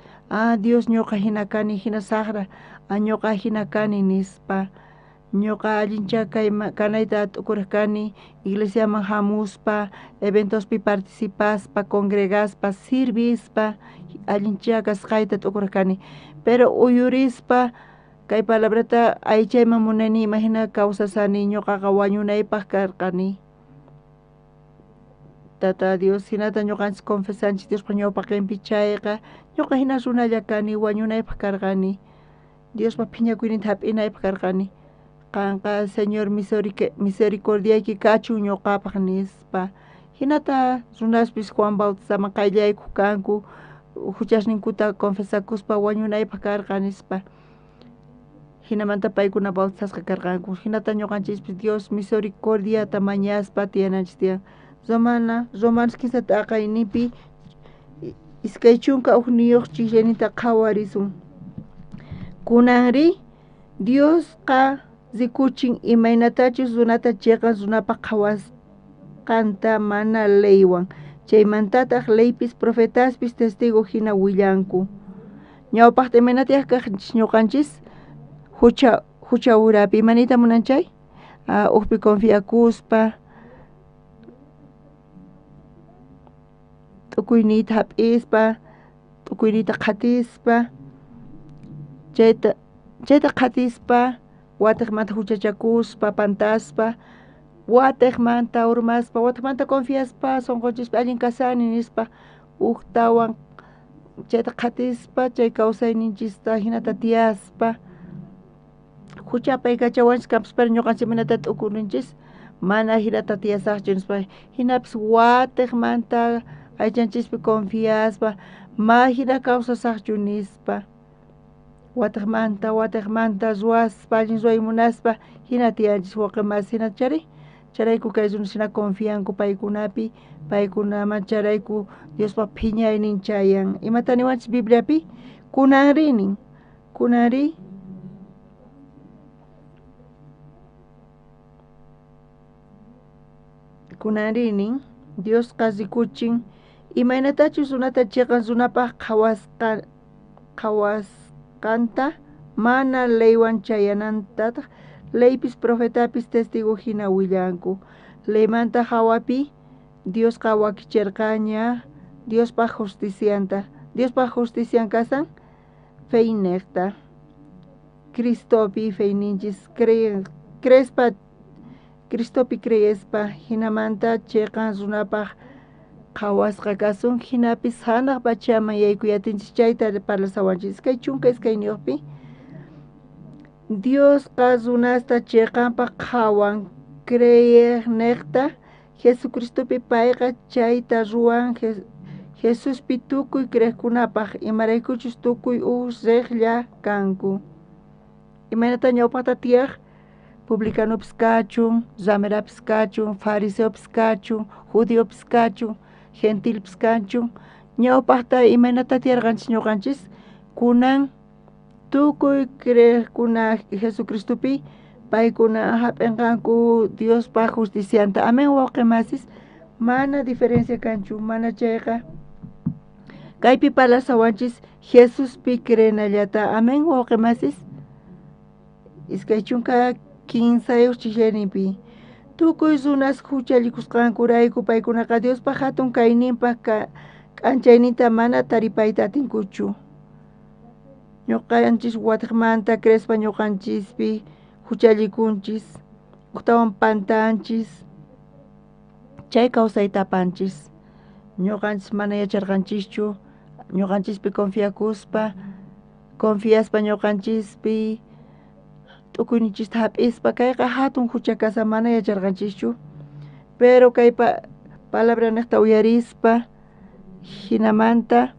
S12: Dios ñuqa hina kani hina saqra ñuqa hina kani nispa ñuqa allincha kanayta t'ukuriq kani iglesiaman hamuspa eventospi participaspa congregaspa sirvispa allincha kasqayta t'ukuriq kani pero uyurispa kay palabrata aychayman munani imagina kawsasani ñuqaqa wañunaypaq karqani Tata Dios hinata ñuqanchis confesanchis Diospa ñawpaqinpi chayqa ñuqa hina runalla kani wañunaypaq karqani Diospa phiñakuyninta hap'inaypaq karqani qanqa Señor misericordiayki kachun ñuqapaq nispa hinata runaspis Juan Bautistaman qayllayku kanku huchasninkuta confesakuspa wañunaypaq karqa nispa hinamanta paykuna bautisasqa karqanku hinata ñuqanchispis Dios misericordiata mañaspa tiyananchis tiyan Romanos 15 t'aqaynipi iskay chunka uqniyuq chiqllaynita qhawarisun kunanri Diosqa rikuchin imaynatachus runata chiqan runapa qhawasqanta mana leywan chaymantataq leypis profetaspis testigo hina willanku ñawpaqta imaynatiyaq kaqchis ñuqanchis hucha urapi imanita munan chay uqpi confiakuspa t'ukuynita hap'ispa t'ukuynita qatispa chayta qatispa watiqmanta huchachakuspa pantaspa watiqmanta urmaspa watiqmanta confiaspa sunqunchis allin kasani nispa uqtawan chayta qatispa chay kawsayninchista hinata tiyaspa huchapay kachawanchis kanpas pero ñuqanchis imanata t'ukurinchis mana hinata tiyasaqchu nispa hinapis watiqmanta aychanchispi confiaspa ma hina kawsasaqchu nispa watiqmanta ruwaspa allin ruway munaspa hina tiyanchis waqmas hina charayku kay runas hina confianku paykunapi paykunaman charayku Diospa phiñaynin chayan imata niwanchis Bibliapi kunanri Dios rikuchin imaynatachus runata chiqan runapaq qhawasqanta mana leywan chayanantataq leypis profetapis testigo hina willanku leymanta hawapi Diosqa wakichirqaña Diospa justician kasan feynekta Cristopi feyninchis crespa Cristopi creyespa hinamanta chiqan runapaq qhawasqa kasun hinapis hanaq pachaman yaykuyatinchis chayta parlasawanchis kay chunka iskayniyuqpi Diosqa runasta chiqanpa qhawan creyeq neqta Jesucristopi payqa chayta ruwan Jesuspi tukuy creqkunapaq imaraykuchus tukuy riqlla kanku imaynata ñawpaqta tiyaq publicanopis kachun, ramerapis kachun, fariseopis kachun, judiopis kachun, gentilpis kachun ñawpaqta imaynata tiyarqanchis ñuqanchis kunan tukuy creekuna Jesucristopi paykuna hap'inqanku Diospa justicianta. Amén wawqimasis mana diferencia kanchu, mana chayqa kaypi palasawanchis Jesuspi creenallata. Amén wawqimasis. Iskay chunka 15 chillayninpi tukuy runas huchallikusqankurayku paykunaqa Diospa hatun kayninpa k'anchayninta mana taripayta atinkuchu. Ñuqanchis watiqmanta crespa ñuqanchispi huchallikunchis, uktawan pantanchis, chay kawsayta apanchis. Ñuqanchis mana yacharqanchischu, ñuqanchispi confiaspa ñuqanchispi t'ukuynichista hap'ispa kayqa hatun hucha kasa mana yacharqanchischu, pero kay palabra niqta uyarispa hinamanta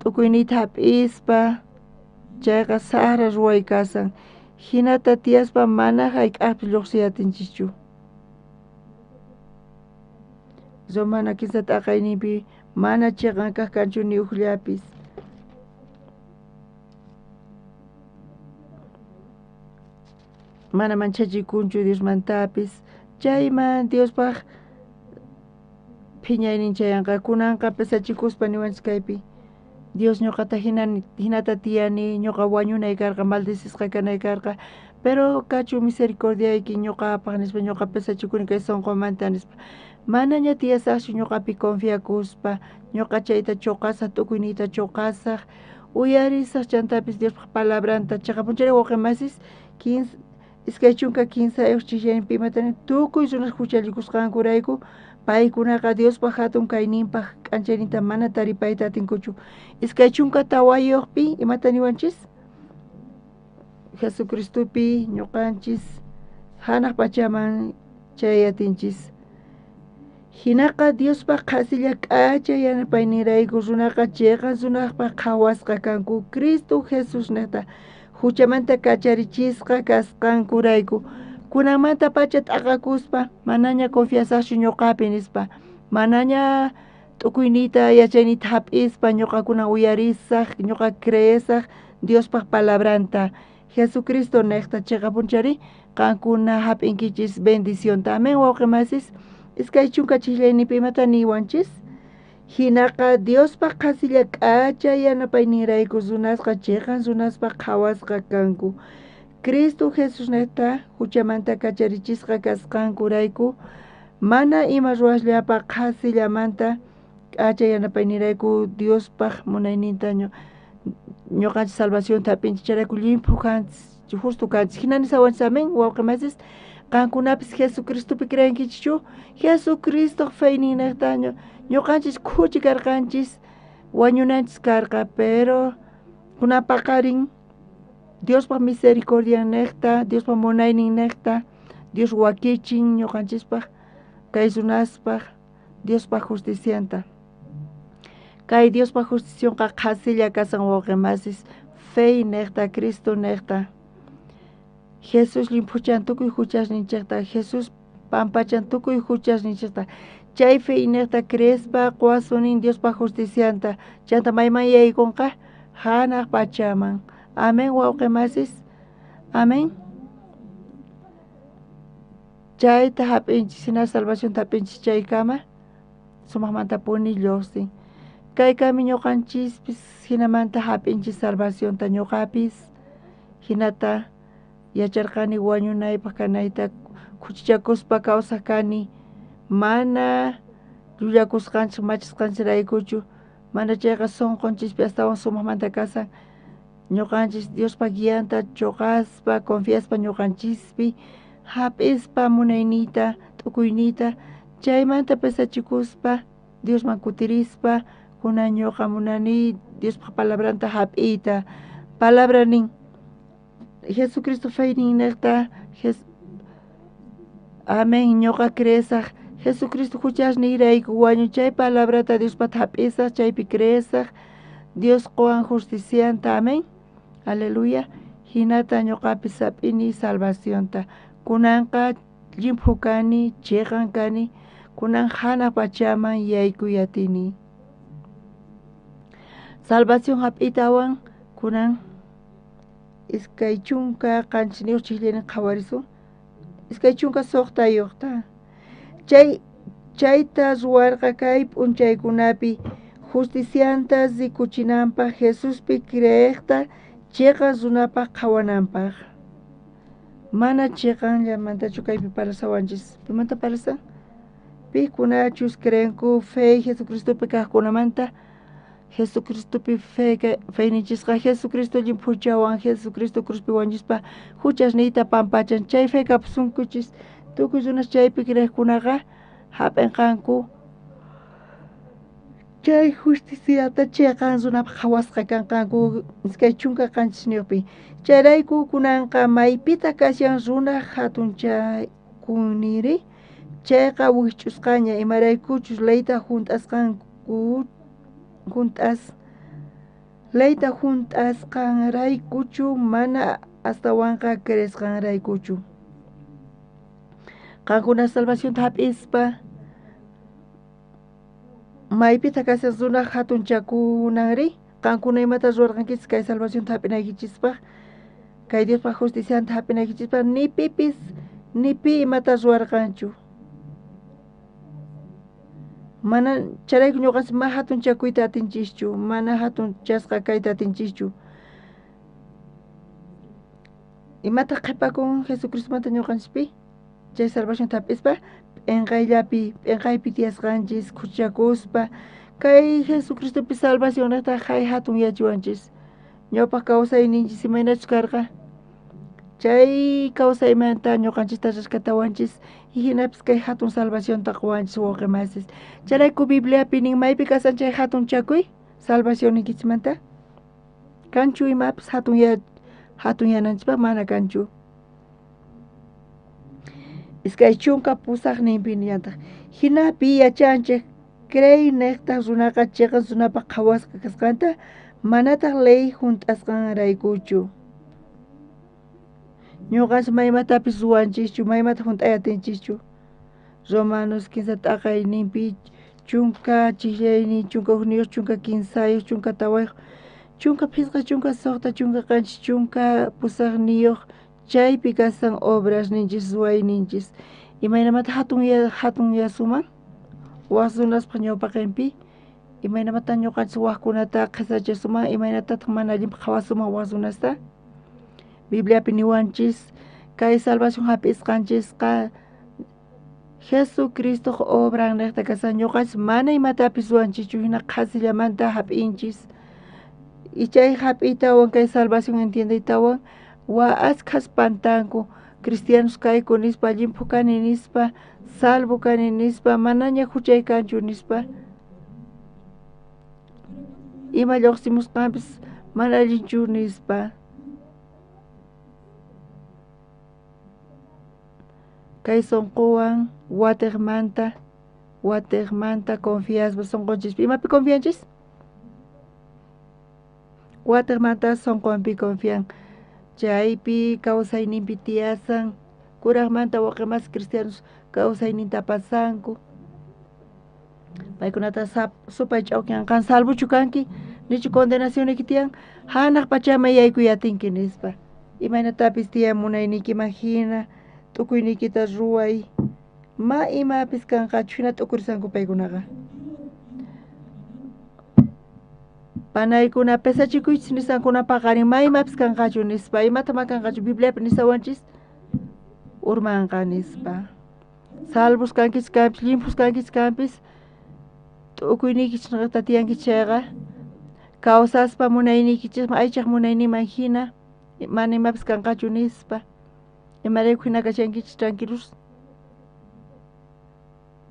S12: t'ukuynita hap'ispa chayqa sara ruway kasan, hinata tiyaspa mana hayk'aqpi lluqsiyatinchikchu. Mana kinsa t'aqayninpi mana chiqan kaq kanchu ni ukllapis. Mana manchachikunchu Diosmantapis, chayman Diospaq phiñaynin chayanqa kunanqa pesachikuspa niwanchis kaypi Dios ñuqata hinata tiyani, ñuqa wañunay karqa, maldecishqa kanay karqa, pero kachu misericordiayki ñuqapaq nispa ñuqa pesachikuni kay sunqumanta nispa manaña tiyasaqchu ñuqapi confiakuspa ñuqa chayta chuqasaq, t'ukuyniyta chuqasaq, uyarisaq chantapis Diospaq palabranta chaqa punchari wawqimasis iskay chunka 15 chillayninpi imatani tukuy runas huchallikusqankurayku paykunaqa Diospaq hatun kayninpaq k'anchayninta mana taripayta atinkuchu. Iskay chunka tawayuqpi imata niwanchis Jesucristopi ñuqanchis hanaq pachaman chayatinchis. Hinaqa Diospaq qhasilla k'acha yanapaynirayku runaqa chayqa runaqpaq qhawasqa kanku Cristo Jesus niqta huchamanta kacharichisqa kasqankurayku kunamanta pacha t'aqakuspa manaña confiasaqchu ñuqapi nispa, manaña t'ukuynita yachaynita hap'ispa ñuqakuna uyarisaq, ñuqa creesaq Diospaq palabranta Jesucristo niqta chayqa punchari qankuna hap'inkichis bendicionta. Amén wawqimasis. Iskay chunka chillayninpi imata niwanchis hinaqa Diospaq qhasilla k'acha yanapaynirayku runasqa chayqa runaspaq qhawasqa kanku Cristo Jesus niqta huchamanta kacharichisqa kasqankurayku mana ima ruwasllapa qhasillamanta k'acha yanapaynirayku Diospaq munayninta ñuqanchis salvacionta hap'inchis chayrayku limpu kanchis, justo kanchis. Hinani sawanchis. Amén wawqimasis. Qankunapis Jesucristopi creenkichu, Jesucristo feynin niqta ñuqanchis khuchi karqanchis, wañunanchis karqa, pero kunapaqarin Diospaq misericordia niqta, Diospaq munaynin niqta, Dios wakichin ñuqanchispaq kay runaspaq Diospaq justicianta. Kay Diospaq justicionqa qhasilla kasan wawqimasis, fey niqta, Cristo niqta, Jesus limpuchan tukuy huchasninchikta, Jesus pampachan tukuy huchasninchikta, chay fey niqta creespa quwasunin Diospaq justicianta, chanta mayman yaykunqa hanaq pachaman. Amén wawqimasis. Amén. Chayta hap'inchis hina salvacionta hap'inchis chaykama sumaqmanta puni lluqsin. Kaykami ñuqanchispis hinamanta hap'inchis salvacionta ñuqapis hinata yacharqani wañunaypaq kanayta kuchichakuspa kawsaq kani mana llullakusqanchik machisqanchiraykuchu mana chayqa sunqunchikpi astawan sumaqmanta kasan ñuqanchis Diospa guianta chuqaspa confiaspa ñuqanchispi hap'ispa munaynita t'ukuynita chaymanta pesachikuspa Diosman kutirispa kunan ñuqa munani Diospaq palabranta hap'iyta palabra nin Jesucristo feynin niqta amén ñuqa creesaq Jesucristo huchasniyrayku wañuchay palabrata Diospata hap'isaq chaypi creesaq Dios qowan justicianta. Amén. Aleluya. Hinata ñuqapis hap'ini salvacionta kunanqa limpu kani, chiqan kani, kunan hanaq pachaman yaykuyatini. salvación hap'itawan kunan iskay chunka qanchis chihlini qhawarisun iskay chunka suqtayuqta chayta ruwarqa kay p'unchaykunapi justicianta rikuchinanpaq Jesuspi creeqta chiqan runapaq qhawananpaq mana chiqanllamantachu kaypi parlasawanchis pimanta parlasan pikunachus creenku fe Jesucristopi kaqkunamanta Jesucristopi feynichisqa Jesucristo phuchawan Jesucristo cruzpi wañuspa huchasniyta pampachan chay fe kapusunkuchis tukuy runas chaypi creeqkunaqa hap'inqanku chay justiciata chiqan runapaq qhawasqa kanqanku iskay chunka qanchisniyuqpi chayrayku kunanqa maypita kashan runa hatunchakuniri chayqa wich'usqaña imaraykuchus leyta junt'asqanku leyta junt'asqanraykuchu mana astawanqa creesqanraykuchu qankuna salvacionta hap'ispa maypita kashan runa hatunchakunanri qankuna imata ruwarqankichis kay salvacionta hap'inaykichispa kay Diospaq justicianta hap'inaykichispa ni pipis ni pi imata ruwarqanchu mana charayku ñuqanchis ma hatunchakuyta atinchishchu mana hatunchasqa kayta atinchishchu imata qhipakun Jesucristomanta ñuqanchikpi chay salvacionta hap'ispa p'inqaypi tiyasqanchis kuchakuspa kay Jesucristopi salvación niqta hay hatun yachiwanchis ñawpaq kawsayninchis imaynachus karqa chay kawsaymanta ñuqanchista rescatawanchis y hinapis kay hatun salvacionta quwanchis wawqi masis charayku Bibliapi nin maypi kasan chay hatun chakuy salvación ninkichimanta kanchu imapis hatun yananchikpaq mana kanchu iskay chunka pusaqninpi niyantaq hinapi yachanchik crey niqtaq runaqa chiqan runapaq qhawasqa kasqanta manataq ley junt'asqanraykuchu ñuqanchis maymatapis ruwanchischu maymata junt'ay atinchishchu Romanos 15 t'aqayninpi chunka chillaynin chunka juniyuq chunka kinsayuq chunka tawayuq chunka phisqa chunka suqta chunka qanchis chunka pusaqniyuq chaypi kasan obras ninchis ruwayninchis imaynamata hatun yasuman waqsunaspaq ñawpaqinpi imaynamata ñuqanchis waqkunata qhisachasuman imaynatataq mana allinpaq qhawasuman waqsunasta Bibliapi niwanchis kay salvación hap'isqanchisqa Jesucristo obran niqta kasan ñuqanchis mana imatapis ruwanchischu hina qasillamanta hap'inchis y chay hap'iytawan kay salvación entiendiytawan askhas pantanku cristianos kayku nispa allinpu kani nispa salvo kani nispa manaña huchay kanchu nispa ima lluqsimusqanpis mana allinchu nispa kay sunquwan watiqmanta confiaspa sunqunchis imapi confianchis watiqmanta sunquwanpi confian chaypi kawsayninpi tiyasan kuraqmanta waqemas cristianos kawsayninta pasanku paykunata supay ch'awkianqan salvochu kanki nichu condenacioniki tiyan hanaq pachama yaykuyatinki nispa imaynatapis tiyan munaynikiman hina t'ukuynikita ruway ma imapis kanqachu hina t'ukurisanku paykunaqa panaykuna pesachikuychis nisankuna paqarin ma imapis kanqachu nispa imata ma kanqachu Bibliapi nisawanchis urmanqa nispa salvos kankichis kanpis limpos kankichis kanpis t'ukuynikichis niqta tiyankichis chayqa kawsaspa munaynikichisman aychaq munayniman hina mana imapis kanqachu nispa imarayku hina kashankichis tranquilos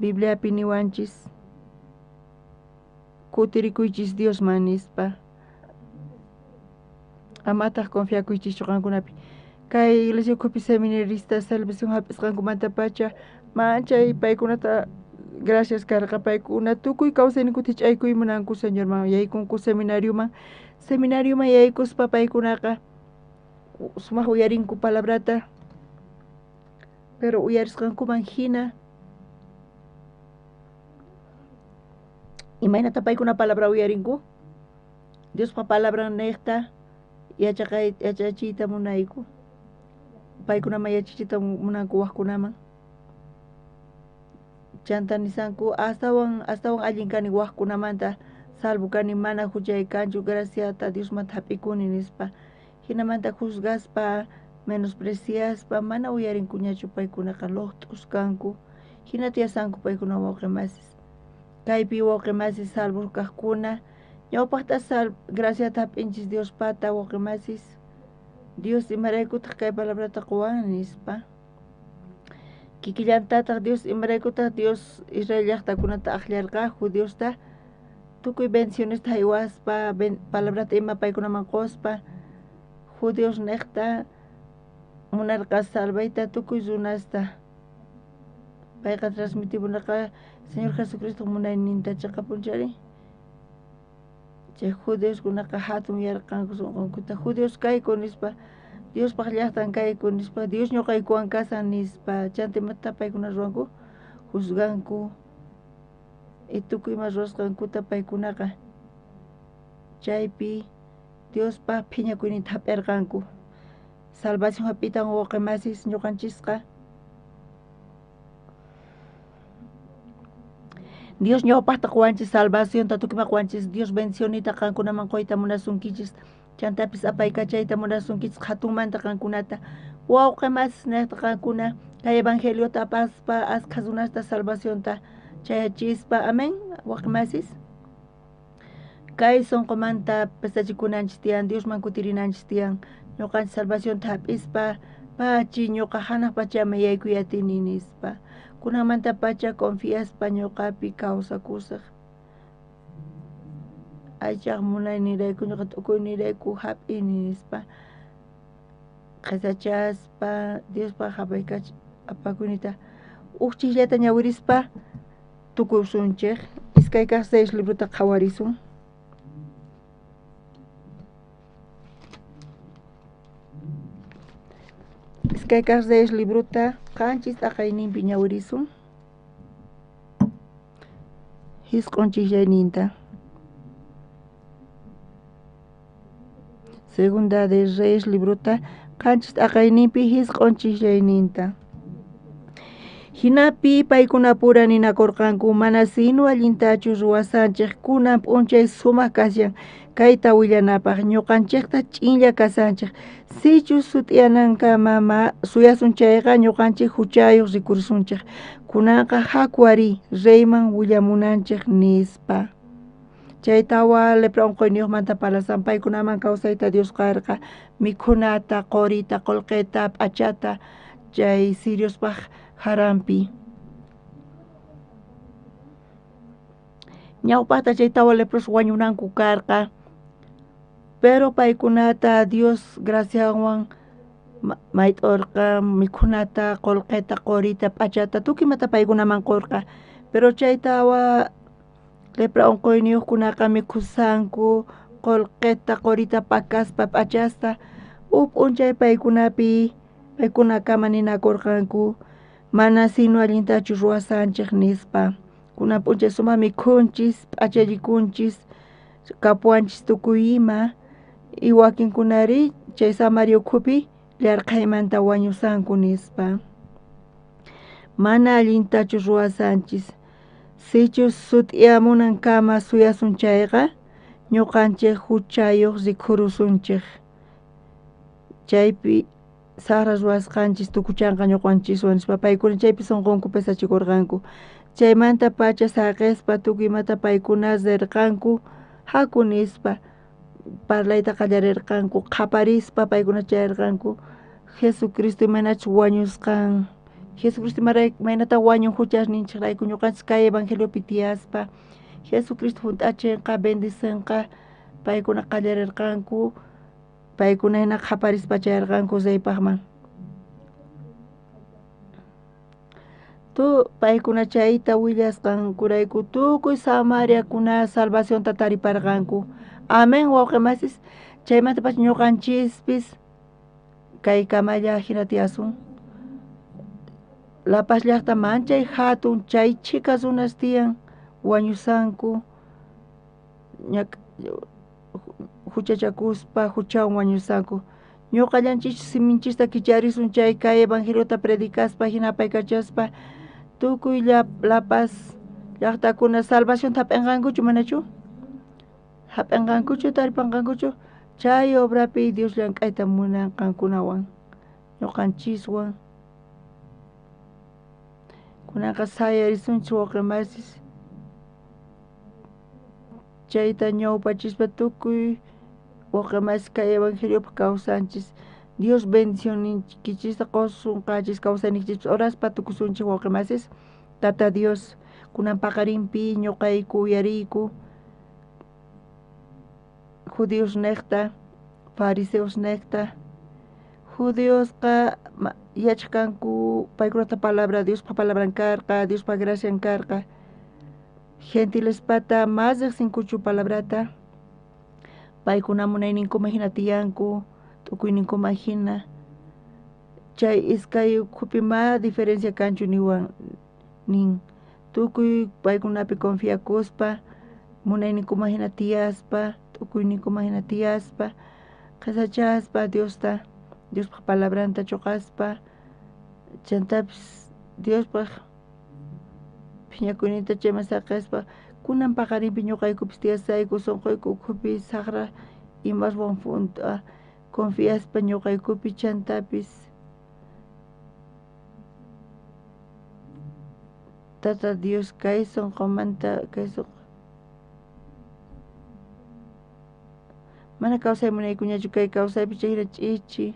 S12: Bibliapi niwanchis kutirikuychis Diosman nispa amataq confiakuychischu qankunapi kay iglesiakupi seminarista salvación hap'isqankumanta pacha manchay paykunata gracias karqa paykuna tukuy kawsayninkuta hich'aykuy munanku señorman yaykunku seminariuman yaykuspa paykunaqa sumaq uyarinku palabrata pero uyarisqankuman hina imaynata paykuna palabra uyarinku Dios pa palabra necta yachachita munaiku paykunama yachachita munanku waqkunaman chanta nisanku astawan allin kani waqkunamanta salvo kani mana huchay kanchu graciata Diosmanta hap'ikuni nispa hinamanta juzgaspa menospreciaspa mana uyarinkuñachu paykunaqa luqt'us kanku hina tiyasanku paykuna wawqimasis kaypi wawqimasis salvo kaqkuna ñawpaqta graciata hap'inchis Diospata wawqimasis Dios imaraykutaq kay palabrata quwan nispa kikillantataq Dios imaraykutaq Dios Israel llaqtakunata aqllarqaqku Diosta tukuy bendicionesta haywaspa palabrata ima paykunaman quspa Dios neqta munarqa salvayta tukuy runasta payqa transmitimunarqa Señor Jesucristo munayninta chaqapunchari chay judeoskunaqa hatun yarqanku sunqunkuta judeos kayku nispa Diospaq llaqtan kayku nispa Dios ñuqaykuwan kasan nispa chantimanta paykuna ruwanku juzganku y tukuy ima ruwasqankuta paykunaqa chaypi Diospaq phiñakuyninta hap'irqanku salvación hap'itan wawqimasis ñuqanchisqa Dios ñawpaqta quwanchis salvacionta tukuymanta quwanchis Dios bendicionita qankunaman qoyta munasunkichis chantapis apaykachayta munasunkichis hatunmanta qankunata wawqimasis niqta qankuna kay evangeliota apaspa asqa runasta salvacionta chayachispa amén wawqimasis kay sunqumanta pesachikunanchis tiyan Diosman kutirinanchis tiyan ñuqanchis salvacionta hap'ispa pachi ñuqa hanaq pachama yaykuyatini nispa kunamanta pacha confiaspa ñuqapi kawsakusaq aychaq munaynirayku ñuqa t'ukuynirayku hap'ini nispa qisachaspa Diospa apakuynita uqchikllata ñawirispa tukusunchik iskay kaq 6 libruta qhawarisun iskay kaq 6 libruta qanchis t'aqayninpi ñawirisun hisq'unchiklayninta Segunda de Reyes libruta qanchis t'aqayninpi hisq'unchiklayninta hinapi paykuna pura ninakurqanku mana sinu allintachu ruwasanchik kunan p'unchay sumaq kasyan kayta willanapaq ñuqanchikta ch'inlla kasanchik sichu sut'yananka mama suyasunchayqa ñuqanchik huchayuq rikursunchik kunanqa hakwari reyman willamunanchik nispa chaytawa lepra unquyniyuqmanta palasan paykunaman kawsayta Dios qarqa mikhunata qurita qullqita p'achata chay siriospaq harampi ñawpaqta chaytawa lepros wañunanku karqa pero paykunata Dios graciawan mayt'urqa mikhunata qullqita qurita p'achata tukuymanta paykunaman qurqa pero chaytawa lepra unquyniyuqkunaqa mikhusanku qullqita qurita pakaspa p'achasta p'unchay paykunapi paykunakama ninakurqanku mana sino allintachu ruwasanchik nispa kunan p'unchay sumaq mikhunchis p'achallikunchis kapuanchis tukuy ima y wakinkunari chay Samaria ukhupi llarqaymanta wañusanku nispa mana allintachu ruwasanchis sichu sut'yamunankama suyasunchayqa ñuqanchik huchayuq rikurusunchik chaypi sara ruwasqanchis tukuchanqa ñuqanchiswan nispa paykuna chaypi sunqunku pesachikurqanku chaymanta pacha saqispa tukuymanta paykuna rirqanku haku nispa parlayta qallarirqanku qhaparispa paykuna charirqanku Jesucristo imanachu wañusqan Jesucristo imaynata wañun huchasninchikrayku ñuqanchis kay evangeliopi tiyaspa Jesucristo hunt'achinqa bendicinqa paykuna qallarirqanku paykuna hina qhaparispa charirqanku reypaqman paykuna chayta willasqankurayku tukuy Samariakuna salvacionta tariparqanku amén wawqimasis chaymanta pacha ñuqanchispis kay kamalla hina tiyasun La Paz llaqta manchay hatun chay chicas runas tiyan wañusanku huchachakuspa huchawan wañusanku. Ñuqallanchik siminchista kicharisun chay kay evangeliota predicaspa hina paykachaspa tukuy lapas llaqtakuna salvación hap'inqankuchu manachu? Hap'inqankuchu taripanqankuchu? Chay obrapi Dios llank'ayta munanqankunawan ñuqanchiswan kunaqa sayarisunchik wawqimasis chayta ñawpachispa tukuy wawqimasis kay evangeliopa kawsanchis Dios bendicioninkichista qosunqachis kawsayninkichis oraspa tukusunchik wawqimasis Tata Dios kunan paqarinpi ñuqayku uyariyku judíos necta fariseos necta judíosqa yachkanku paykunata palabra Diospa palabran karqa Diospa gracian karqa gentilespata más de 5 palabrata paykuna munayninkuma hina tiyanku tukuyninkuma hina chay iskay ukhupi diferencia kanchu niwan nin tukuy paykunapi confiakuspa munayninkuma hina tiyaspa tukuyninkuma hina tiyaspa qasachaspa Diospa palabranta chuqaspa chantapis Diospa phiñakuynita chayman saqaspa kunan paqarinpi ñuqaykupis tiyasayku sunquyku ukhupi saqra imaswan confiaspa ñuqaykupi chantapis Tata Dios kay sunqumanta kay mana kawsay munaykuñachu kay kawsaypi chayhina ch'ichi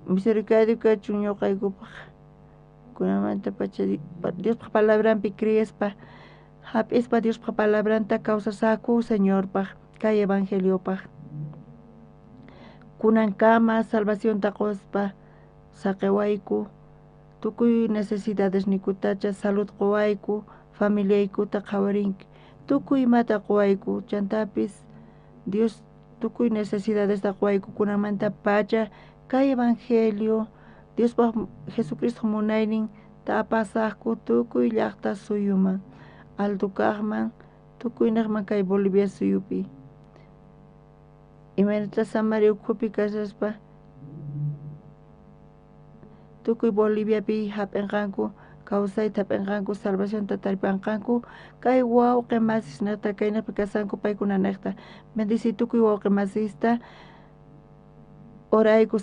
S12: misericordio kachun ñuqaykupaq kunamanta pacha Diospa palabranpi creespa hap'ispa Diospa palabranta kawsasaku Señorpaq kay evangeliopaq kunankama salvacionta quspa saqewayku tukuy necesidades nikutacha salud quwayku familiaykuta qhawarinki tukuy imata quwayku chantapis Dios tukuy necesidadesta quwayku kunamanta pacha kay evangelio Diospa Jesucristo munaynin tapasaqku tukuy llaqta suyuman alto kaqman tukuynaqman kay Bolivia suyupi imaynata Samaria ukhupi kasaspa tukuy Boliviapi hap'inqanku kawsayta hap'inqanku salvacionta taripanqanku kay wawqimasis niqta kaynapi kasanku paykuna niqta bendici tukuy wawqimasista orayku